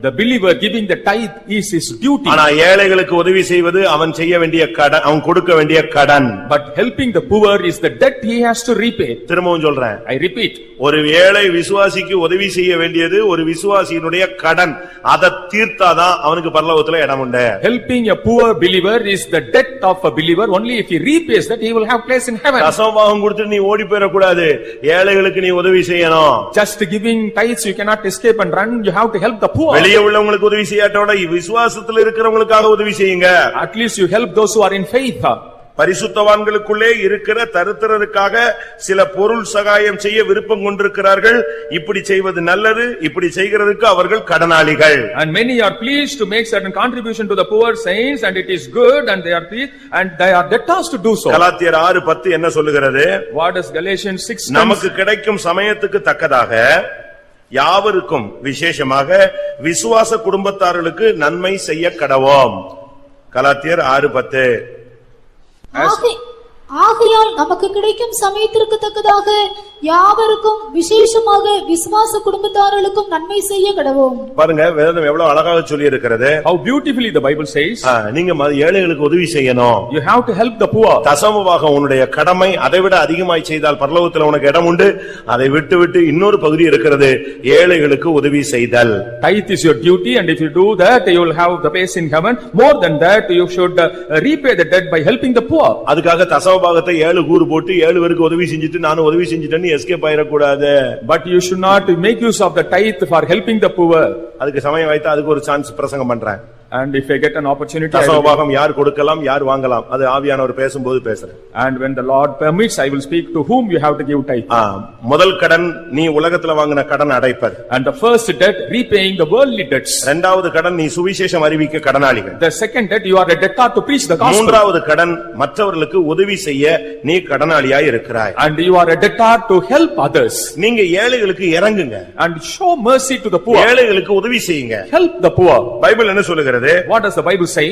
The believer giving the tithe is his duty. ஆனா ஏழைகளுக்கு உதவி செய்வது அவன் செய்ய வேண்டிய கடன், அவன் கொடுக்க வேண்டிய கடன். But helping the poor is the debt he has to repay. திரும்பவும் சொல்றேன். I repeat. ஒரு ஏழை விசுவாசிக்கு உதவி செய்ய வேண்டியது ஒரு விசுவாசியினுடைய கடன். அதை தீர்த்தாதான் அவனுக்கு பரலோகத்துல இடம் உண்டு. Helping a poor believer is the debt of a believer. Only if he repays that he will have place in heaven. தசமபாகம் கொடுத்து நீ ஓடி போயிட கூடாது. ஏழைகளுக்கு நீ உதவி செய்யணும். Just giving tithes you cannot escape and run. You have to help the poor. வெளியே உள்ளவங்களுக்கு உதவி செய்யாட்டோட விசுவாசத்துல இருக்கிறவங்களுக்காக உதவி செய்யுங்க. At least you help those who are in faith. பரிசுத்தவான்களுக்குள்ளே இருக்கிற தரித்திரருக்காக சில பொருள் சகாயம் செய்ய விருப்பம் கொண்டிருக்கிறார்கள். இப்படி செய்வது நல்லது, இப்படி செய்கிறதுக்கு அவர்கள் கடனாளிகள். And many are pleased to make certain contribution to the poor saints, and it is good, and they are pleased, and they are debtors to do so. கலாத்தியர் 6:10 என்ன சொல்லுகிறது? What does Galatians 6 நமக்கு கிடைக்கும் சமயத்துக்கு தக்கதாக யாவருக்கும் விசேஷமாக விசுவாச குடும்பத்தார்களுக்கு நன்மை செய்ய கடவோம். கலாத்தியர் 6:10. ஆகையால் நமக்கு கிடைக்கும் சமயத்திற்கு தக்கதாக யாவருக்கும் விசேஷமாக விசுவாச குடும்பத்தார்களுக்கும் நன்மை செய்ய கடவோம். பாருங்க வேதம் எவ்வளவு அழகாக சொல்லி இருக்கிறது. How beautifully the Bible says. நீங்க ஏழைகளுக்கு உதவி செய்யணும். You have to help the poor. தசமபாகம் உன்னுடைய கடமை. அதைவிட அதிகமாய் செய்தால் பரலோகத்தில் உனக்கு இடம் உண்டு. அதை விட்டு இன்னொரு பகுதி இருக்கிறது, ஏழைகளுக்கு உதவி செய்தல். Tithe is your duty, and if you do that you will have the place in heaven. More than that you should repay the debt by helping the poor. அதுக்காக தசமபாகத்தை 7 கூறு போட்டு 7 பேருக்கு உதவி செஞ்சுட்டு நானும் உதவி செஞ்சுட்டேன்னு எஸ்கேப் ஆயிடக்கூடாது. But you should not make use of the tithe for helping the poor. அதுக்கு சமயம் வைத்தா அதுக்கு ஒரு சான்ஸ் பிரசங்கம் பண்றேன். And if I get an opportunity, தசமபாகம் யார் கொடுக்கலாம் யார் வாங்கலாம் அது ஆவியானவர் பேசும்போது பேசுறேன். And when the Lord permits I will speak to whom you have to give tithe. முதல் கடன் நீ உலகத்துல வாங்கின கடன் அடைப்பது. And the first debt repaying the worldly debts. இரண்டாவது கடன் நீ சுவிசேஷம் அறிவிக்க கடனாளிகள். The second debt you are a debtor to preach the gospel. மூன்றாவது கடன் மற்றவர்களுக்கு உதவி செய்ய நீ கடனாளியாய் இருக்கிறாய். And you are a debtor to help others. நீங்க ஏழைகளுக்கு இறங்குங்க. And show mercy to the poor. ஏழைகளுக்கு உதவி செய்யுங்க. Help the poor. பைபிள் என்ன சொல்லுகிறது? What does the Bible say?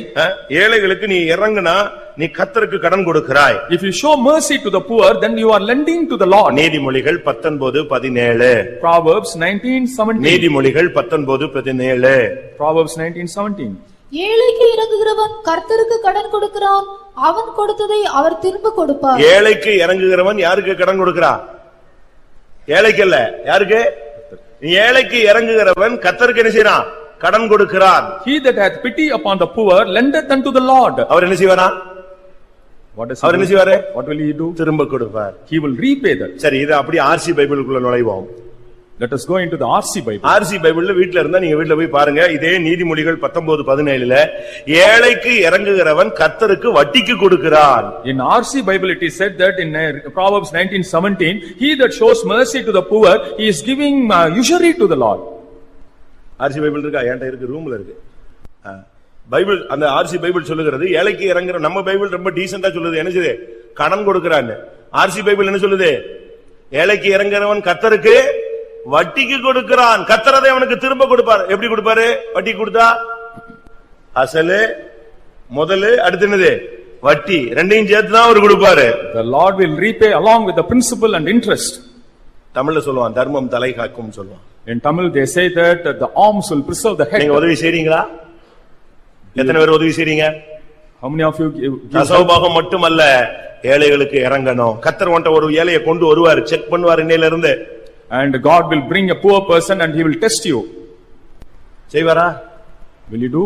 ஏழைகளுக்கு நீ இறங்குனா நீ கர்த்தருக்கு கடன் கொடுக்கிறாய். If you show mercy to the poor, then you are lending to the Lord. நீதிமொழிகள் 19:17. Proverbs 19:17. நீதிமொழிகள் 19:17. Proverbs 19:17. ஏழைக்கு இறங்குகிறவன் கர்த்தருக்கு கடன் கொடுக்கிறான், அவன் கொடுத்ததை அவர் திரும்ப கொடுப்பார். ஏழைக்கு இறங்குகிறவன் யாருக்கு கடன் கொடுக்கிறான்? ஏழைக்கு அல்ல, யாருக்கு? ஏழைக்கு இறங்குகிறவன் கர்த்தருக்கு என்ன செய்றான்? கடன் கொடுக்கிறான். He that hath pity upon the poor lendeth unto the Lord. அவர் என்ன செய்வாரா? அவர் என்ன செய்வாரு? What will he do? திரும்ப கொடுப்பார். He will repay that. சரி, இது அப்படியே ஆர்சி பைபிளுக்குள்ள நுழைவோம். Let us go into the RC Bible. RC பைபிள்ல வீட்ல இருந்தா நீங்க வீட்ல போய் பாருங்க. இதே நீதிமொழிகள் 19:17 ஏழைக்கு இறங்குகிறவன் கர்த்தருக்கு வட்டிக்கு கொடுக்கிறான். In RC Bible it is said that in Proverbs 19:17, he that shows mercy to the poor, he is giving usury to the Lord. RC Bible இருக்கா? என்கிட்ட இருக்கு, ரூம்ல இருக்கு. பைபிள், அந்த ஆர்சி பைபிள் சொல்லுகிறது ஏழைக்கு இறங்குற. நம்ம பைபிள் ரொம்ப டீசென்ட்டா சொல்லுது, என்ன செய்யுது? கடன் கொடுக்கிறான்னு. ஆர்சி பைபிள் என்ன சொல்லுது? ஏழைக்கு இறங்குறவன் கர்த்தருக்கு வட்டிக்கு கொடுக்கிறான். கர்த்தர் அதை அவனுக்கு திரும்ப கொடுப்பார். எப்படி கொடுப்பாரு? வட்டி கொடுத்தா அசலு முதலு அடுத்து என்னது? வட்டி, ரெண்டையும் சேர்த்து தான் அவர் கொடுப்பாரு. The Lord will repay along with the principal and interest. தமிழ்ல சொல்லுவான் தர்மம் தலை காக்கும் சொல்லுவான். In Tamil they say that the alms will preserve the head. நீங்க உதவி செய்றீங்களா? எத்தனை பேர் உதவி செய்றீங்க? How many of you give? தசமபாகம் மட்டுமல்ல, ஏழைகளுக்கு இறங்கணும். கர்த்தர் உன்கிட்ட ஒரு ஏழையை கொண்டு வருவார், செக் பண்ணுவார் இன்னையில இருந்து. And God will bring a poor person and he will test you. செய்வாரா? Will you do?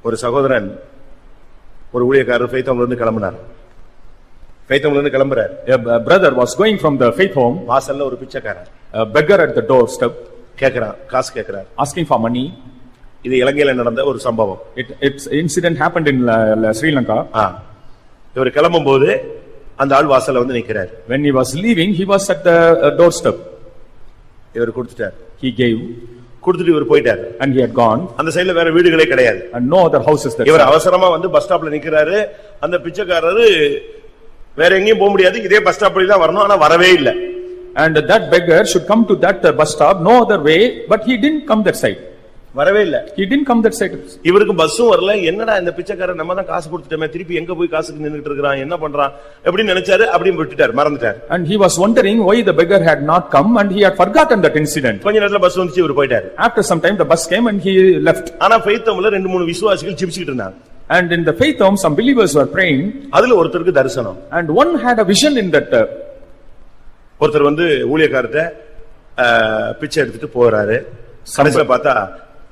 ஒரு சகோதரன், ஒரு ஊழியக்காரர் ஃபெய்த்தோம்ல இருந்து கிளம்பினார். ஃபெய்த்தோம்ல இருந்து கிளம்புறார். A brother was going from the faith home. வாசல்ல ஒரு பிச்சைக்காரன், a beggar at the doorstep, கேக்குறான், காசு கேக்குறார். asking for money. இது இலங்கையில நடந்த ஒரு சம்பவம். Its incident happened in Sri Lanka. இவர் கிளம்பும்போது அந்த ஆள் வாசல்ல வந்து நிக்கிறார். When he was leaving, he was at the doorstep. இவர் கொடுத்துட்டார். He gave. கொடுத்துட்டு இவர் போயிட்டார். And he had gone. அந்த சைடுல வேற வீடுகளே கிடையாது. And no other houses there. இவர் அவசரமா வந்து பஸ் ஸ்டாப்ல நிக்கிறாரு. அந்த பிச்சைக்காரரு வேற எங்கேயும் போக முடியாது, இதே பஸ் ஸ்டாப்ல தான் வரணும், ஆனா வரவே இல்ல. And that beggar should come to that bus stop, no other way, but he didn't come that side. வரவே இல்ல. He didn't come that side. இவருக்கு பஸ்ஸும் வரல. என்னடா இந்த பிச்சைக்காரர், நம்ம தான் காசு கொடுத்துட்டோமே, திருப்பி எங்க போய் காசுக்கு நின்னுட்டு இருக்கான், என்ன பண்றான் எப்படி நினைச்சாரு. அப்படியே விட்டுட்டார், மறந்துட்டார். And he was wondering why the beggar had not come and he had forgotten that incident. கொஞ்ச நேரத்துல பஸ் வந்துச்சு, இவர் போயிட்டார். After some time the bus came and he left. ஆனா ஃபெய்த்தோம்ல 2-3 விசுவாசிகள் ஜெபிச்சிட்டு இருந்தாங்க. And in the faith home some believers were praying. அதுல ஒருத்தருக்கு தரிசனம். And one had a vision in that. ஒருத்தர் வந்து ஊழியக்காரர்ட்ட பிச்சை எடுத்துட்டு போறாரு. கடைசில பார்த்தா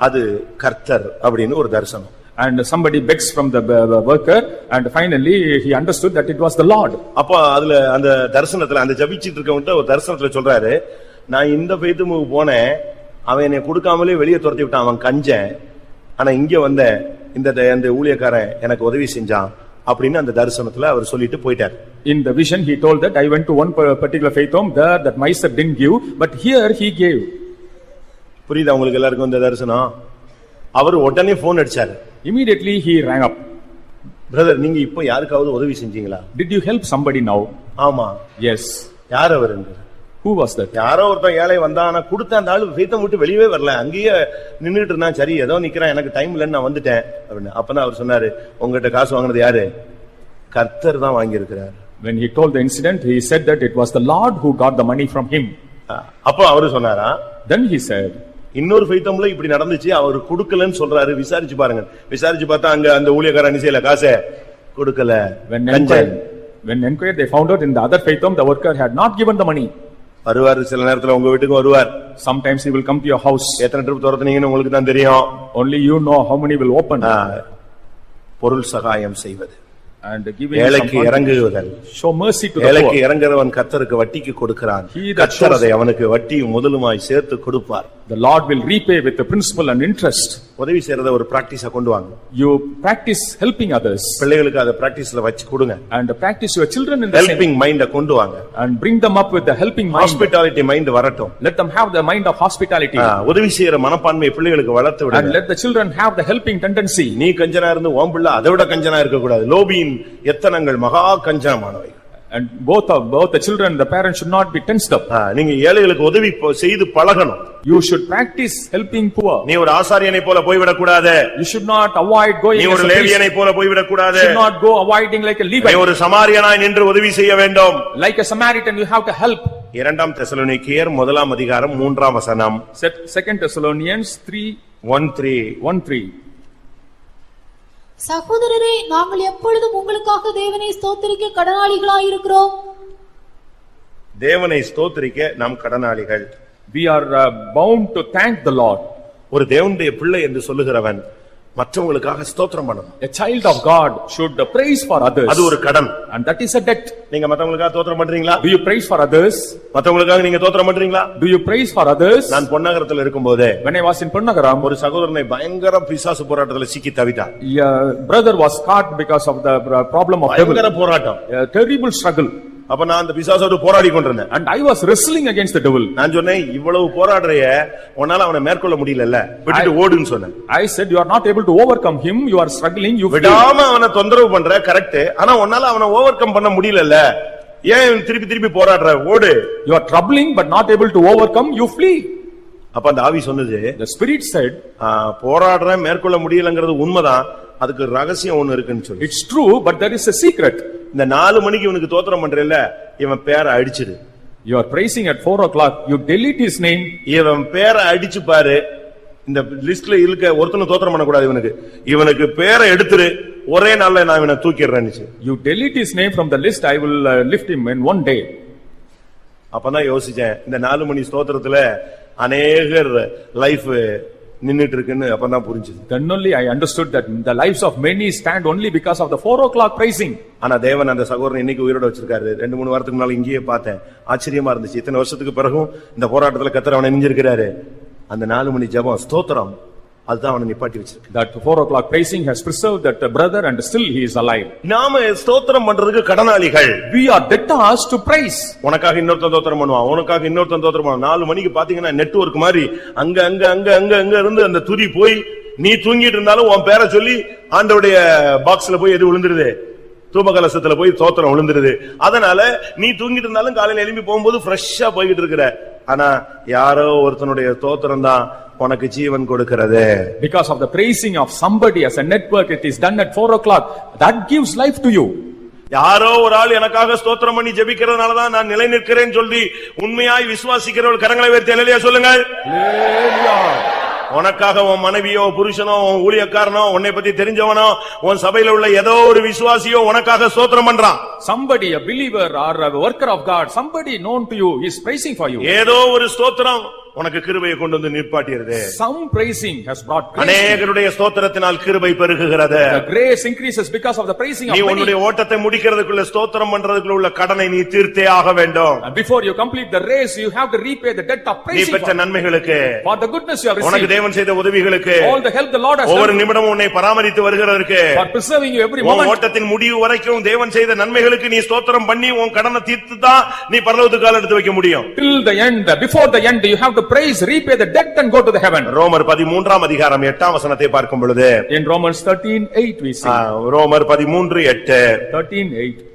அது கர்த்தர் அப்படின்னு ஒரு தரிசனம். And somebody begs from the worker and finally he understood that it was the Lord. அப்ப அதுல அந்த தரிசனத்துல அந்த ஜெபிச்சிட்டு இருக்கவன்ட்ட ஒரு தரிசனத்துல சொல்றாரு, நான் இந்த ஃபெய்த்துக்கு போனேன், அவன் என்னை கொடுக்காமலே வெளியே துரத்தி விட்டான், அவன் கஞ்சன், ஆனா இங்க வந்த இந்த ஊழியக்காரன் எனக்கு உதவி செஞ்சான் அப்படின்னு அந்த தரிசனத்துல அவர் சொல்லிட்டு போயிட்டார். In the vision he told that I went to one particular faith home there that myself didn't give, but here he gave. புரியுதா உங்களுக்கு எல்லாருக்கும் இந்த தரிசனம்? அவர் உடனே போன் அடிச்சாரு. Immediately he rang up. Brother, நீங்க இப்போ யாருக்காவது உதவி செஞ்சீங்களா? Did you help somebody now? ஆமா. Yes. யார் அவர்? Who was that? யாரோ ஒருத்தன் ஏழை வந்தான், ஆனா கொடுத்த அந்த ஆளு ஃபெய்த்தை விட்டு வெளியவே வரல, அங்கேயே நின்னுட்டு இருந்தான். சரி ஏதோ நிக்கிறான், எனக்கு டைம் இல்லைன்னு நான் வந்துட்டேன் அப்படின்னு. அப்பதான் அவர் சொன்னாரு, உங்ககிட்ட காசு வாங்கினது யாரு? கர்த்தர் தான் வாங்கி இருக்கிறார். When he told the incident, he said that it was the Lord who got the money from him. அப்போ அவரு சொன்னாரா, then he said, இன்னொரு ஃபெய்த்தம்ல இப்படி நடந்துச்சு, அவர் கொடுக்கலன்னு சொல்றாரு, விசாரிச்சு பாருங்க. விசாரிச்சு பார்த்தா அங்க அந்த ஊழியக்காரன் செய்யல, காசை கொடுக்கல. When inquired, they found out in the other faith home the worker had not given the money. வருவார், சில நேரத்துல உங்க வீட்டுக்கு வருவார். Sometimes he will come to your house. எத்தனை ட்ரிப் துரத்துனீங்கன்னு உங்களுக்கு தான் தெரியும். Only you know how many will open. பொருள் சகாயம் செய்வது, and giving ஏழைக்கு இறங்குவதல், show mercy to the poor. ஏழைக்கு இறங்குறவன் கர்த்தருக்கு வட்டிக்கு கொடுக்கிறான். கர்த்தர் அதை அவனுக்கு வட்டியும் முதலுமாய் சேர்த்து கொடுப்பார். The Lord will repay with the principal and interest. உதவி செய்யறத ஒரு பிராக்டிஸா கொண்டு வாங்க. You practice helping others. பிள்ளைகளுக்கு அதை பிராக்டிஸ்ல வச்சு கொடுங்க. And practice your children in the same. Helping மைண்ட கொண்டு வாங்க. And bring them up with the helping mind. Hospitality mind வரட்டும். Let them have the mind of hospitality. உதவி செய்யற மனப்பான்மை பிள்ளைகளுக்கு வளர்த்து விடுங்க. And let the children have the helping tendency. நீ கஞ்சனா இருந்து உன் பிள்ளை அதை விட கஞ்சனா இருக்க கூடாது. லோபியின் எத்தனங்கள் மகா கஞ்சனமானவை. And both the children, the parents should not be tensed up. நீங்க ஏழைகளுக்கு உதவி செய்து பழகணும். You should practice helping poor. நீ ஒரு ஆசாரியனை போல போய்விடக் கூடாது. You should not avoid going. நீ ஒரு லேவியனை போல போய்விடக் கூடாது. You should not go avoiding like a Levite. நீ ஒரு சமாரியனாய் நின்று உதவி செய்ய வேண்டும். Like a Samaritan you have to help. 2 தெசலோனிக்கேயர் 1 அதிகாரம் 3 வசனம். 2 Thessalonians 3:1-3. சகோதரரே, நாங்கள் எப்பொழுதும் உங்களுக்காக தேவனை ஸ்தோத்திரிக்க கடனாளிகளாயிருக்கிறோம். தேவனை ஸ்தோத்திரிக்க நாம் கடனாளிகள். We are bound to thank the Lord. ஒரு தேவனுடைய பிள்ளை என்று சொல்லுகிறவன் மற்றவங்களுக்காக ஸ்தோத்திரம் பண்ணணும். A child of God should praise for others. அது ஒரு கடன். And that is a debt. நீங்க மற்றவங்களுக்காக ஸ்தோத்திரம் பண்றீங்களா? Do you praise for others? மற்றவங்களுக்காக நீங்க ஸ்தோத்திரம் பண்றீங்களா? Do you praise for others? நான் பொன்னகரத்தில் இருக்கும்போது When I was in Ponnagaram, ஒரு சகோதரனை பயங்கர பிசாசு போராட்டத்துல சிக்கி தவிட்டான். brother was caught because of the problem of devil. பயங்கர போராட்டம். A terrible struggle. அப்ப நான் அந்த பிசாசோடு போராடி கொண்டிருந்தேன். And I was wrestling against the devil. நான் சொன்னேன் இவ்வளவு போராடுறியே உன்னால அவனை மேற்கொள்ள முடியலல்ல விட்டுட்டு ஓடுன்னு சொன்னேன். I said you are not able to overcome him, you are struggling, you விடாம அவனை தொந்தரவு பண்ற கரெக்ட், ஆனா உன்னால அவனை ஓவர்கம் பண்ண முடியலல்ல, ஏன் திருப்பி திருப்பி போராடுற, ஓடு. You are troubling but not able to overcome, you flee. அப்ப அந்த ஆவி சொன்னது, The spirit said, போராடுறேன் மேற்கொள்ள முடியலங்கிறது உண்மைதான், அதுக்கு ரகசியம் ஒன்னு இருக்குன்னு சொல்லி. It's true but there is a secret. இந்த 4 மணிக்கு இவனுக்கு தோத்திரம் பண்றேல்ல, இவன் பேரை அடிச்சிடு. You are praising at 4 o'clock, you delete his name. இவன் பேரை அடிச்சு பாரு, இந்த லிஸ்ட்ல இருக்க ஒருத்தனும் தோத்திரம் பண்ணக்கூடாது இவனுக்கு, இவனுக்கு பேரை எடுத்துரு, ஒரே நாள்ல நான் இவனை தூக்கிடுறேன்னு. You delete his name from the list, I will lift him in one day. அப்பதான் யோசிச்சேன், இந்த 4 மணி ஸ்தோத்திரத்துல அநேகர் லைஃப் நின்னுட்டு இருக்குன்னு அப்பதான் புரிஞ்சுது. Then only I understood that the lives of many stand only because of the 4 o'clock praising. ஆனா தேவன் அந்த சகோதரன் இன்னைக்கு உயிரோட வச்சிருக்காரு. 2-3 வாரத்துக்கு முன்னால இங்கேயே பார்த்தேன், ஆச்சரியமா இருந்துச்சு. இத்தனை வருஷத்துக்கு பிறகும் இந்த போராட்டத்துல கர்த்தர் அவனை நெஞ்சிருக்கிறாரு. அந்த 4 மணி ஜெபம் ஸ்தோத்திரம் அதுதான் அவனை நிப்பாட்டி வச்சிருக்கு. That 4 o'clock praising has preserved that brother and still he is alive. நாம ஸ்தோத்திரம் பண்றதுக்கு கடனாளிகள். We are debtors to praise. உனக்காக இன்னொருத்தன் ஸ்தோத்திரம் பண்ணுவான், உனக்காக இன்னொருத்தன் ஸ்தோத்திரம் பண்ணுவான். 4 மணிக்கு பாத்தீங்கன்னா நெட்வொர்க் மாதிரி அங்க அங்க அங்க அங்க அங்க இருந்து அந்த துதி போய் நீ தூங்கிட்டு இருந்தாலும் உன் பேரை சொல்லி ஆண்டவருடைய பாக்ஸ்ல போய் எது விழுந்துருது, தூப கலசத்துல போய் ஸ்தோத்திரம் விழுந்துருது. அதனால நீ தூங்கிட்டு இருந்தாலும் காலையில எழும்பி போகும்போது ஃப்ரெஷ்ஷா போய்கிட்டு இருக்கிற. ஆனா யாரோ ஒருத்தனுடைய ஸ்தோத்திரம் தான் உனக்கு ஜீவன் கொடுக்கிறது. Because of the praising of somebody as a network, it is done at 4 o'clock, that gives life to you. யாரோ ஒரு ஆள் எனக்காக ஸ்தோத்திரம் பண்ணி ஜெபிக்கிறதுனாலதான் நான் நிலை நிற்கிறேன்னு சொல்லி உண்மையாய் விசுவாசிக்கிறவர்கள் கரங்களை உயர்த்தி அல்லேலூயா சொல்லுங்கள். உனக்காக உன் மனைவியோ புருஷனோ உன் ஊழியக்காரனோ உன்னை பத்தி தெரிஞ்சவனோ உன் சபையில உள்ள ஏதோ ஒரு விசுவாசியோ உனக்காக ஸ்தோத்திரம் பண்றான். Somebody, a believer or a worker of God, somebody known to you is praising for you. ஏதோ ஒரு ஸ்தோத்திரம் உனக்கு கிருபையை கொண்டு வந்து நிற்பாட்டியது. Some praising has brought grace. அநேகருடைய ஸ்தோத்திரத்தினால் கிருபை பெருகுகிறது. The grace increases because of the praising of நீ many. உன்னுடைய ஓட்டத்தை முடிக்கிறதுக்குள்ள ஸ்தோத்திரம் பண்றதுக்குள்ள உள்ள கடனை நீ தீர்த்தே ஆக வேண்டும். And before you complete the race, you have to repay the debt of நீ praising பெற்ற நன்மைகளுக்கு, for the goodness you have உனக்கு received, தேவன் செய்த உதவிகளுக்கு, all the help the Lord has ஒவ்வொரு done, நிமிடமும் உன்னை பராமரித்து வருகிறதற்கு, for preserving you every உன் moment. ஓட்டத்தின் முடிவு வரைக்கும் தேவன் செய்த நன்மைகளுக்கு நீ ஸ்தோத்திரம் பண்ணி உன் கடனை தீர்த்து தான் நீ பரலோகத்துக்கு கால் எடுத்து வைக்க முடியும். Till the end, before the end, you have to praise, repay the debt and go to the heaven. ரோமர் 13 அதிகாரம் 8 வசனத்தை பார்க்கும் பொழுது, In Romans 13:8 we see. ரோமர் 13:8, 13:8.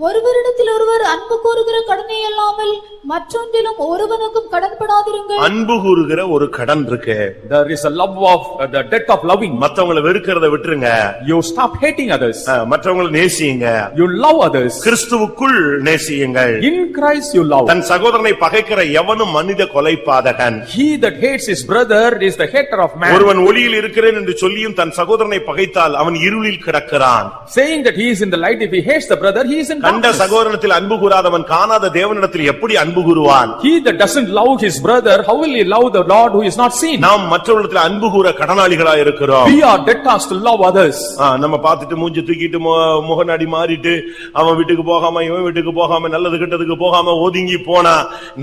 ஒருவரிடத்தில் ஒருவர் அன்பு கூறுகிற கடனை அல்லாமல் மற்றொன்றிலும் ஒருவனுக்கும் கடன்படாதிருங்கள். அன்பு கூறுகிற ஒரு கடன் இருக்கு. There is a love of the debt of loving. மற்றவங்களை வெறுக்கிறத விட்டுருங்க. You stop hating others. மற்றவங்களை நேசியுங்க. You love others. கிறிஸ்துவுக்குள் நேசியுங்கள். In Christ you love. தன் சகோதரனை பகைக்கிற எவனும் மனித கொலைபாதகன். He that hates his brother is the hater of man. ஒருவன் ஒளியில் இருக்கிறேன் என்று சொல்லியும் தன் சகோதரனை பகைத்தால் அவன் இருளில் கிடக்கிறான். Saying that he is in the light, if he hates the brother, he is in கண்ட darkness. சகோதரத்தில் அன்பு கூறாதவன் காணாத தேவனிடத்தில் எப்படி அன்பு கூறுவான்? He that doesn't love his brother, how will he love the Lord who is not seen? நாம் மற்றவர்களிடத்தில் அன்பு கூற கடனாளிகளா இருக்கிறோம். We are debtors to love others. நம்ம பார்த்துட்டு மூஞ்சி தூக்கிட்டு முகநாடி மாறிட்டு அவன் வீட்டுக்கு போகாம இவன் வீட்டுக்கு போகாம நல்லது கெட்டதுக்கு போகாம ஒதுங்கி போனா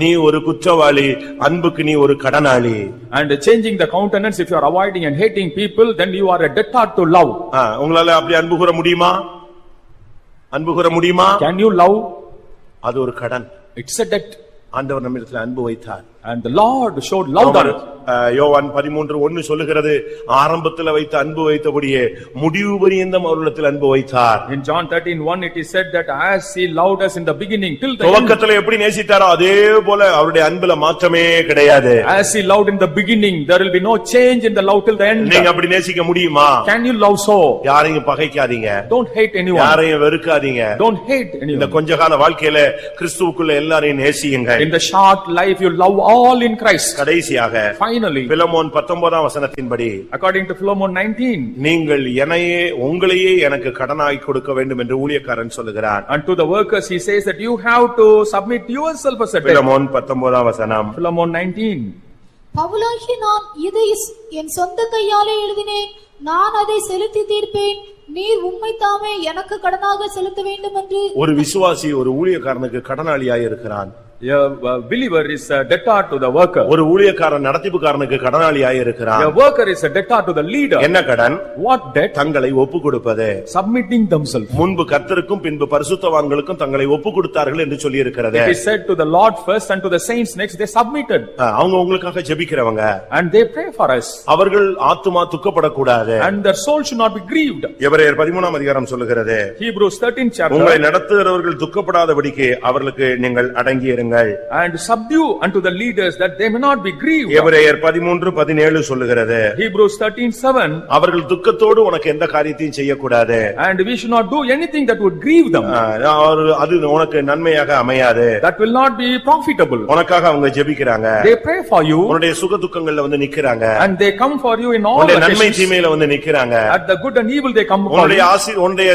நீ ஒரு குற்றவாளி, அன்புக்கு நீ ஒரு கடனாளி. And changing the countenance, if you are avoiding and hating people, then you are a debtor to love. உங்களால அப்படி அன்பு கூற முடியுமா? அன்பு கூற முடியுமா? Can you love? அது ஒரு கடன். It's a debt. ஆண்டவர் நம்மிடத்தில் அன்பு வைத்தார். And the Lord showed love on us. யோவான் 13:1 சொல்லுகிறது, ஆரம்பத்தில் வைத்த அன்பு வைத்தபடியே முடிவு பரியந்தம் அவரிடத்தில் அன்பு வைத்தார். In John 13:1 it is said that as he loved us in the beginning till the end. துவக்கத்தில் எப்படி நேசித்தாரோ அதே போல அவருடைய அன்புல மாற்றமே கிடையாது. As he loved in the beginning, there will be no change in the love till the end. நீங்க அப்படி நேசிக்க முடியுமா? Can you love so? யாரையும் பகைக்காதீங்க. Don't hate anyone. யாரையும் வெறுக்காதீங்க. Don't hate anyone. இந்த கொஞ்ச கால வாழ்க்கையில கிறிஸ்துவுக்குள்ள எல்லாரையும் நேசியுங்க. In the short life you love all in Christ. கடைசியாக Finally, பிலமோன் 19 வசனத்தின்படி according to Philemon 19, நீங்கள் உங்களையே எனக்கு கடனாய் கொடுக்க வேண்டும் என்று ஊழியக்காரன் சொல்லுகிறான். and to the workers he says that you have to submit yourself as a debt. Philemon 19 வசனம். Philemon 19. பவுலாகி நான் இதை என் சொந்த கையாலே எழுதினேன், நான் அதை செலுத்தி தீர்ப்பேன், நீர் உம்மை தாமே எனக்கு கடனாக செலுத்த வேண்டும் என்று. ஒரு விசுவாசி ஒரு ஊழியக்காரனுக்கு கடனாளியாய் இருக்கிறான். A believer is a debtor to the worker. ஒரு ஊழியக்காரன் நடத்திப்புக்காரனுக்கு கடனாளியாய் இருக்கிறான். A worker is a debtor to the leader. என்ன கடன்? What debt? தங்களை ஒப்பு கொடுப்பது. Submitting themselves. முன்பு கர்த்தருக்கும் பின்பு பரிசுத்தவான்களுக்கும் தங்களை ஒப்பு கொடுத்தார்கள் என்று சொல்லி இருக்கிறது. It is said to the Lord first and to the saints next. They submitted. அவங்க உங்களுக்காக ஜெபிக்கிறவங்க. And they pray for us. அவர்கள் ஆத்துமா துக்கப்படக்கூடாது. And their soul should not be grieved. எபிரேயர் 13 அதிகாரம் சொல்லுகிறது. Hebrews 13 chapter. உங்களை நடத்துகிறவர்கள் துக்கப்படாதபடிக்கு அவர்களுக்கு நீங்கள் அடங்கி இருங்கள். And subdue unto the leaders that they may not be grieved. எபிரேயர் 13:17 சொல்லுகிறது. Hebrews 13:7. அவர்கள் துக்கத்தோடு உனக்கு எந்த காரியத்தையும் செய்யக்கூடாது. And we should not do anything that would grieve them. அது உனக்கு நன்மையாக அமையாது. That will not be profitable. உனக்காக அவங்க ஜெபிக்கிறாங்க. They pray for you. உன்னுடைய சுக துக்கங்கள்ல வந்து நிக்கறாங்க. And they come for you in all உன்னுடைய நன்மை occasions. தீமையில வந்து நிக்கறாங்க. At the good and evil they come for உன்னுடைய you. உன்னுடைய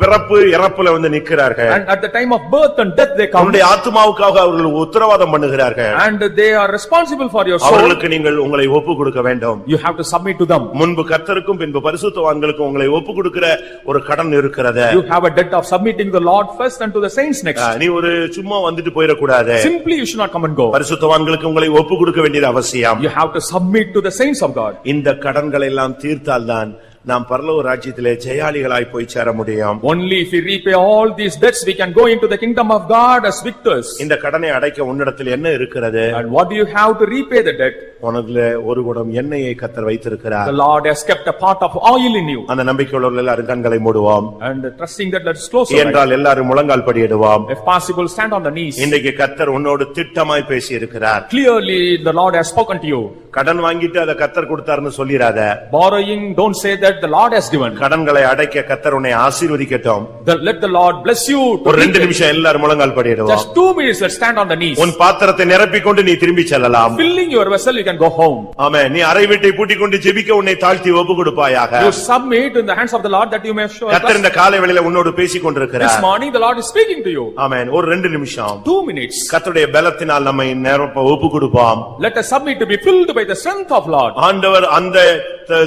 பிறப்பு இறப்புல வந்து நிக்கறார்கள். And at the time of birth and death they come. உன்னுடைய ஆத்துமாவுக்காக அவர்கள் உத்தரவாதம் பண்ணுகிறார்கள். And they are responsible for your soul. அவர்களுக்கு நீங்கள் உங்களை ஒப்பு கொடுக்க வேண்டும். You have to submit to them. முன்பு கர்த்தருக்கும் பின்பு பரிசுத்தவான்களுக்கும் உங்களை ஒப்பு கொடுக்கிற ஒரு கடன் இருக்கிறது. You have a debt of submitting the Lord first and to the saints next. நீ ஒரு சும்மா வந்துட்டு போயிட கூடாது. Simply you should not come and go. பரிசுத்தவான்களுக்கு உங்களை ஒப்பு கொடுக்க வேண்டியது அவசியம். You have to submit to the saints of God. இந்த கடன்களை எல்லாம் தீர்த்தால்தான் நாம் பரலோக ராஜ்யத்திலே ஜெயாளிகளாய் போய் சேர முடியும். Only if we repay all these debts we can go into the kingdom of God as victors. இந்த கடனை அடைக்க உன்னிடத்தில் என்ன இருக்கிறது? And what do you have to repay the debt? உனக்குள்ள ஒரு குடம் எண்ணெயை கர்த்தர் வைத்திருக்கிறார். The Lord has kept a pot of oil in you. அந்த நம்பிக்கையுள்ளவர்கள் எல்லாரும் கண்களை மூடுவோம். And trusting that, let's close our eyes. என்றால் எல்லாரும் முழங்கால் படியிடுவோம். If possible, stand on the knees. இன்றைக்கு கர்த்தர் உன்னோடு திட்டமாய் பேசி இருக்கிறார். Clearly the Lord has spoken to you. கடன் வாங்கிட்டு அதை கர்த்தர் கொடுத்தாருன்னு சொல்லிராத. Borrowing, don't say that the Lord has given. கடன்களை அடைக்க கர்த்தர் உன்னை ஆசீர்வதிக்கட்டும். Let the Lord bless you. ஒரு 2 நிமிஷம் எல்லாரும் முழங்கால் படியிடுவோம். Just 2 minutes, let's stand on the knees. உன் பாத்திரத்தை நிரப்பிக் கொண்டு நீ திரும்பி செல்லலாம். Filling your vessel, you can go home. ஆமென். நீ அறை வீட்டை பூட்டிக் கொண்டு ஜெபிக்க உன்னை தாழ்த்தி ஒப்பு கொடுப்பாயாக. You submit in the hands of the Lord that you may show. கர்த்தர் இந்த காலை வேளையில உன்னோடு பேசிக் கொண்டிருக்கிறார். This morning the Lord is speaking to you. ஆமென். ஒரு 2 நிமிஷம் 2 minutes. கர்த்தருடைய பலத்தினால் நம்மை நிரப்ப ஒப்பு கொடுப்போம். Let us submit to be filled by the strength of Lord. ஆண்டவர் அந்த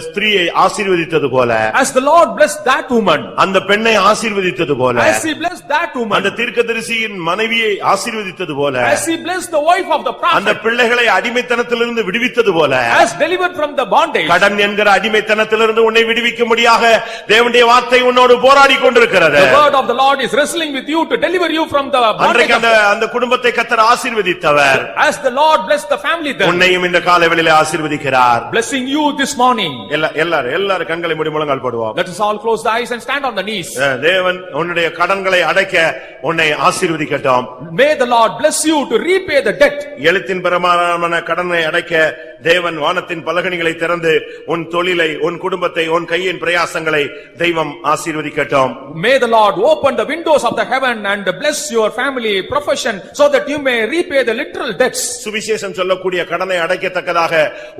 ஸ்திரீயை ஆசீர்வதித்தது போல, As the Lord blessed that woman, அந்த பெண்ணை ஆசீர்வதித்தது போல, as he blessed that woman, அந்த தீர்க்கதரிசியின் மனைவியை ஆசீர்வதித்தது போல, as he blessed the wife of the அந்த prophet, பிள்ளைகளை அடிமைத்தனத்திலிருந்து விடுவித்தது போல, as delivered from the bondage, கடன் என்கிற அடிமைத்தனத்திலிருந்து உன்னை விடுவிக்கும்படியாக தேவனுடைய வார்த்தை உன்னோடு போராடி கொண்டிருக்கிறது. the word of the Lord is wrestling with you to deliver you from the bondage. அன்றைக்கு of the- அந்த குடும்பத்தை கர்த்தர் ஆசீர்வதித்தவர் As the Lord blessed the family then, உன்னையும் இந்த காலைவேளையிலே ஆசீர்வதிக்கிறார். blessing you this morning. எல்லாரும் கண்களை மூடி முழங்கால் போடுவோம். Let us all close the eyes and stand on the knees. தேவன் உன்னுடைய கடன்களை அடைக்க உன்னை ஆசீர்வதிக்கட்டும். May the Lord bless you to repay the debt. எழுத்தின் பிரமாணமான கடனை அடைக்க தேவன் வானத்தின் பலகணிகளை திறந்து உன் தொழிலை, உன் குடும்பத்தை, உன் கையின் பிரயாசங்களை தெய்வம் ஆசீர்வதிக்கட்டும். May the Lord open the windows of the heaven and bless your family, profession, so that you may repay the literal debts. சுவிசேஷம் சொல்லக்கூடிய கடனை அடைக்கத்தக்கதாக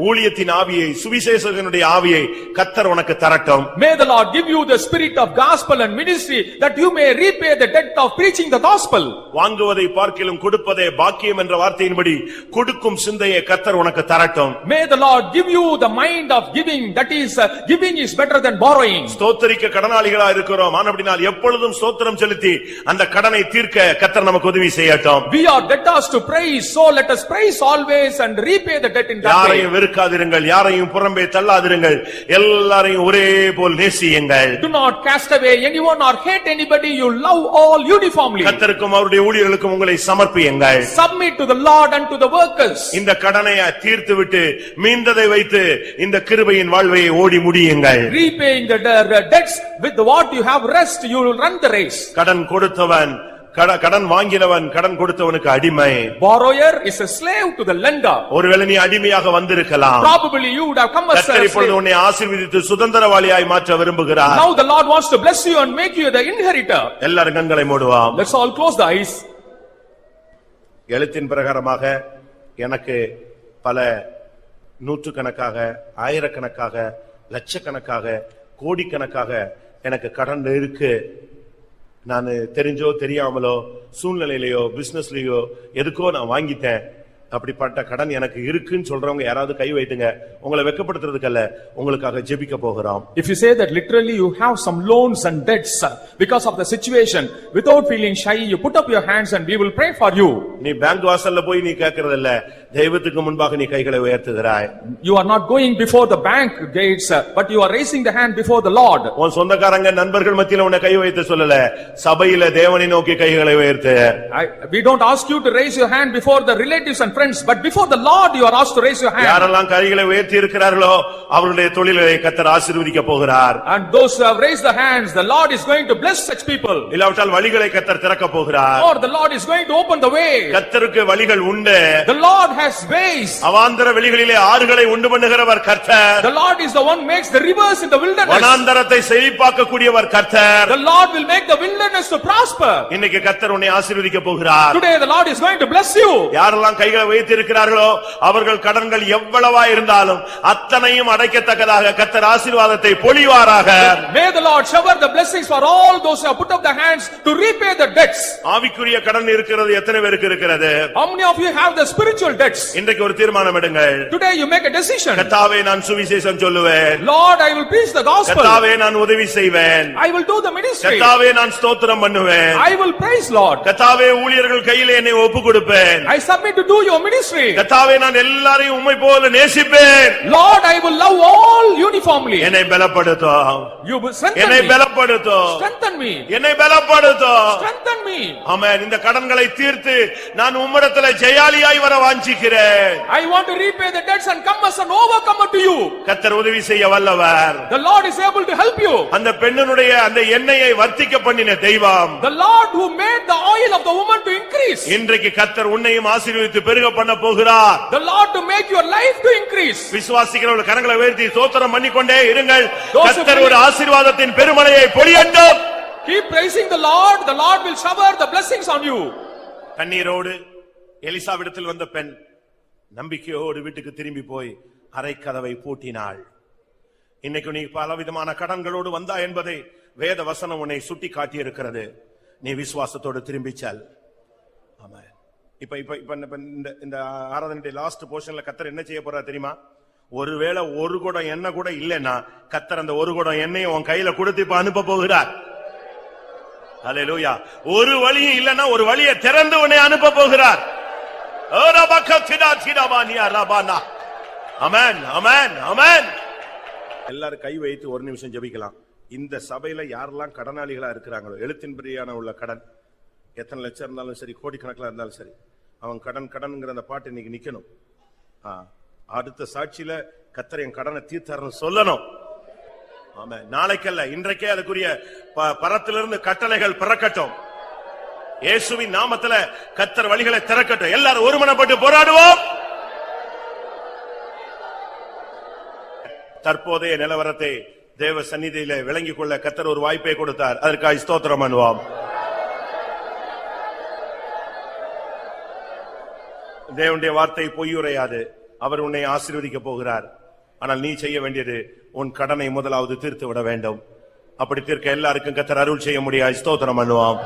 ஊழியத்தின் ஆவியை, சுவிசேஷகனுடைய ஆவியை கர்த்தர் உனக்கு தரட்டும். May the Lord give you the spirit of gospel and ministry, that you may repay the debt of preaching the gospel. வாங்குவதை பார்க்கிலும் கொடுப்பதே பாக்கியம் என்ற வார்த்தையின்படி கொடுக்கும் சிந்தையை கர்த்தர் உனக்கு தரட்டும். May the Lord give you the mind of giving, that is, giving is better than borrowing. ஸ்தோத்திரிக்க கடனாளிகளா இருக்கிறோம். ஆனபடியால் எப்பொழுதும் ஸ்தோத்திரம் செலுத்தி அந்த கடனை தீர்க்க கர்த்தர் நமக்கு உதவி செய்யட்டும். We are debtors to praise, so let us praise always and repay the debt in that way. யாரையும் வெறுக்காதிருங்கள், யாரையும் புறம்பே தள்ளாதிருங்கள், எல்லாரையும் ஒரே போல் நேசியுங்கள். Do not cast away anyone or hate anybody, you love all uniformly. கர்த்தருக்கும் அவருடைய ஊழியர்களுக்கும் உங்களை சமர்ப்பியுங்கள். Submit to the Lord and to the workers. இந்த கடனை தீர்த்து விட்டு மீந்ததை வைத்து இந்த கிருபையின் வாழ்வை ஓடி முடியுங்கள். Repaying the debts with what you have rest, you will run the race. கடன் கொடுத்தவன், கடன் வாங்கினவன் கடன் கொடுத்தவனுக்கு அடிமை. Borrower is a slave to the lender. ஒருவேளை நீ அடிமையாக வந்திருக்கலாம். Probably you would have come as a கர்த்தர் இப்பொழுது slave. உன்னை ஆசீர்வதித்து சுதந்திரவாளியாய் மாற்ற விரும்புகிறார். Now the Lord wants to bless you and make you the inheritor. எல்லாரும் கண்களை மூடுவோம். Let's all close the eyes. எழுத்தின் பிரகாரமாக எனக்கு பல நூற்றுக்கணக்காக, ஆயிரக்கணக்காக, லட்சக்கணக்காக, கோடிக்கணக்காக எனக்கு கடன் இருக்கு. நான் தெரிஞ்சோ தெரியாமலோ சூழ்நிலையிலயோ பிசினஸ்லயோ எதுக்கோ நான் வாங்கிட்டேன். அப்படிப்பட்ட கடன் எனக்கு இருக்குன்னு சொல்றவங்க யாராவது கை வைத்துங்க. உங்களை வெட்கப்படுத்துறதுக்கு அல்ல, உங்களுக்காக ஜெபிக்க போகிறோம். If you say that literally you have some loans and debts because of the situation, without feeling shy, you put up your hands and we will pray for you. நீ பேங்க் வாசல்ல போய் நீ கேக்குறது இல்ல, தெய்வத்துக்கு முன்பாக நீ கைகளை உயர்த்துகிறாய். You are not going before the bank gates, but you are raising the hand before the Lord. உன் சொந்தக்காரங்க நண்பர்கள் மத்தியில உன்னை கை வைத்து சொல்லல, சபையில தேவனை நோக்கி கைகளை உயர்த்து. We don't ask you to raise your hand before the relatives and friends, but before the Lord you are asked to raise your hand. யாரெல்லாம் கைகளை உயர்த்தி இருக்கிறார்களோ அவர்களுடைய தொழிலை கர்த்தர் ஆசீர்வதிக்க போகிறார். And those who have raised the hands, the Lord is going to bless such people. இல்லாவிட்டால் வழிகளை கர்த்தர் திறக்க போகிறார். Or the Lord is going to open the way. கர்த்தருக்கு வழிகள் உண்டு. The Lord has ways. அவாந்தர வெளிகளிலே ஆறுகளை உண்டு பண்ணுகிறவர் கர்த்தர். The Lord is the one makes the rivers in the wilderness. வனாந்தரத்தை செழிப்பாக்க கூடியவர் கர்த்தர். The Lord will make the wilderness to prosper. இன்னைக்கு கர்த்தர் உன்னை ஆசீர்வதிக்க போகிறார். Today the Lord is going to bless you. யாரெல்லாம் கைகளை வைத்து இருக்கிறார்களோ அவர்கள் கடன்கள் எவ்வளவா இருந்தாலும் அத்தனையும் அடைக்கத்தக்கதாக கர்த்தர் ஆசீர்வாதத்தை பொழிவாராக. May the Lord shower the blessings for all those who have put up their hands to repay the debts. ஆவிக்குரிய கடன் இருக்கிறது எத்தனை பேருக்கு இருக்கிறது? How many of you have the spiritual debts? இன்றைக்கு ஒரு தீர்மானம் எடுங்கள். Today you make a decision. கர்த்தாவே நான் சுவிசேஷம் சொல்லுவேன். Lord, I will preach the gospel. கர்த்தாவே நான் உதவி செய்வேன். I will do the ministry. கர்த்தாவே நான் ஸ்தோத்திரம் பண்ணுவேன். I will praise Lord. கர்த்தாவே ஊழியர்கள் கையிலே என்னை ஒப்புக்கொடுப்பேன். I submit to do your ministry. கர்த்தாவே நான் எல்லாரையும் உம்மை போல நேசிப்பேன். Lord, I will love all uniformly. என்னை பலப்படுத்தும். You will strengthen என்னை me. பலப்படுத்தும். Strengthen me. என்னை பலப்படுத்தும். Strengthen me. ஆமென். இந்த கடன்களை தீர்த்து நான் உம்மிடத்திலே ஜெயாலியாய் வர வாஞ்சிக்கிறேன். I want to repay the debts and come as an overcomer to you. கர்த்தர் உதவி செய்ய வல்லவர். The Lord is able to help you. அந்த பெண்ணினுடைய அந்த எண்ணெயை வர்த்திக்க பண்ணின தெய்வம் The Lord who made the oil of the woman to increase. இன்றைக்கு கர்த்தர் உன்னையும் ஆசீர்வதித்து பெருக பண்ண போகிறார். The Lord to make your life to increase. விசுவாசிக்கிறவர்கள் கரங்களை உயர்த்தி ஸ்தோத்திரம் பண்ணிக்கொண்டே இருங்கள். கர்த்தர் ஒரு ஆசீர்வாதத்தின் பெருமழையை பொழியட்டும். Keep praising the Lord. The Lord will shower the blessings on you. கண்ணீரோடு எலிசாவிடத்தில் வந்த பெண் நம்பிக்கையோடு வீட்டுக்கு திரும்பி போய் அறை கதவை பூட்டினாள். இன்னைக்கு நீ பலவிதமான கடன்களோடு வந்தா என்பதை வேத வசனம் உன்னை சுட்டி காட்டி இருக்கிறது. நீ விசுவாசத்தோடு திரும்பி செல். ஆமென். இப்ப இப்ப இப்ப இந்த ஆராதனையுடைய லாஸ்ட் போர்ஷன்ல கர்த்தர் என்ன செய்ய போறார் தெரியுமா? ஒருவேளை ஒரு குடம் எண்ணெய் கூட இல்லைன்னா கர்த்தர் அந்த ஒரு குடம் எண்ணெயை உன் கையில கொடுத்து இப்ப அனுப்ப போகிறார். ஹல்லேலூயா. ஒரு வழியும் இல்லைன்னா ஒரு வழியை திறந்து உன்னை அனுப்ப போகிறார். ஆமென், ஆமென், ஆமென். எல்லாரும் கை வைத்து ஒரு நிமிஷம் ஜெபிக்கலாம். இந்த சபையில யாரெல்லாம் கடனாளிகளா இருக்கிறாங்களோ, எழுத்தின்படியான உள்ள கடன் எத்தனை லட்சம் இருந்தாலும் சரி, கோடிக்கணக்கில் இருந்தாலும் சரி, அவன் கடன்ங்கிற அந்த பாட்டு இன்னைக்கு நிக்கணும். அடுத்த சாட்சியில கர்த்தர் என் கடனை தீர்த்தாருன்னு சொல்லணும். ஆமா, நாளைக்கல்ல இன்றைக்கே அதுக்குரிய பரத்திலிருந்து கட்டளைகள் பிறக்கட்டும். இயேசுவின் நாமத்துல கர்த்தர் வழிகளை திறக்கட்டும். எல்லாரும் ஒருமனப்பட்டு போராடுவோம். தற்போதைய நிலவரத்தை தேவ சந்நிதியில விளங்கிக் கொள்ள கர்த்தர் ஒரு வாய்ப்பை கொடுத்தார். அதற்காக ஸ்தோத்திரம் பண்ணுவோம். தேவனுடைய வார்த்தை பொய்யுரையாது. அவர் உன்னை ஆசீர்வதிக்க போகிறார். ஆனால் நீ செய்ய வேண்டியது உன் கடனை முதலாவது தீர்த்து விட வேண்டும். அப்படி தீர்க்க எல்லாருக்கும் கர்த்தர் அருள் செய்ய முடியாது. ஸ்தோத்திரம் பண்ணுவோம்.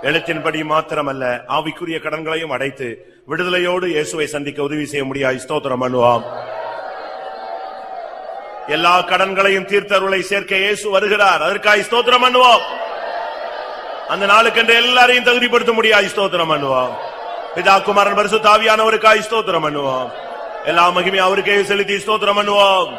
எழுத்தின்படி மாத்திரமல்ல, ஆவிக்குரிய கடன்களையும் அடைத்து விடுதலையோடு இயேசுவை சந்திக்க உதவி செய்ய முடியாது. ஸ்தோத்திரம் பண்ணுவோம். எல்லா கடன்களையும் தீர்த்தருளை சேர்க்க இயேசு வருகிறார். அதற்காக ஸ்தோத்திரம் பண்ணுவோம். அந்த நாளுக்கென்று எல்லாரையும் தகுதிப்படுத்த முடியாது. ஸ்தோத்திரம் பண்ணுவோம். பிதா குமாரன் பரிசுத்த ஆவியானவருக்காக ஸ்தோத்திரம் பண்ணுவோம். எல்லா மகிமையும் அவருக்கே செலுத்தி ஸ்தோத்திரம் பண்ணுவோம்.